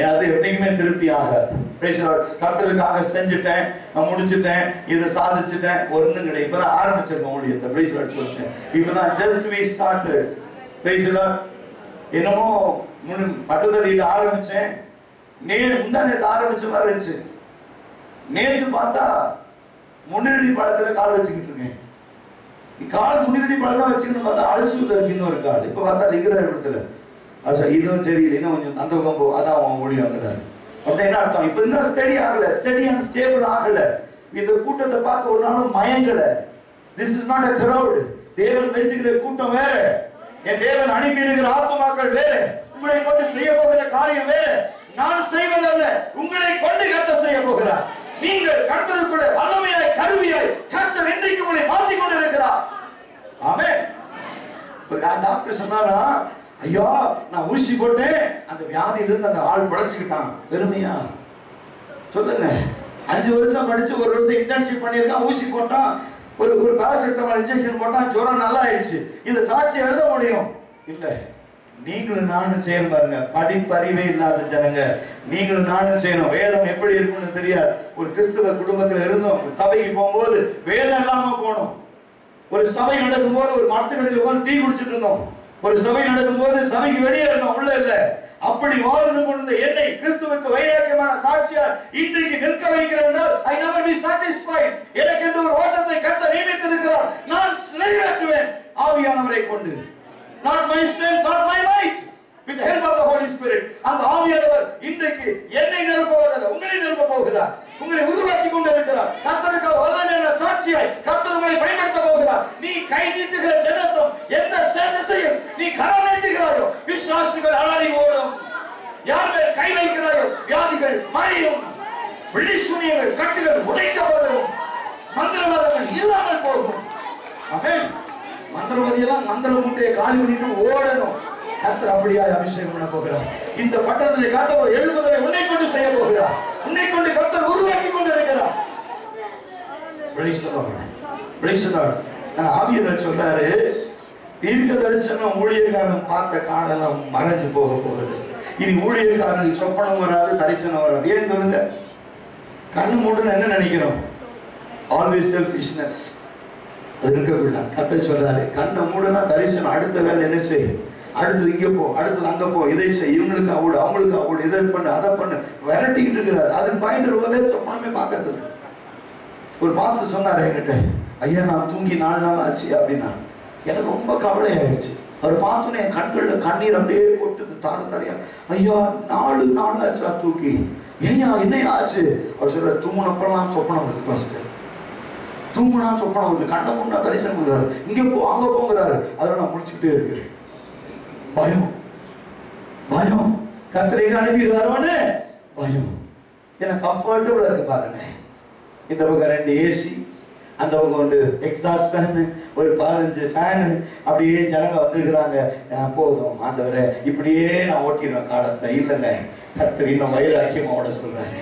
அது எப்பயுமே திருப்தி ஆகாது. Price the Lord. கர்த்தருக்காக செஞ்சுட்டேன், நான் முடிச்சுட்டேன், இதை சாதிச்சுட்டேன், ஒண்ணும் கிடையாது. இப்பதான் ஆரம்பிச்சிருக்கோம் ஊழியத்தை. பிரைஸ் தி லார்ட் சொல்லுங்க. இப்பதான் just we started. Price the Lord. என்னமோ பட்டதடியில் ஆரம்பிச்சேன், முந்தா நேற்று ஆரம்பிச்ச மாதிரி இருந்துச்சு. நேற்று பார்த்தா முன்னேறி பாலத்துல கால் வச்சுக்கிட்டு இருக்கேன். கால் முன்னேறி பாலம் தான் வச்சுக்கணும் பார்த்தா அல்சூர்ல இருக்கு இன்னொரு கால். இப்ப பார்த்தா லிகிற இடத்துல இதுவும் சரியில்லை, இன்னும் கொஞ்சம் அந்த போ, அதான் அவன் ஒளி வந்துடுறாரு. அப்படி என்ன அர்த்தம்? இப்ப இன்னும் ஸ்டடி ஆகல, ஸ்டடி அண்ட் ஸ்டேபிள் ஆகல. இந்த கூட்டத்தை பார்த்து ஒரு நாளும் மயங்கல. This is not a crowd. தேவன் வச்சுக்கிற கூட்டம் வேற, என் தேவன் அனுப்பி இருக்கிற ஆத்துமாக்கள் வேற, உங்களை கொண்டு செய்ய போகிற காரியம் வேற. நான் செய்வதல்ல, உங்களை கொண்டு கர்த்தர் செய்ய போகிறார். நீங்கள் கர்த்தருக்குள்ள வல்லமையாய் கருவியாய் கர்த்தர் இன்றைக்கு உங்களை மாற்றிக் கொண்டு இருக்கிறார். ஆமென். டாக்டர் சொன்னாரா, ஐயா நான் ஊசி போட்டேன், அந்த வியாதியிலிருந்து அந்த ஆள் பிழைச்சுக்கிட்டான். பெருமையா சொல்லுங்க. 5 வருஷம் படிச்சு 1 வருஷம் இன்டர்ன்ஷிப் பண்ணியிருக்கான், ஊசி போட்டான், ஒரு பாராசிட்டமால் இன்ஜெக்ஷன் போட்டான், ஜுரம் நல்லா ஆயிடுச்சு. இதை சாட்சி எழுத முடியும் இல்ல? நீங்களும் நானும் செய்யணும் பாருங்க. படிப்பறிவே இல்லாத ஜனங்க, நீங்களும் நானும் செய்யணும். வேதம் எப்படி இருக்கும்னு தெரியாது. ஒரு கிறிஸ்துவ குடும்பத்துல இருந்தோம், சபைக்கு போகும்போது வேதம் இல்லாம போனோம். ஒரு சபை நடக்கும் போது ஒரு மரத்துக்கடியில் உட்கார்ந்து டீ குடிச்சிட்டு இருந்தோம். ஒரு சபை நடக்கும் போது சபைக்கு வெளியே இருந்தோம், உள்ள இல்ல. அப்படி வாழ்ந்து கொண்ட என்னை கிறிஸ்துவுக்கு வைராக்கியமான சாட்சியா இன்றைக்கு நிற்க வைக்கிறேன். I never be satisfied. எனக்கு என்று ஒரு ஓட்டத்தை கர்த்தர் நியமித்திருக்கிறார், நான் நிறைவேற்றுவேன் ஆவியானவரை கொண்டு. Not my strength, not my might. With the help of the Holy Spirit. அந்த ஆவியானவர் இன்றைக்கு என்னை நிரப்புவதல்ல, உங்களை நிரப்ப போகிறார். உங்களை உருவாக்கி கொண்டிருக்கிறார். கர்த்தருக்காக வல்லமையான சாட்சியாய் கர்த்தர் உங்களை பயன்படுத்த போகிறார். நீ கை நீட்டுகிற ஜனத்தம் எந்த சேதத்தையும் நீ கரம் நீட்டுகிறாயோ விசுவாசிகள் அலறி ஓடும். யார் மேல் கை வைக்கிறாயோ வியாதிகள் மறையும், விழிசூனியங்கள் கட்டுகள் உடைக்கப்படும், மந்திரவாதங்கள் இல்லாமல் போகும். ஆமென். மந்திரவாதியெல்லாம் மந்திர மூட்டையை காலி பண்ணிட்டு ஓடணும். கர்த்தர் அப்படியாய் அபிஷேகம் பண்ண போகிறார். இந்த பட்டணத்தை கர்த்தர் எழுப்புதலை உன்னை கொண்டு செய்ய போகிறார். உன்னை கொண்டு கர்த்தர் உருவாக்கி கொண்டு இருக்கிறார். Price the Lord. Price the Lord. ஆவியானவர் சொல்றாரு, தீர்க்க தரிசனம் ஊழியக்காரன் பார்த்த காலம் மறைஞ்சு போக போகுது. இனி ஊழியக்காரனுக்கு சொப்பனம் வராது, தரிசனம் வராது. ஏன் சொல்லுங்க? கண்ணு மூடுன்னு என்ன நினைக்கிறோம்? Always selfishness. அது இருக்கக்கூடாது. கர்த்தர் சொல்றாரு, கண்ணை மூடுனா தரிசனம். அடுத்த வேலை என்ன செய்யும்? அடுத்தது இங்க போ, அடுத்தது அங்க போ, இதை செய், இவங்களுக்கு ஓடு, அவங்களுக்கு ஓடு, இதை பண்ணு, அதை பண்ணு, விரட்டிக்கிட்டு இருக்கிறாரு. அதுக்கு பயந்து ரொம்ப பேர் சொப்பனமே பார்க்கறது. ஒரு பாஸ்டர் சொன்னாரு என்கிட்ட, ஐயா நான் தூங்கி 4 நாள் ஆச்சு அப்படின்னா. எனக்கு ரொம்ப கவலை ஆயிடுச்சு. அவர் பார்த்தோன்னே என் கண்கள்ல கண்ணீர் அப்படியே போட்டுது தார தாரியா. ஐயா 4 நாள் ஆச்சா தூக்கி. ஏயா என்ன ஆச்சு? அவர் சொல்ற, தூங்குனப்பெல்லாம் சொப்பனம் வருது பாஸ்டர், தூங்குனா சொப்பனம் வருது, கண்ணை முன்னா தரிசனம் கொடுக்குறாரு, இங்க போ அங்க போங்கிறாரு. அதெல்லாம் நான் முடிச்சுக்கிட்டே இருக்கிறேன். பயம் பயம். கர்த்தர் எங்க அனுப்பிடுவாரோன்னு பயம். எனக்கு கம்ஃபர்டபுளா இருக்கு பாருங்க. இந்த பக்கம் 2 ஏசி, அந்த பக்கம் வந்து எக்ஸாஸ்ட் ஃபேனு, ஒரு 15 ஃபேனு, அப்படியே ஜனங்க வந்துருக்குறாங்க. போதும் ஆண்டவரே, இப்படியே நான் ஓட்டிடுவேன் காலத்தை. இல்லைங்க, கர்த்தர் இன்னும் வைராக்கியமோட சொல்றாங்க.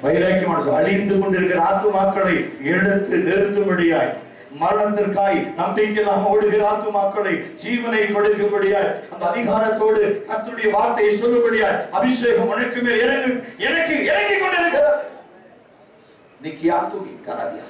வைராக்கியமோட சொல்ல, அழிந்து கொண்டிருக்கிற ஆத்துமாக்களை எடுத்து நிறுத்தும்படியாய், மரணத்திற்காய் நம்பிக்கையில்லாம ஓடுகிற ஆத்துமாக்களை ஜீவனை கொடுக்கும்படியாய், அந்த அதிகாரத்தோடு கர்த்தருடைய வார்த்தையை சொல்லும்படியாய் அபிஷேகம் உனக்கு மேல் எனக்கு இறங்கி கொண்டிருக்கிறது. நிக்கியா துமி கராதியா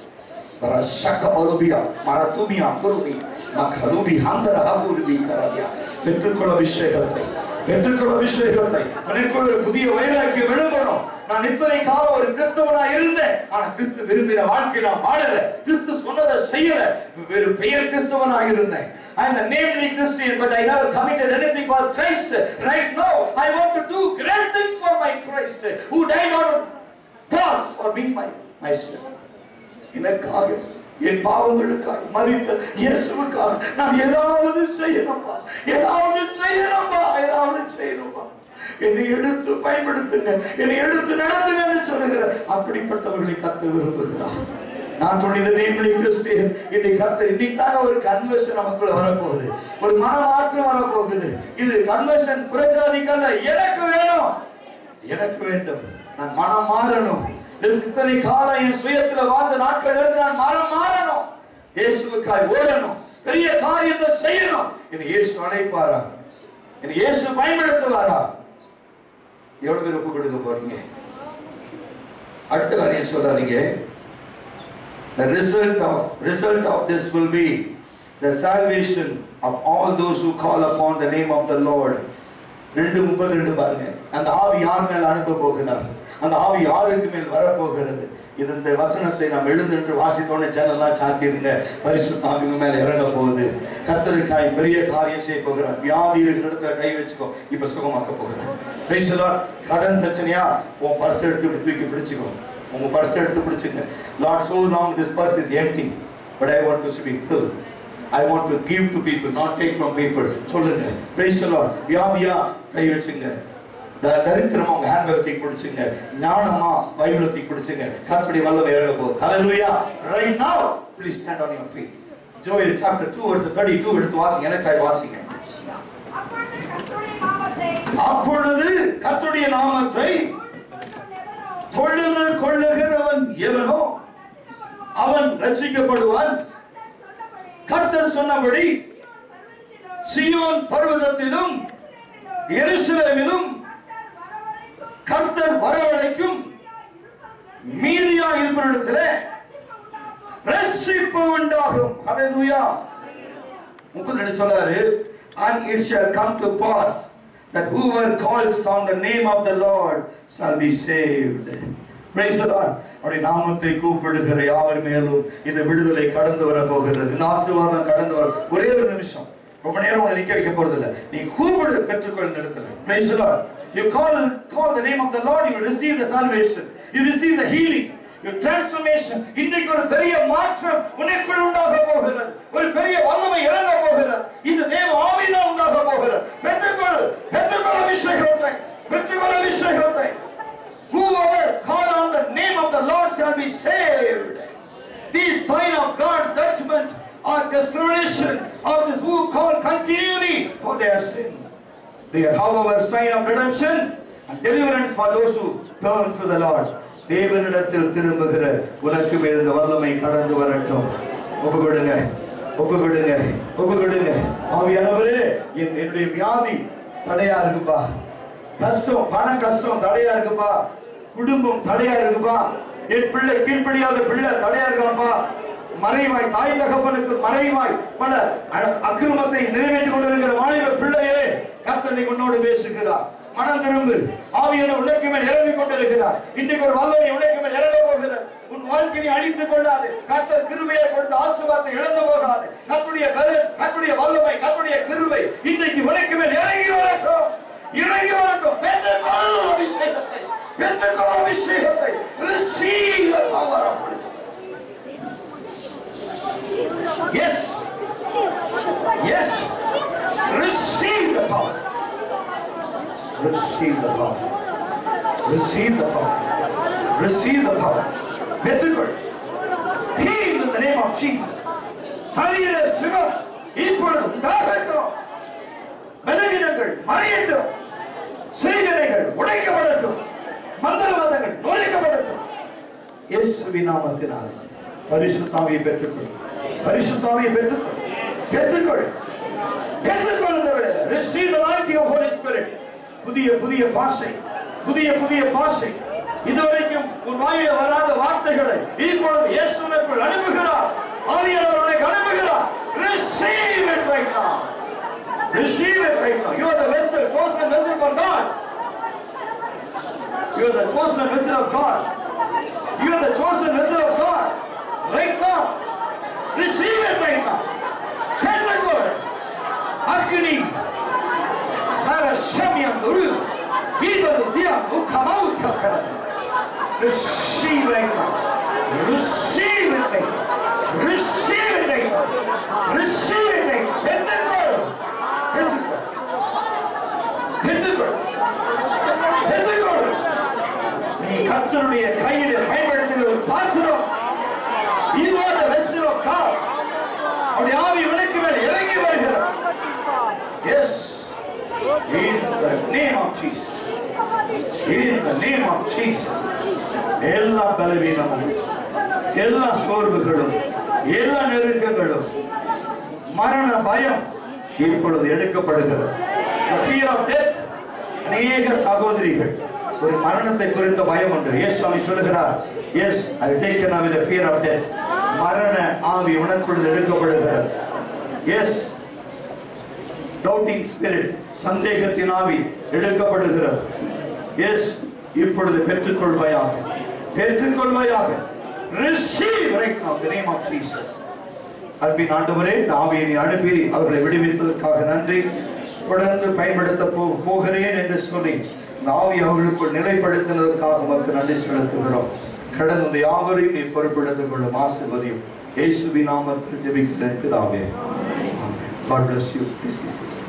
பரஷக பலுபியா மரதுமியா குருபி மகலுபி ஹந்தர ஹபுருபி கராதியா. பெற்றுக்கொள்ள அபிஷேகத்தை, பெற்றுக்கொள்ள அபிஷேகத்தை. உனக்குள்ள ஒரு புதிய வைராக்கியம் எழும்பணும். நான் இத்தனை காலம் ஒரு கிறிஸ்தவனா இருந்தேன், ஆனா கிறிஸ்து விரும்பின வாழ்க்கை நான் வாழல, கிறிஸ்து சொன்னதை செய்யல, வேறு பெயர் கிறிஸ்தவனா இருந்தேன். I am a namely Christian, but I never committed anything for Christ. Right now, I want to do great things for my Christ, who died on a cross for me, myself. எனக்காக, என் பாவங்களுக்காக மரித்த இயேசுவுக்காக நான் ஏதாவது செய்யணும்பா, ஏதாவது செய்யணும்பா, ஏதாவது செய்யணும்பா. என்னை எடுத்து பயன்படுத்துங்க, என்னை எடுத்து நடத்துங்கன்னு சொல்லுகிற அப்படிப்பட்டவர்களை கர்த்தர் விரும்புகிறார். நான் சொன்ன நேம்லி கிறிஸ்டியன், இன்னைக்கு கர்த்தர் இன்னைக்காக ஒரு கன்வர்ஷன் நமக்குள்ள வரப்போகுது, ஒரு மனமாற்றம் வரப்போகுது. இது கன்வர்ஷன் பிரச்சாரிக்கல்ல, எனக்கு வேணும், எனக்கு வேண்டும். நான் மனம் மாறணும். இத்தனை காலம் என் சுயத்துல வாழ்ந்த நாட்கள் இருந்து நான் மனம் மாறணும். இயேசுவுக்காய் ஓடணும், பெரிய காரியத்தை செய்யணும். என்னை இயேசு அழைப்பாரா? என்னை இயேசு பயன்படுத்துவாரா? எவ்வளவு பேர் ஒப்பு கொடுக்க போறீங்க? அடுத்த காரியம் சொல்றாங்க, the result of this will be the salvation of all those who call upon the name of the Lord. 2:32 பாருங்க. அந்த ஆவி யார் மேல் அனுப்ப போகிறார்? அந்த ஆவி யாருக்கு மேல் வரப்போகிறது? இந்த வசனத்தை நாம் எழுந்து வாசித்தோன்னு ஜன்னலாம் சாத்திருங்க. பரிசுத்த ஆவி மேல இறங்க போகுது. கர்த்தருக்காய் பெரிய காரியம் செய்ய போகிறார். வியாதி இருக்கிற இடத்துல கை வச்சுக்கோ, இப்ப சுகமாக்க போகிறார். Price the Lord. கடன் பிரச்சனையா, உன் பர்ஸ் எடுத்து தூக்கி பிடிச்சுக்கோ, உங்க பர்ஸ் எடுத்து பிடிச்சுங்க. Lord, so long this purse is empty, but I want to be filled. I want to give to people, not take from people. சொல்லுங்க. Praise the Lord. வியாதியா கை வச்சுங்க. தரித்திரமா உங்க ஹேண்ட்பேக் பிடிச்சுங்க. ஞானமா பைபிளை பிடிச்சுங்க. கர்த்தருடைய வல்லமை இறங்க போகுது. ஹalleluya. Right now, please stand on your feet. Joel chapter 2 verse 32 எடுத்து வாசிங்க. எனக்காய் வாசிங்க. அப்பொழுது கர்த்தருடைய நாமத்தை தொழுது கொள்ளுகிறவன் எவனோ அவன் ரட்சிக்கப்படுவான். கர்த்தர் சொன்னபடி சீயோன் பர்வதத்திலும் எருசலேமிலும் கர்த்தர் வரவழைக்கும் மீதியா இருப்பவரிடத்திலே ரட்சிப்பு உண்டாகும். ஹalleluya. 32 சொல்றாரு, and it shall come to pass that whoever calls on the name of the Lord shall be saved. Praise the Lord. அவருடைய நாமத்தை கூப்பிடுகிற யாவர் மேலும் இந்த விடுதலை கடந்து வர போகிறது. இந்த ஆசீர்வாதம் கடந்து வர. ஒரே ஒரு நிமிஷம், ரொம்ப நேரம் உன்னை நிக்க வைக்க போறது இல்ல. நீ கூப்பிடு, பெற்றுக்கொள் இந்த இடத்துல. Praise the Lord. You call the name of the Lord, you will receive the salvation, you receive the healing, your transformation. இன்னைக்கு ஒரு பெரிய மாற்றம் உனக்குள் உண்டாக போகிறது. ஒரு பெரிய வல்லமை இறங்க போகிறது. இது தேவ ஆவியினால் உண்டாக போகிறது. பெற்றுக்கொள், பெற்றுக்கொள் அபிஷேகத்தை, பெற்றுக்கொள் அபிஷேகத்தை. Whoever call on the name of the Lord shall be saved. These sign of God's judgment or discrimination of this who call continually for their sin. They are however sign of redemption and deliverance for those who turn to the Lord. தேவனிடத்தில் திரும்புகிற உனக்கு மேல் இந்த வல்லமை கடந்து வரட்டும். ஒப்புக்கொடுங்க. ஒப்பு கொடுங்க. ஆவியானவரே, என்னுடைய வியாதி தடையா இருக்குப்பா, கஷ்டம், பண கஷ்டம் தடையா இருக்குப்பா, குடும்பம் தடையா இருக்குப்பா, என் பிள்ளை கீழ்ப்படியாத பிள்ளை தடையா இருக்காப்பா, மறைவாய் தாய் தகப்பனுக்கு மறைவாய் பல அக்கிரமத்தை நிறைவேற்றிக் கொண்டிருக்கிற வாலிப பிள்ளையே, கர்த்தர் உன்னோடு பேசுகிறார். மனம் திரும்பு. ஆவியான உனக்கு மேல் இறங்கிக் கொண்டிருக்கிறார். இன்றைக்கு ஒரு வல்லமை உனக்கு மேல் இறங்க போகிறார். உன் வாழ்க்கையை அழித்துக் கொள்ளாது. கர்த்தர் கிருபையை கொடுத்து ஆசீர்வாதத்தை இழந்து போகாது. கர்த்தருடைய பலன், கர்த்தருடைய வல்லமை, கர்த்தருடைய கிருபை இன்றைக்கு உனக்கு மேல் இறங்கி வரட்டும். பெற்றுக்கொள் அபிஷேகத்தை. Receive the power of God. Yes. Receive the power. Receive the power. பெற்றுக்கொள். Heal in the name of Jesus. சரீர சுகம் இப்பொழுது உண்டாகட்டும். பலவீனங்கள் மறையட்டும். செய்கைகள் உடைக்கப்படட்டும். மந்திரவாதங்கள் நொறுக்கப்படட்டும். இயேசுவின் நாமத்தினால் பரிசுத்த ஆவியை பெற்றுக்கொள். Receive the anointing of Holy Spirit. புதிய பாஷை இதுவரைக்கும் உன் வாயிலே வராத வார்த்தைகளை இப்பொழுது இயேசுவுக்குள் அனுப்புகிறார். ஆவியானவர் உனக்கு அனுப்புகிறார். Receive it right now. You are the vessel, chosen vessel for God. You are the chosen vessel of God. Right now. Receive it right now. பெற்றுக்கொள். அக்னி நரசமியம் துரு ஈவது தியம் உக்கமௌக்கரது. Receive right now. Receive it right now. பெற்றுக்கொள். நீ கர்த்தருடைய கையிலே பயன்படுத்துகிற ஒரு பாத்திரம். You are the vessel of God. அவருடைய ஆவி உனக்கு மேல் இறங்கி வருகிறார். Yes. In the name of Jesus. எல்லா பலவீனமும், எல்லா சோர்வுகளும், எல்லா நெருக்கங்களும், மரண பயம் இப்பொழுது எடுக்கப்படுகிறது. The fear of death. அநேக சகோதரிகள் ஒரு மரணத்தை குறித்த பயம் உண்டு. இயேசுவை சொல்லுகிறார், yes, I will take away the fear of death. மரண ஆவி உனக்குள் எடுக்கப்படுகிறது. Yes, doubting spirit, சந்தேகத்தின் ஆவி எடுக்கப்படுகிறது. Yes, இப்பொழுது பெற்றுக்கொள்வாயாக. Receive right now the name of Jesus. அன்பின் ஆண்டவரே, இந்த ஆவியை நீ அனுப்பி அவர்களை விடுவித்ததற்காக நன்றி. தொடர்ந்து பயன்படுத்த போகிறேன் என்று சொல்லி இந்த ஆவி அவர்களுக்குள் நிலைப்படுத்தினதற்காக உமக்கு நன்றி செலுத்துகிறோம். கடந்த இந்த யாவரையும் நீ பொறுப்பெடுத்துக் கொள்ளும். ஆசீர்வதியும். இயேசுவின் நாமத்தில் ஜெபிக்கிறேன் பிதாவே. God bless you. Please be seated.